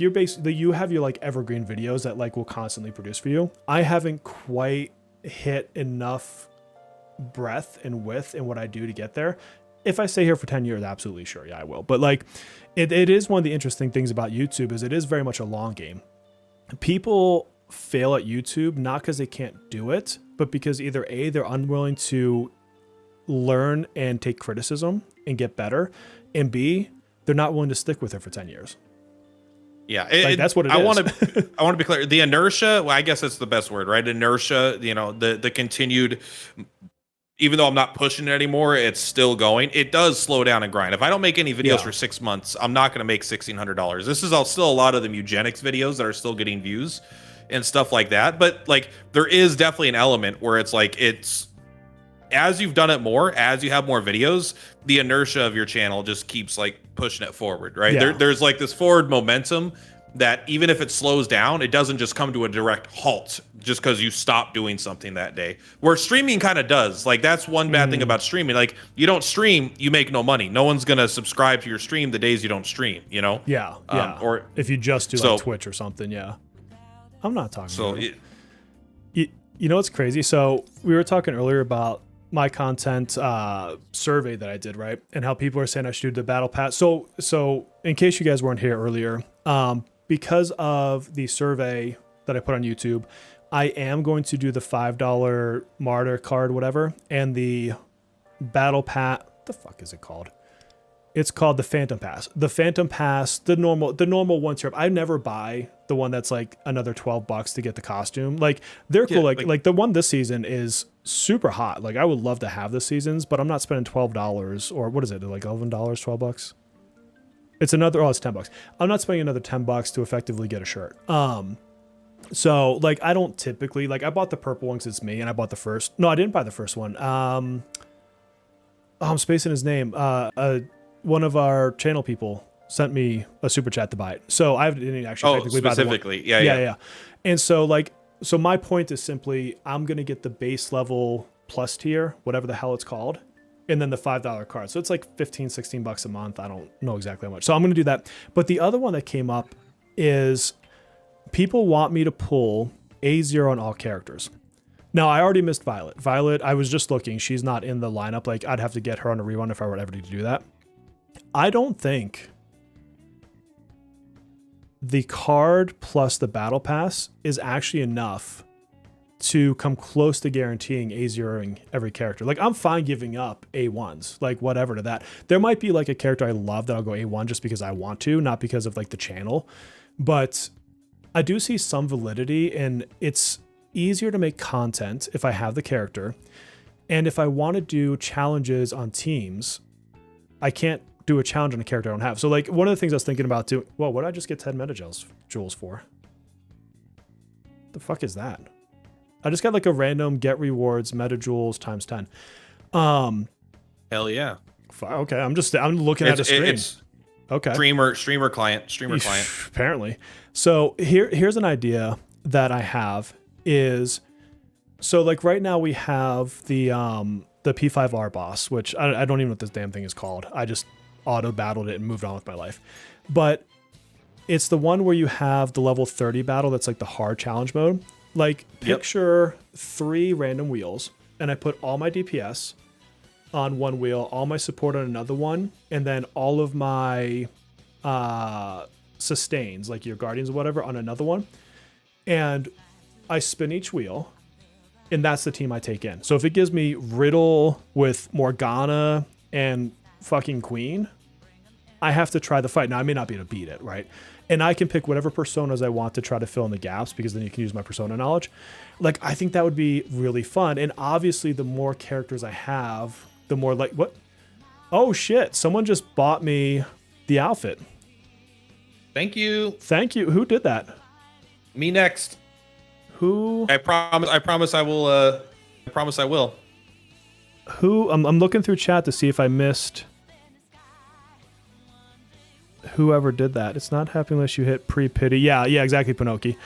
you're basically, you have your like evergreen videos that like will constantly produce for you. I haven't quite hit enough breadth and width in what I do to get there. If I stay here for 10 years, absolutely sure. Yeah, I will. But like it is one of the interesting things about YouTube is it is very much a long game. People fail at YouTube, not because they can't do it, but because either A, they're unwilling to learn and take criticism and get better. And B, they're not willing to stick with it for 10 years. Yeah, that's what it is. I want to be clear. The inertia, well, I guess that's the best word, right? Inertia, you know, the continued, even though I'm not pushing it anymore, it's still going. It does slow down and grind. If I don't make any videos for 6 months, I'm not going to make $1,600. This is still a lot of the eugenics videos that are still getting views and stuff like that. But like, there is definitely an element where it's like, as you've done it more, as you have more videos, the inertia of your channel just keeps like pushing it forward, right? Yeah. There's like this forward momentum that even if it slows down, it doesn't just come to a direct halt just because you stop doing something that day. Where streaming kind of does. Like that's one bad thing about streaming. Like you don't stream, you make no money. No one's gonna subscribe to your stream the days you don't stream, you know? Yeah. Or if you just do like Twitch or something, I'm not talking about it. You know what's crazy? So we were talking earlier about my content survey that I did, right? And how people are saying I should do the battle pass. So in case you guys weren't here earlier, because of the survey that I put on YouTube, I am going to do the $5 martyr card, whatever, and the battle pass. What the fuck is it called? It's called the Phantom Pass. The Phantom Pass, the normal one tier. I never buy the one that's like another $12 to get the costume. Like they're cool. Like the one this season is super hot. Like I would love to have this season's, but I'm not spending $12 or what is it? Like $11, $12. It's another. Oh, it's $10. I'm not spending another $10 to effectively get a shirt. So like I don't typically like. I bought the purple one because it's me, and I bought the first. No, I didn't buy the first one. I'm spacing his name. One of our channel people sent me a super chat to buy it. So I didn't actually technically buy the one. Yeah. And so like, so my point is simply, I'm going to get the base level plus tier, whatever the hell it's called, and then the $5 card. So it's like $15-16 a month. I don't know exactly how much. So I'm going to do that. But the other one that came up is people want me to pull A0 on all characters. Now, I already missed Violet. Violet, I was just looking. She's not in the lineup. Like, I'd have to get her on a rerun if I were ever to do that. I don't think the card plus the battle pass is actually enough to come close to guaranteeing A0ing every character. Like, I'm fine giving up A1s, like whatever to that. There might be like a character I love that I'll go A1 just because I want to, not because of like the channel. But I do see some validity, and it's easier to make content if I have the character. And if I want to do challenges on teams, I can't do a challenge on a character I don't have. So like one of the things I was thinking about doing, well, what did I just get 10 meta jewels for? The fuck is that? I just got like a random get rewards meta jewels times 10. Hell yeah. Okay, I'm looking at a screen. It's okay. Streamer client. Apparently. So here's an idea that I have is, so like right now we have the P5R boss, which I don't even know what this damn thing is called. I just auto battled it and moved on with my life. But it's the one where you have the level 30 battle that's like the hard challenge mode. Like picture 3 random wheels, and I put all my DPS on one wheel, all my support on another one, and then all of my sustains, like your guardians or whatever, on another one. And I spin each wheel, and that's the team I take in. So if it gives me Riddle with Morgana and fucking Queen, I have to try the fight. Now, I may not be able to beat it, right? And I can pick whatever personas I want to try to fill in the gaps, because then you can use my persona knowledge. Like, I think that would be really fun. And obviously, the more characters I have, the more like, what? Oh, shit. Someone just bought me the outfit. Thank you. Who did that? Me next. Who? I promise I will. I promise I will. Who? I'm looking through chat to see if I missed. whoever did that. It's not happy unless you hit pre-pity. Yeah, exactly, Pinoki.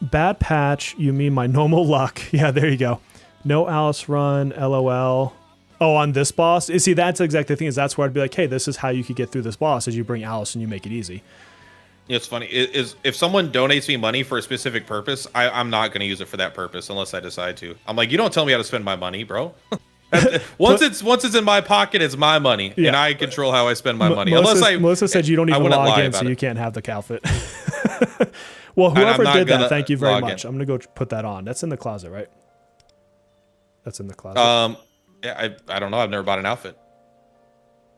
Bad patch, you mean my normal luck. Yeah, there you go. No Alice run, LOL. Oh, on this boss? See, that's exactly the thing, is that's where I'd be like, hey, this is how you could get through this boss, is you bring Alice and you make it easy. It's funny. Is if someone donates me money for a specific purpose, I'm not going to use it for that purpose unless I decide to. I'm like, you don't tell me how to spend my money, bro. once it's in my pocket, it's my money, and I control how I spend my money. Melissa said you don't even log in, so you can't have the outfit. Well, whoever did that, thank you very much. I'm gonna go put that on. That's in the closet, right? That's in the closet. Yeah, I don't know. I've never bought an outfit.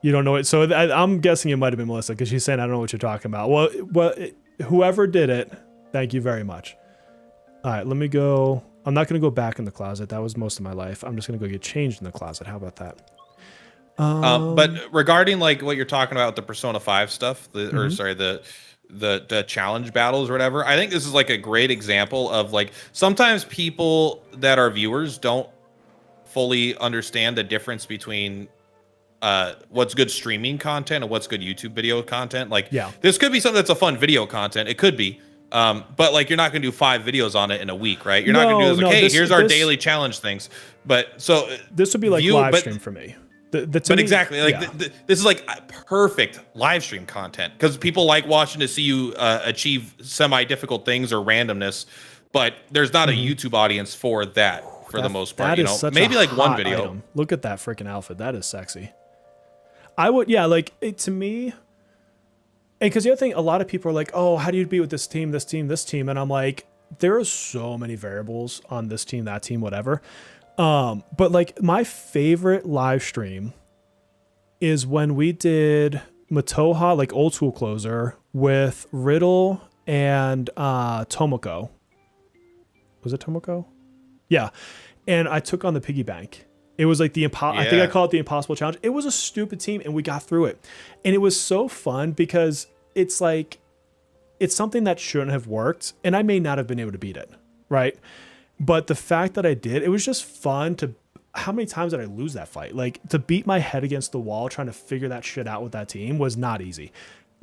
You don't know it, so I'm guessing it might have been Melissa because she's saying I don't know what you're talking about. Well, whoever did it, thank you very much. All right, let me go. I'm not gonna go back in the closet. That was most of my life. I'm just gonna go get changed in the closet. How about that? But regarding like what you're talking about, the Persona 5 stuff, or sorry, the challenge battles or whatever, I think this is like a great example of like sometimes people that are viewers don't fully understand the difference between what's good streaming content and what's good YouTube video content. Like, this could be something that's a fun video content. It could be. But like, you're not going to do 5 videos on it in a week, right? You're not going to do this like, hey, here's our daily challenge things. But so this would be like live stream for me. Exactly, like this is like perfect live stream content because people like watching to see you achieve semi-difficult things or randomness, but there's not a YouTube audience for that for the most part. You know, maybe like one video. Item. Look at that freaking outfit. That is sexy. I would, like to me. And because the other thing, a lot of people are like, oh, how do you be with this team, this team, this team? And I'm like, there are so many variables on this team, that team, whatever. But like my favorite live stream is when we did Matoha, like old school closer with Riddle and Tomoko. Was it Tomoko? Yeah. And I took on the piggy bank. It was like I think I call it the impossible challenge. It was a stupid team and we got through it. And it was so fun because it's like, it's something that shouldn't have worked. And I may not have been able to beat it. Right. But the fact that I did, it was just fun to, how many times did I lose that fight? Like to beat my head against the wall, trying to figure that shit out with that team was not easy,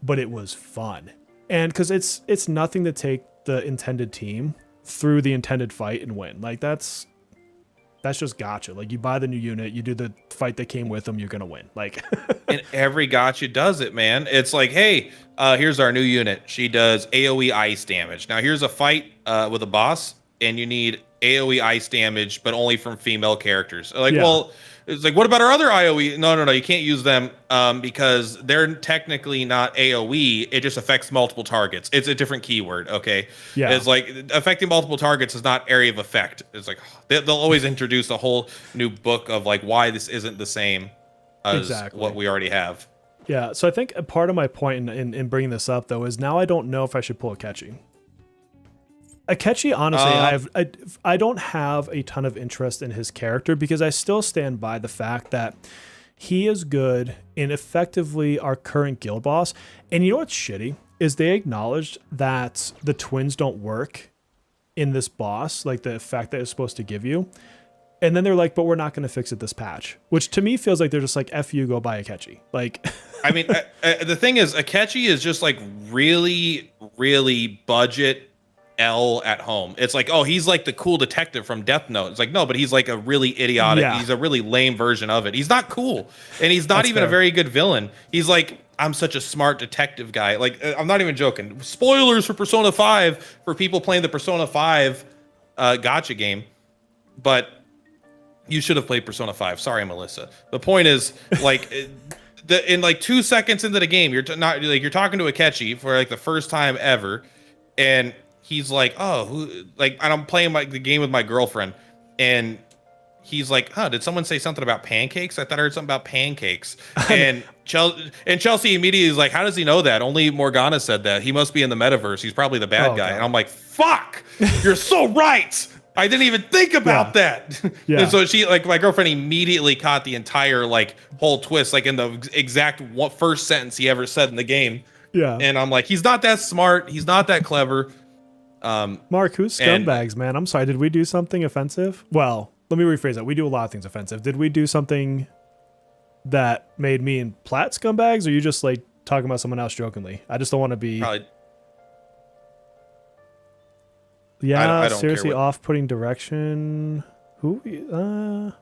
but it was fun. And cause it's nothing to take the intended team through the intended fight and win. Like that's just gacha. Like you buy the new unit, you do the fight that came with them, you're going to win. Like, and every gacha does it, man. It's like, hey, here's our new unit. She does AoE ice damage. Now here's a fight with a boss. And you need AoE ice damage, but only from female characters. Like, well, it's like, what about our other AoE? No, you can't use them because they're technically not AoE. It just affects multiple targets. It's a different keyword, okay? Yeah. It's like affecting multiple targets is not area of effect. It's like they'll always introduce a whole new book of like why this isn't the same as what we already have. Yeah, so I think a part of my point in bringing this up, though, is now I don't know if I should pull Akechi. Akechi, honestly, I don't have a ton of interest in his character because I still stand by the fact that he is good in effectively our current guild boss. And you know what's shitty is they acknowledged that the twins don't work in this boss, like the effect that it's supposed to give you. And then they're like, but we're not going to fix it this patch, which to me feels like they're just like, F you, go buy Akechi. Like, I mean, the thing is, Akechi is just like really, really budget L at home. It's like, oh, he's like the cool detective from Death Note. It's like, no, but he's like a really idiotic, he's a really lame version of it. He's not cool. And he's not even a very good villain. He's like, I'm such a smart detective guy. Like, I'm not even joking. Spoilers for Persona 5 for people playing the Persona 5 gacha game. But you should have played Persona 5. Sorry, Melissa. The point is, like, in like 2 seconds into the game, you're talking to Akechi for like the first time ever, and he's like, oh, and I'm playing the game with my girlfriend, and he's like, huh, did someone say something about pancakes? I thought I heard something about pancakes. And Chelsea immediately is like, how does he know that? Only Morgana said that. He must be in the metaverse. He's probably the bad guy. God. And I'm like, fuck, you're so right. I didn't even think about that. Yeah. And so she, like, my girlfriend immediately caught the entire, like, whole twist, like in the exact first sentence he ever said in the game. Yeah. And I'm like, he's not that smart. He's not that clever. Mark, who's scumbags, man? I'm sorry. Did we do something offensive? Well, let me rephrase that. We do a lot of things offensive. Did we do something that made me and Platt scumbags, or are you just like talking about someone else jokingly? I just don't want to be. Probably. Yeah, I don't seriously, care what... off-putting direction. Who?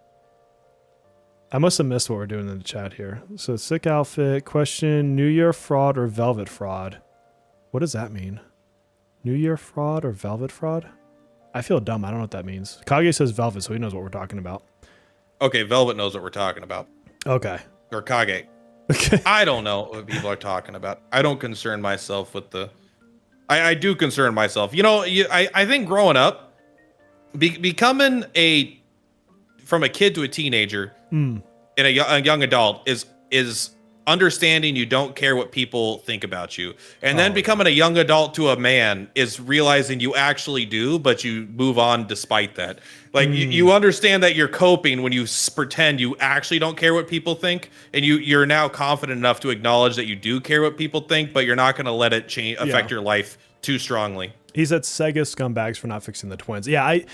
I must have missed what we're doing in the chat here. So sick outfit question: New Year fraud or velvet fraud? What does that mean? New Year fraud or velvet fraud? I feel dumb. I don't know what that means. Kage says velvet, so he knows what we're talking about. Okay, Velvet knows what we're talking about. Okay. Or Kage. Okay. I don't know what people are talking about. I don't concern myself with the... I do concern myself. You know, I think growing up, becoming from a kid to a teenager and a young adult is understanding you don't care what people think about you. And then becoming a young adult to a man is realizing you actually do, but you move on despite that. Like you understand that you're coping when you pretend you actually don't care what people think, and you're now confident enough to acknowledge that you do care what people think, but you're not going to let it affect your life too strongly. He said Sega scumbags for not fixing the twins. Yeah, I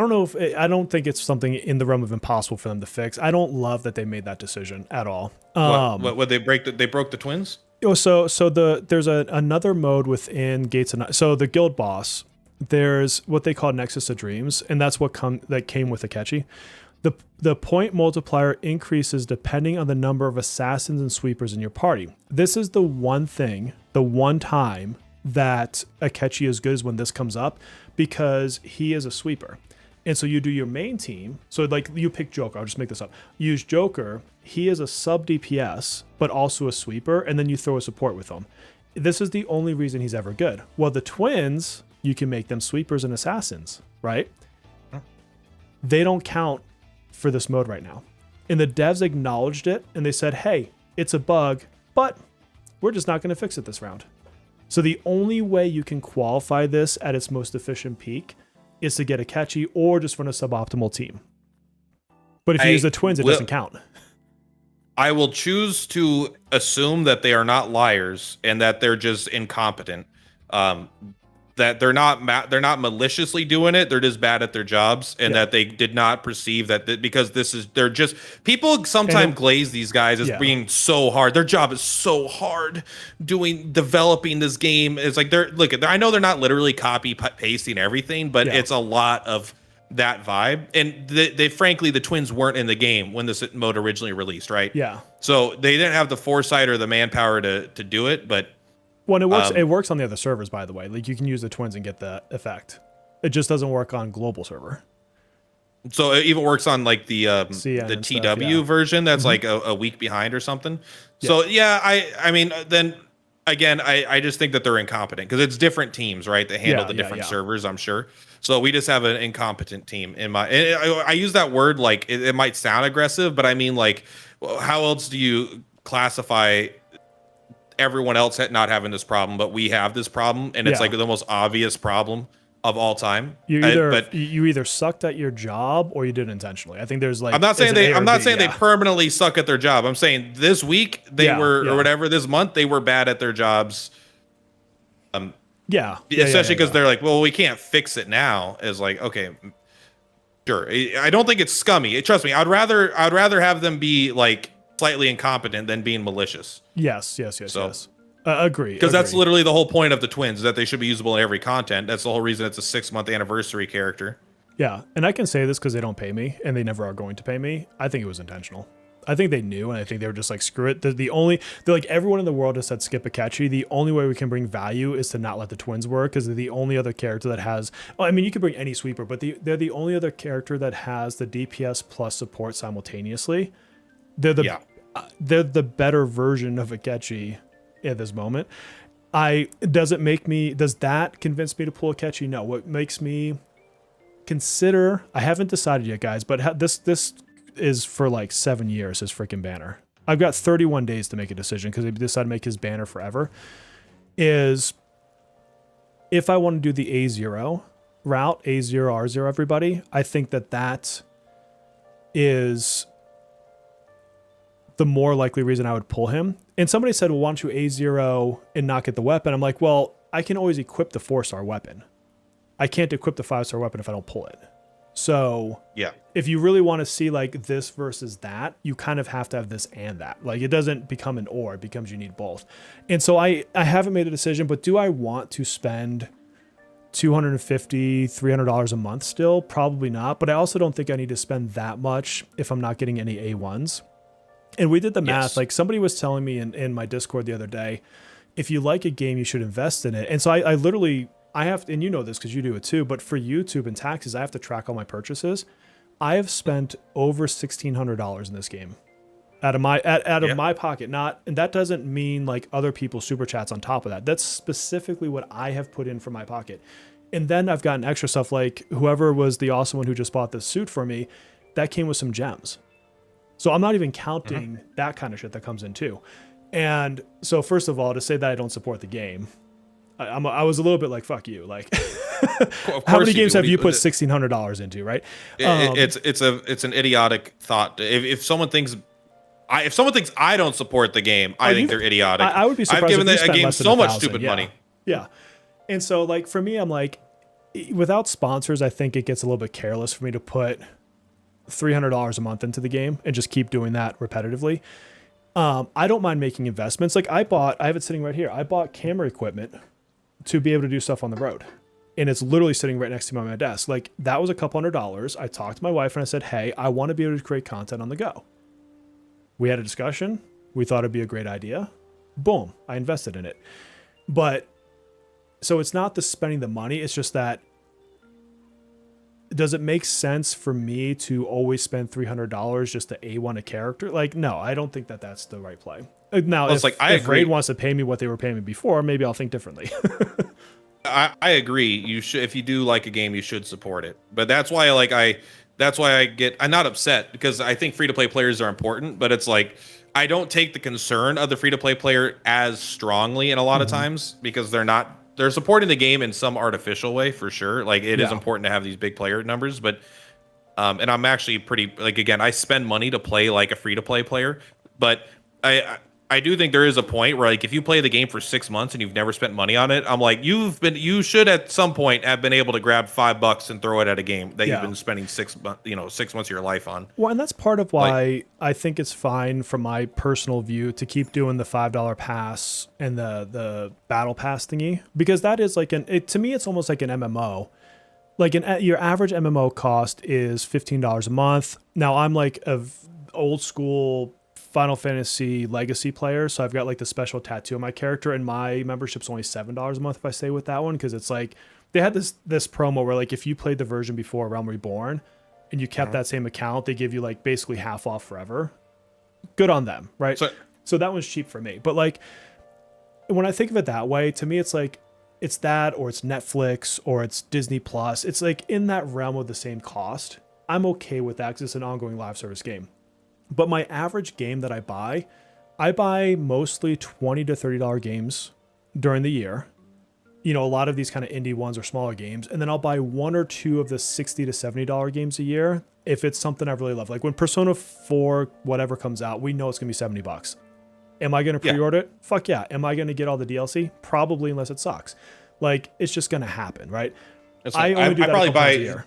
don't know if I don't think it's something in the realm of impossible for them to fix. I don't love that they made that decision at all. What they broke the twins? So there's another mode within Gates and so the guild boss. There's what they call Nexus of Dreams, and that's what came with Akechi. The point multiplier increases depending on the number of assassins and sweepers in your party. This is the one time that Akechi is good is when this comes up, because he is a sweeper. And so you do your main team. So like you pick Joker. I'll just make this up. Use Joker. He is a sub DPS, but also a sweeper. And then you throw a support with him. This is the only reason he's ever good. Well, the twins, you can make them sweepers and assassins, right? They don't count for this mode right now. And the devs acknowledged it and they said, hey, it's a bug, but we're just not going to fix it this round. So the only way you can qualify this at its most efficient peak is to get Akechi or just run a suboptimal team. But if you use the twins, it doesn't count. I will choose to assume that they are not liars and that they're just incompetent. That they're not maliciously doing it. They're just bad at their jobs, and that they did not perceive that because they're just people sometimes glaze these guys as being so hard. Their job is so hard developing this game. It's like I know they're not literally copy pasting everything, but it's a lot of that vibe. And they frankly, the twins weren't in the game when this mode originally released, right? Yeah. So they didn't have the foresight or the manpower to do it, but. Well, it works on the other servers, by the way. Like you can use the twins and get the effect. It just doesn't work on global server. So it even works on like the TW version that's like a week behind or something. Yeah. So I mean then again I just think that they're incompetent because it's different teams, right? That handle the different servers, I'm sure. So we just have an incompetent team I use that word like it might sound aggressive, but I mean like how else do you classify everyone else not having this problem, but we have this problem, and it's like the most obvious problem of all time. You either sucked at your job or you did it intentionally. I think there's like I'm not saying they permanently suck at their job. I'm saying this week they were or whatever this month they were bad at their jobs. Especially because they're like, well, we can't fix it now. Is like, okay, sure. I don't think it's scummy. Trust me, I'd rather have them be like slightly incompetent than being malicious. Yes. Agree. Because that's literally the whole point of the twins, that they should be usable in every content. That's the whole reason it's a 6-month anniversary character. Yeah, and I can say this because they don't pay me, and they never are going to pay me. I think it was intentional. I think they knew, and I think they were just like, screw it. They're like, everyone in the world has said skip Akechi. The only way we can bring value is to not let the twins work, because they're the only other character that has... Well, I mean, you could bring any sweeper, but they're the only other character that has the DPS plus support simultaneously. They're the better version of Akechi at this moment. Does that convince me to pull Akechi? No. What makes me consider... I haven't decided yet, guys, but this is for like 7 years, his freaking banner. I've got 31 days to make a decision because they decided to make his banner forever. Is if I want to do the A0 route, A0R0 everybody, I think that is the more likely reason I would pull him. And somebody said, well, why don't you A0 and not get the weapon? I'm like, well, I can always equip the 4-star weapon. I can't equip the 5-star weapon if I don't pull it. So Yeah. if you really want to see like this versus that, you kind of have to have this and that. Like it doesn't become an or, it becomes you need both. And so I haven't made a decision, but do I want to spend $250, $300 a month still? Probably not. But I also don't think I need to spend that much if I'm not getting any A1s. And we did the math. Yes. Like somebody was telling me in my Discord the other day, if you like a game, you should invest in it. And so I literally, I have, and you know this because you do it too, but for YouTube and taxes, I have to track all my purchases. I have spent over $1,600 in this game out of my pocket. Not, and that doesn't mean like other people's super chats on top of that. That's specifically what I have put in from my pocket. And then I've gotten extra stuff like whoever was the awesome one who just bought this suit for me, that came with some gems. So I'm not even counting that kind of shit that comes in too. And so first of all, to say that I don't support the game, I was a little bit like, fuck you. Like, how many games have you put $1,600 into, right? It's an idiotic thought. If someone thinks I don't support the game, I think they're idiotic. I would be surprised. I've given if a game so much stupid money. Yeah. And so like for me, I'm like, without sponsors, I think it gets a little bit careless for me to put $300 a month into the game and just keep doing that repetitively. I don't mind making investments. Like I have it sitting right here. I bought camera equipment to be able to do stuff on the road. And it's literally sitting right next to me on my desk. Like that was a couple $100. I talked to my wife and I said, hey, I want to be able to create content on the go. We had a discussion. We thought it'd be a great idea. Boom. I invested in it. But so it's not the spending the money. It's just that, does it make sense for me to always spend $300 just to A1 a character? Like, no, I don't think that that's the right play. Now, if Raid wants to pay me what they were paying me before, maybe I'll think differently. I agree. You should, if you do like a game, you should support it. But that's why I'm not upset because I think free to play players are important, but it's like I don't take the concern of the free to play player as strongly in a lot of times because they're supporting the game in some artificial way for sure. Like it is important to have these big player numbers, but and I'm actually pretty like, again, I spend money to play like a free to play player, but I do think there is a point where like if you play the game for 6 months and you've never spent money on it, I'm like you should at some point have been able to grab $5 and throw it at a game that you've been spending 6 months of your life on. Well, and that's part of why I think it's fine from my personal view to keep doing the $5 pass and the battle pass thingy, because that is like to me it's almost like an MMO. Like your average MMO cost is $15 a month. Now I'm like a old school Final Fantasy Legacy player, so I've got like the special tattoo on my character, and my membership's only $7 a month if I stay with that one, because it's like they had this promo where like if you played the version before Realm Reborn and you kept that same account, they give you like basically half off forever. Good on them, right? So that was cheap for me. But like when I think of it that way, to me it's like it's that, or it's Netflix, or it's Disney Plus. It's like in that realm of the same cost. I'm okay with that because it's an ongoing live service game. But my average game that I buy mostly $20 to $30 games during the year. You know, a lot of these kind of indie ones are smaller games. And then I'll buy one or two of the $60 to $70 games a year if it's something I really love. Like when Persona 4 whatever comes out, we know it's going to be $70. Am I going to pre-order it? Fuck yeah. Am I going to get all the DLC? Probably, unless it sucks. Like, it's just going to happen, right? I only do that probably buy a year.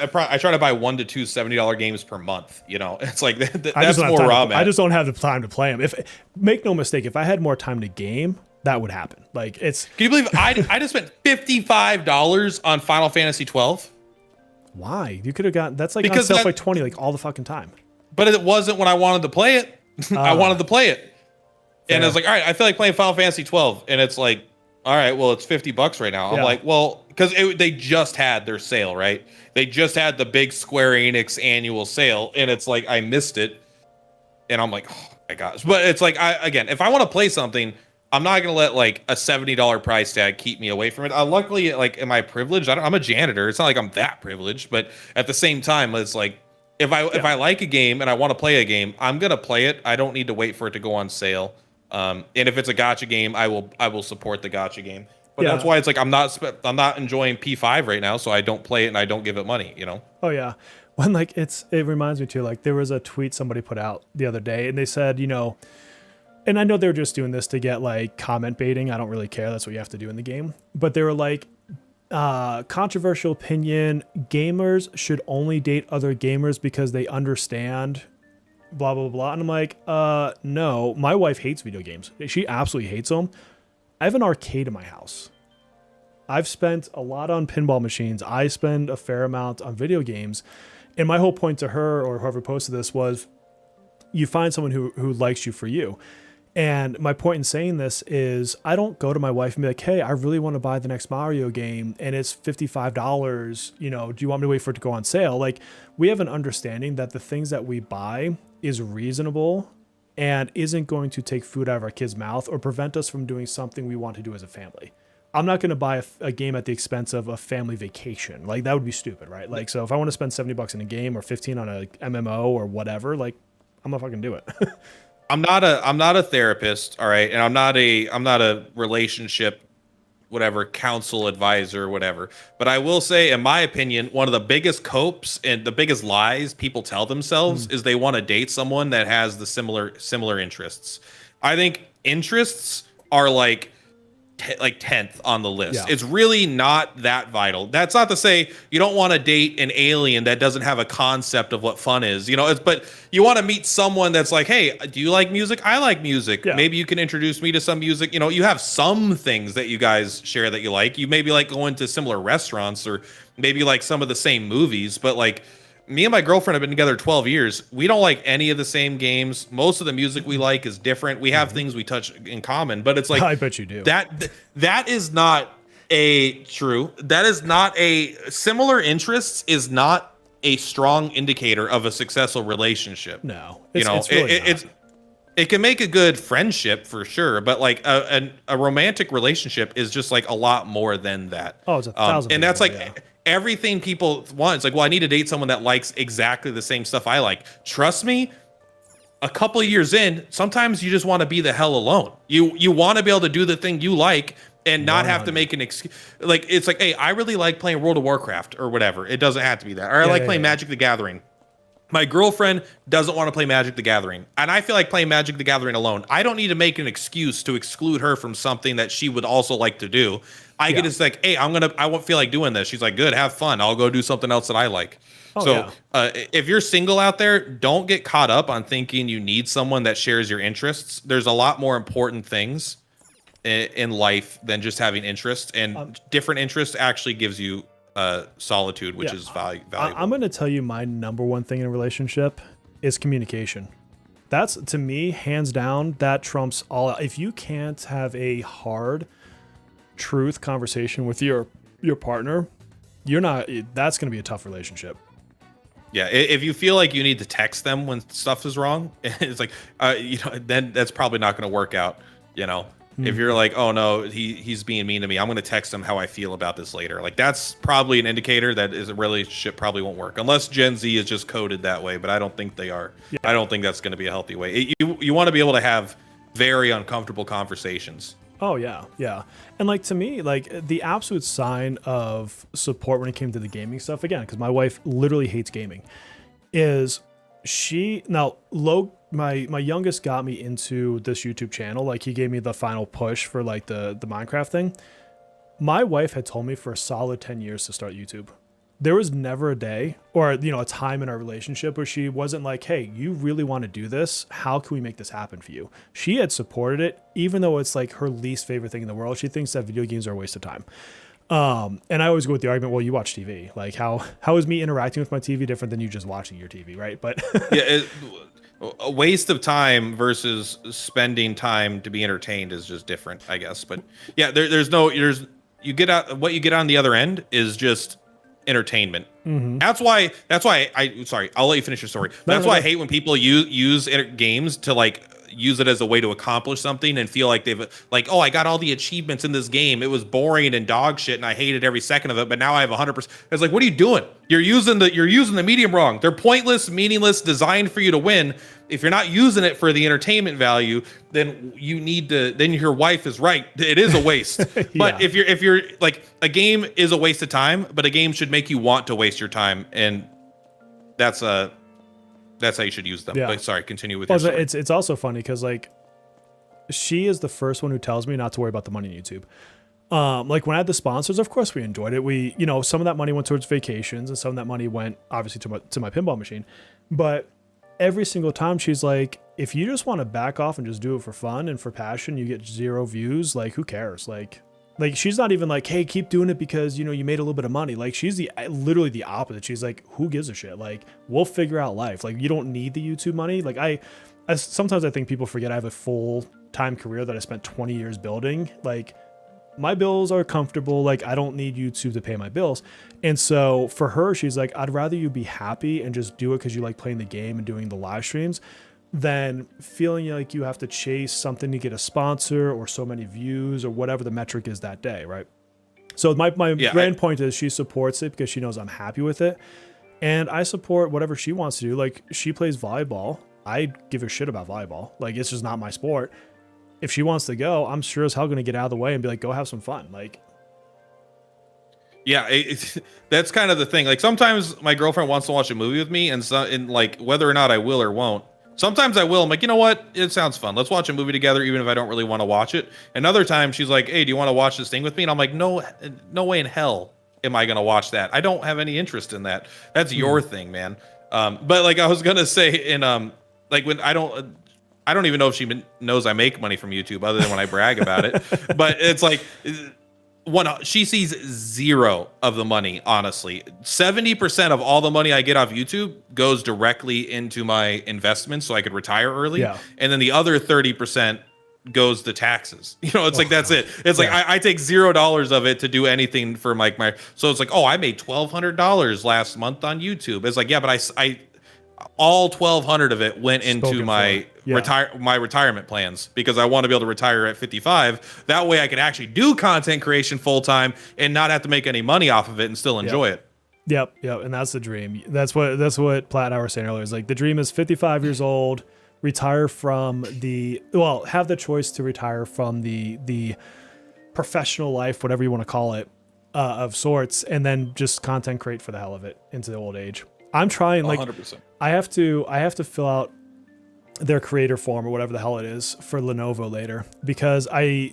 I try to buy 1 to 2 $70 games per month. You know, it's like that's more raw, man. I just don't have the time to play them. Make no mistake, if I had more time to game, that would happen. Like it's. Can you believe I just spent $55 on Final Fantasy 12? Why? You could have gotten that's like on sale for like 20 like all the fucking time. But it wasn't when I wanted to play it. I wanted to play it, and I was like, all right, I feel like playing Final Fantasy 12, and it's like, all right, well, it's $50 right now. I'm like, well, because they just had their sale, right? They just had the big Square Enix annual sale, and it's like I missed it, and I'm like, oh my gosh. But it's like, again, if I want to play something, I'm not gonna let like a $70 price tag keep me away from it. Luckily, like, am I privileged? I'm a janitor. It's not like I'm that privileged, but at the same time, it's like if I like a game and I want to play a game, I'm gonna play it. I don't need to wait for it to go on sale. And if it's a gacha game, I will support the gacha game. But that's why it's like I'm not enjoying P5 right now, so I don't play it and I don't give it money, you know? Oh yeah. When like it reminds me too, like there was a tweet somebody put out the other day and they said, you know, and I know they're just doing this to get like comment baiting. I don't really care. That's what you have to do in the game. But they were like, Controversial opinion, gamers should only date other gamers because they understand blah blah blah. And I'm like, no, my wife hates video games. She absolutely hates them. I have an arcade in my house. I've spent a lot on pinball machines. I spend a fair amount on video games. And my whole point to her, or whoever posted this, was you find someone who likes you for you. And my point in saying this is I don't go to my wife and be like, hey, I really want to buy the next Mario game and it's $55. You know, do you want me to wait for it to go on sale? Like, we have an understanding that the things that we buy is reasonable and isn't going to take food out of our kid's mouth or prevent us from doing something we want to do as a family. I'm not going to buy a game at the expense of a family vacation. Like, that would be stupid, right? Like, so if I want to spend $70 in a game or 15 on a MMO or whatever, like, I'm gonna fucking do it. I'm not a therapist, all right, and I'm not a relationship, whatever, counsel advisor, whatever. But I will say, in my opinion, one of the biggest copes and the biggest lies people tell themselves is they want to date someone that has the similar interests. I think interests are like 10th on the list. Yeah. It's really not that vital. That's not to say you don't want to date an alien that doesn't have a concept of what fun is. You know, but you want to meet someone that's like, hey, do you like music? I like music. Yeah. Maybe you can introduce me to some music. You know, you have some things that you guys share that you like. You maybe like going to similar restaurants, or maybe like some of the same movies, but like, me and my girlfriend have been together 12 years. We don't like any of the same games. Most of the music we like is different. We have things we touch in common, but it's like, I bet you do. That is not true. That is not a similar interests is not a strong indicator of a successful relationship. No, it can make a good friendship for sure, but like a romantic relationship is just like a lot more than that. Oh, it's 1,000. And that's like everything people want. It's like, well, I need to date someone that likes exactly the same stuff I like. Trust me, a couple of years in, sometimes you just want to be the hell alone. You want to be able to do the thing you like and not have to make an excuse. Like, it's like, hey, I really like playing World of Warcraft or whatever. It doesn't have to be that. Or I like playing Magic the Gathering. My girlfriend doesn't want to play Magic the Gathering, and I feel like playing Magic the Gathering alone. I don't need to make an excuse to exclude her from something that she would also like to do. I get just like, hey, I won't feel like doing this. She's like, good, have fun. I'll go do something else that I like. If you're single out there, don't get caught up on thinking you need someone that shares your interests. There's a lot more important things in life than just having interests, and different interests actually gives you solitude, which is valuable. I'm going to tell you my number one thing in a relationship is communication. That's, to me, hands down, that trumps all. If you can't have a hard truth conversation with your partner, that's going to be a tough relationship. Yeah, if you feel like you need to text them when stuff is wrong, it's like, then that's probably not going to work out, If you're like, oh no, he's being mean to me, I'm going to text him how I feel about this later. Like, that's probably an indicator that a relationship probably won't work, unless Gen Z is just coded that way. But I don't think they are. Yeah. I don't think that's going to be a healthy way. You want to be able to have very uncomfortable conversations. Oh yeah, yeah. And like, to me, like, the absolute sign of support when it came to the gaming stuff, again, because my wife literally hates gaming, is my youngest got me into this YouTube channel. Like, he gave me the final push for like the Minecraft thing. My wife had told me for a solid 10 years to start YouTube. There was never a day or, a time in our relationship where she wasn't like, hey, you really want to do this? How can we make this happen for you? She had supported it, even though it's like her least favorite thing in the world. She thinks that video games are a waste of time. And I always go with the argument, well, you watch TV. Like, how is me interacting with my TV different than you just watching your TV, right? But a waste of time versus spending time to be entertained is just different, I guess. But yeah, you get out, what you get on the other end is just entertainment. Mm-hmm. That's why I'll let you finish your story. That's why I hate when people use games to like use it as a way to accomplish something and feel like they've like, oh, I got all the achievements in this game. It was boring and dog shit and I hated every second of it, but now I have 100%. It's like, what are you doing? You're using the medium wrong. They're pointless, meaningless, designed for you to win. If you're not using it for the entertainment value, then then your wife is right. It is a waste. But if you're like, a game is a waste of time, but a game should make you want to waste your time. And that's how you should use them. Yeah. But sorry, continue with your story. It's also funny because like, she is the first one who tells me not to worry about the money on YouTube. Like when I had the sponsors, of course we enjoyed it. We, some of that money went towards vacations and some of that money went obviously to my pinball machine. But every single time she's like, if you just want to back off and just do it for fun and for passion, you get 0 views. Like, who cares? Like she's not even like, hey, keep doing it because, you made a little bit of money. Like she's literally the opposite. She's like, who gives a shit? Like, we'll figure out life. Like, you don't need the YouTube money. Like I sometimes I think people forget I have a full-time career that I spent 20 years building. Like, my bills are comfortable. Like, I don't need YouTube to pay my bills. And so for her, she's like, I'd rather you be happy and just do it because you like playing the game and doing the live streams than feeling like you have to chase something to get a sponsor or so many views or whatever the metric is that day, right? So my grand point is she supports it because she knows I'm happy with it. And I support whatever she wants to do. Like, she plays volleyball. I give a shit about volleyball. Like, it's just not my sport. If she wants to go, I'm sure as hell going to get out of the way and be like, go have some fun. Like, yeah, that's kind of the thing. Like, sometimes my girlfriend wants to watch a movie with me, and like whether or not I will or won't. Sometimes I will. I'm like, you know what? It sounds fun. Let's watch a movie together, even if I don't really want to watch it. Another time, she's like, hey, do you want to watch this thing with me? And I'm like, no way in hell am I going to watch that. I don't have any interest in that. That's your thing, man. But like I was going to say in like when I don't even know if she knows I make money from YouTube other than when I brag about it. But it's like she sees 0 of the money, honestly. 70% of all the money I get off YouTube goes directly into my investments so I could retire early. Yeah. And then the other 30% goes to taxes. It's like, that's it. It's like I take $0 of it to do anything for like my, so it's like, oh, I made $1,200 last month on YouTube. It's like, yeah, but I all 1,200 of it went into my retirement plans because I want to be able to retire at 55. That way I can actually do content creation full time and not have to make any money off of it and still enjoy it. Yep. And that's the dream. That's what Platt and I were saying earlier. Is like, the dream is 55 years old, retire from have the choice to retire from the professional life, whatever you want to call it, of sorts, and then just content create for the hell of it into the old age. I'm trying, like, 100%. I have to fill out their creator form or whatever the hell it is for Lenovo later, because I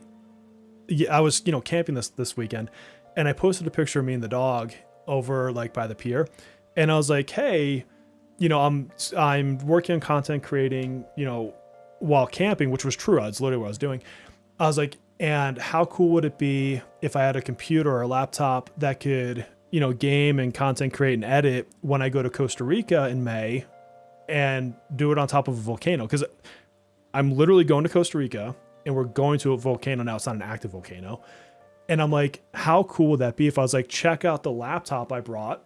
was camping this weekend, and I posted a picture of me and the dog over like by the pier, and I was like, hey, I'm working on content creating, while camping, which was true. That's literally what I was doing. I was like, and how cool would it be if I had a computer or a laptop that could game and content create and edit when I go to Costa Rica in May and do it on top of a volcano? Because I'm literally going to Costa Rica and we're going to a volcano now. It's not an active volcano. And I'm like, how cool would that be if I was like, check out the laptop I brought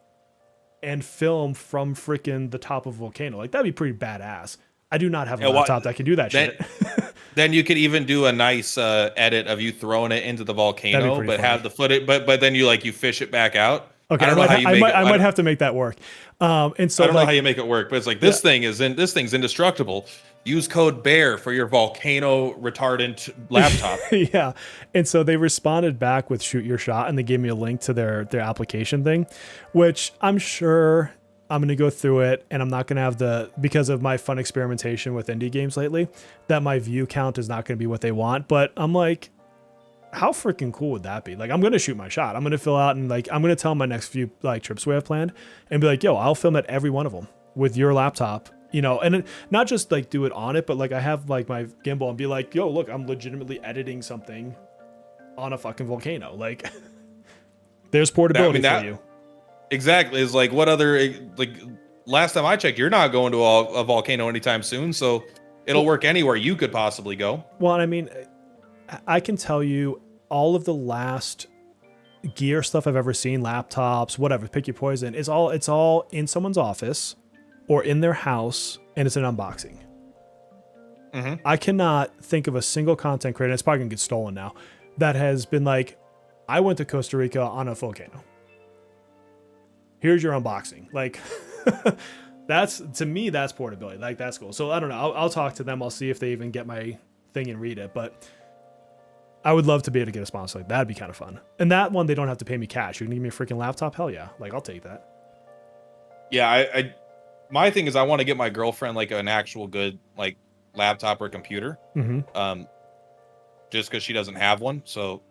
and film from freaking the top of a volcano? Like, that'd be pretty badass. I do not have a laptop that can do that shit. Then you could even do a nice edit of you throwing it into the volcano, but funny. Have the footage, but then you fish it back out. Okay, I might have to make that work. And so I don't know how you make it work, but it's like this thing's indestructible. Use code BEAR for your volcano retardant laptop. Yeah. And so they responded back with shoot your shot, and they gave me a link to their application thing, which I'm sure I'm going to go through it, and I'm not going to have because of my fun experimentation with indie games lately, that my view count is not going to be what they want. But I'm like, how freaking cool would that be? Like, I'm going to shoot my shot. I'm going to fill out and like, I'm going to tell my next few like trips we have planned and be like, yo, I'll film at every one of them with your laptop, and not just like do it on it, but like I have like my gimbal and be like, yo, look, I'm legitimately editing something on a fucking volcano. Like, there's portability for you. Exactly. It's like, what other, like, last time I checked, you're not going to a volcano anytime soon, so it'll work anywhere you could possibly go. Well, I mean, I can tell you all of the last gear stuff I've ever seen, laptops, whatever, pick your poison, it's all in someone's office or in their house, and it's an unboxing. Mm-hmm. I cannot think of a single content creator, it's probably gonna get stolen now, that has been like, I went to Costa Rica on a volcano. Here's your unboxing. Like, to me, that's portability. Like, that's cool. So I don't know. I'll talk to them. I'll see if they even get my thing and read it. But I would love to be able to get a sponsor. Like, that'd be kind of fun. And that one, they don't have to pay me cash. You can give me a freaking laptop? Hell yeah. Like, I'll take that. Yeah, my thing is I want to get my girlfriend like an actual good like laptop or computer. Mm-hmm. Just because she doesn't have one. So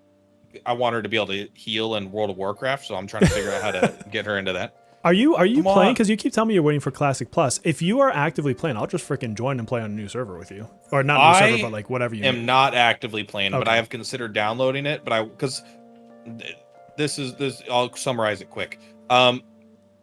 I want her to be able to heal in World of Warcraft, so I'm trying to figure out how to get her into that. Are you playing? Because you keep telling me you're waiting for Classic Plus. If you are actively playing, I'll just freaking join and play on a new server with you, or not a new server, but like whatever you. Am not actively playing, but I have considered downloading it. But because this. I'll summarize it quick.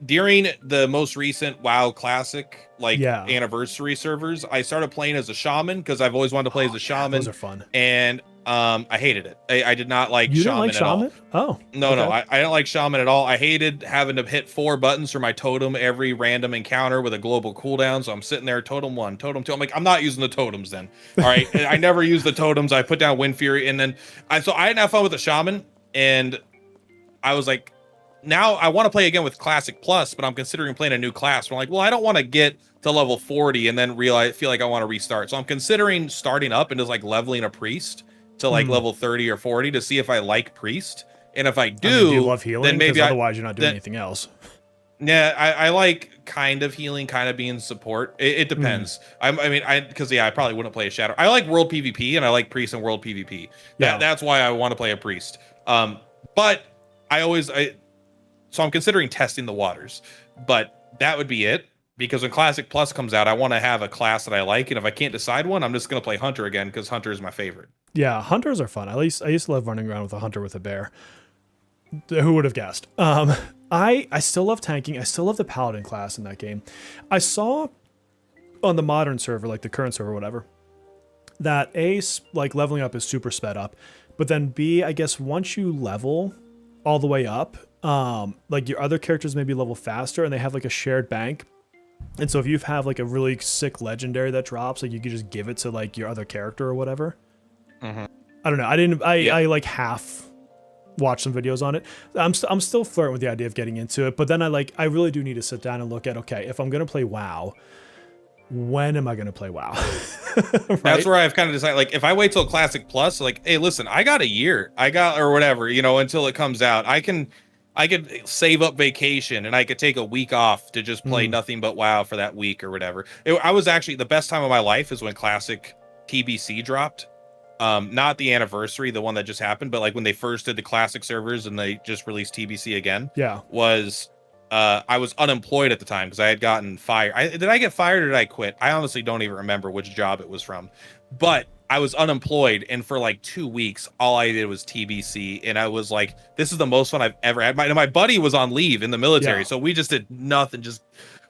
During the most recent WoW Classic anniversary servers, I started playing as a shaman because I've always wanted to play as a shaman. Those are fun. And I hated it. I did not like you shaman didn't like at all. Oh. No, I don't like shaman at all. I hated having to hit 4 buttons for my totem every random encounter with a global cooldown. So I'm sitting there, totem 1, totem 2. I'm like, I'm not using the totems then. All right. I never use the totems. I put down Wind Fury, and then I didn't have fun with the shaman, and I was like, now I want to play again with Classic Plus, but I'm considering playing a new class. I'm like, well, I don't want to get to level 40 and then feel like I want to restart. So I'm considering starting up and just like leveling a priest to like level 30 or 40 to see if I like priest. And if I do, you love healing, then maybe otherwise you're not doing anything else. Yeah, I like kind of healing, kind of being support. It depends. I probably wouldn't play a shadow. I like world PvP and I like priest and world PvP. That's why I want to play a priest. But so I'm considering testing the waters, but that would be it, because when Classic Plus comes out, I want to have a class that I like, and if I can't decide one, I'm just going to play Hunter again, because Hunter is my favorite. Yeah, Hunters are fun. At least I used to love running around with a hunter with a bear. Who would have guessed? I still love tanking. I still love the paladin class in that game. I saw on the modern server, like the current server, whatever, that A, like leveling up is super sped up, but then B, I guess once you level all the way up, like your other characters maybe level faster, and they have like a shared bank. And so if you have like a really sick legendary that drops, like you could just give it to like your other character or whatever. I don't know. I like half watched some videos on it. I'm still flirting with the idea of getting into it, but then I really do need to sit down and look at, okay, if I'm going to play WoW, when am I going to play WoW? Right? That's where I've kind of decided, like, if I wait till Classic Plus, like, hey, listen, I got a year, or whatever, until it comes out. I could save up vacation and I could take a week off to just play nothing but WoW for that week or whatever. I was actually, the best time of my life is when Classic TBC dropped. Not the anniversary, the one that just happened, but like when they first did the Classic servers and they just released TBC again. Yeah. I was unemployed at the time because I had gotten fired. Did I get fired or did I quit? I honestly don't even remember which job it was from, but I was unemployed, and for like 2 weeks, all I did was TBC, and I was like, this is the most fun I've ever had. My buddy was on leave in the military, so we just did nothing, just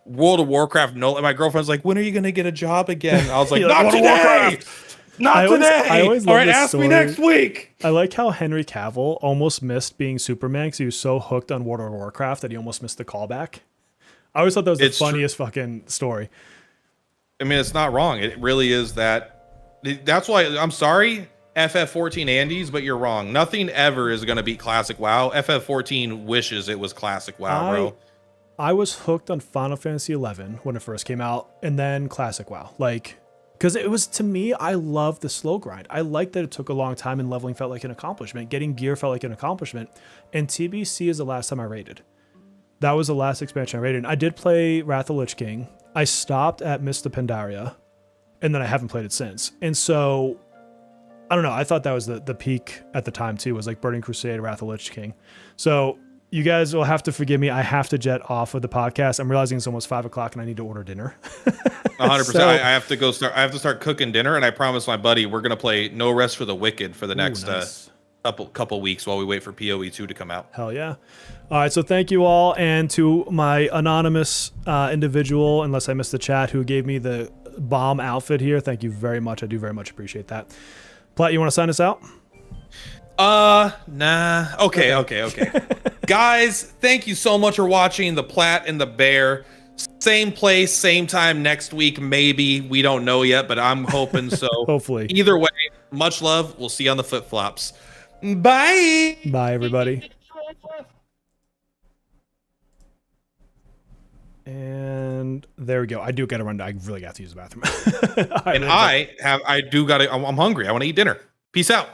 World of Warcraft. No, and my girlfriend's like, when are you going to get a job again? I was like, not today! Not today! I always all love right, this ask story. me next week! I like how Henry Cavill almost missed being Superman because he was so hooked on World of Warcraft that he almost missed the callback. I always thought that was the funniest fucking story. I mean, it's not wrong. It really is that. That's why, I'm sorry, FF14 Andes, but you're wrong. Nothing ever is going to beat Classic WoW. FF14 wishes it was Classic WoW, bro. I was hooked on Final Fantasy XI when it first came out, and then Classic WoW. Like, because it was, to me, I love the slow grind. I liked that it took a long time and leveling felt like an accomplishment. Getting gear felt like an accomplishment. And TBC is the last time I raided. That was the last expansion I raided. I did play Wrath of Lich King. I stopped at Mist of Pandaria, and then I haven't played it since. And so, I don't know. I thought that was the peak at the time too, was like Burning Crusade, Wrath of Lich King. So you guys will have to forgive me. I have to jet off of the podcast. I'm realizing it's almost 5 o'clock and I need to order dinner. 100%. So, I have to start cooking dinner, and I promised my buddy we're going to play No Rest for the Wicked for the next nice. couple weeks while we wait for PoE 2 to come out. Hell yeah. All right, so thank you all, and to my anonymous individual, unless I missed the chat, who gave me the bomb outfit here. Thank you very much. I do very much appreciate that. Platt, you want to sign us out? Nah. Okay. Guys, thank you so much for watching The Platt and the Bear. Same place, same time next week, maybe. We don't know yet, but I'm hoping so. Hopefully. Either way, much love. We'll see you on the flip-flops. Bye. Bye, everybody. And there we go. I do got to run. I really got to use the bathroom. I'm hungry. I want to eat dinner. Peace out.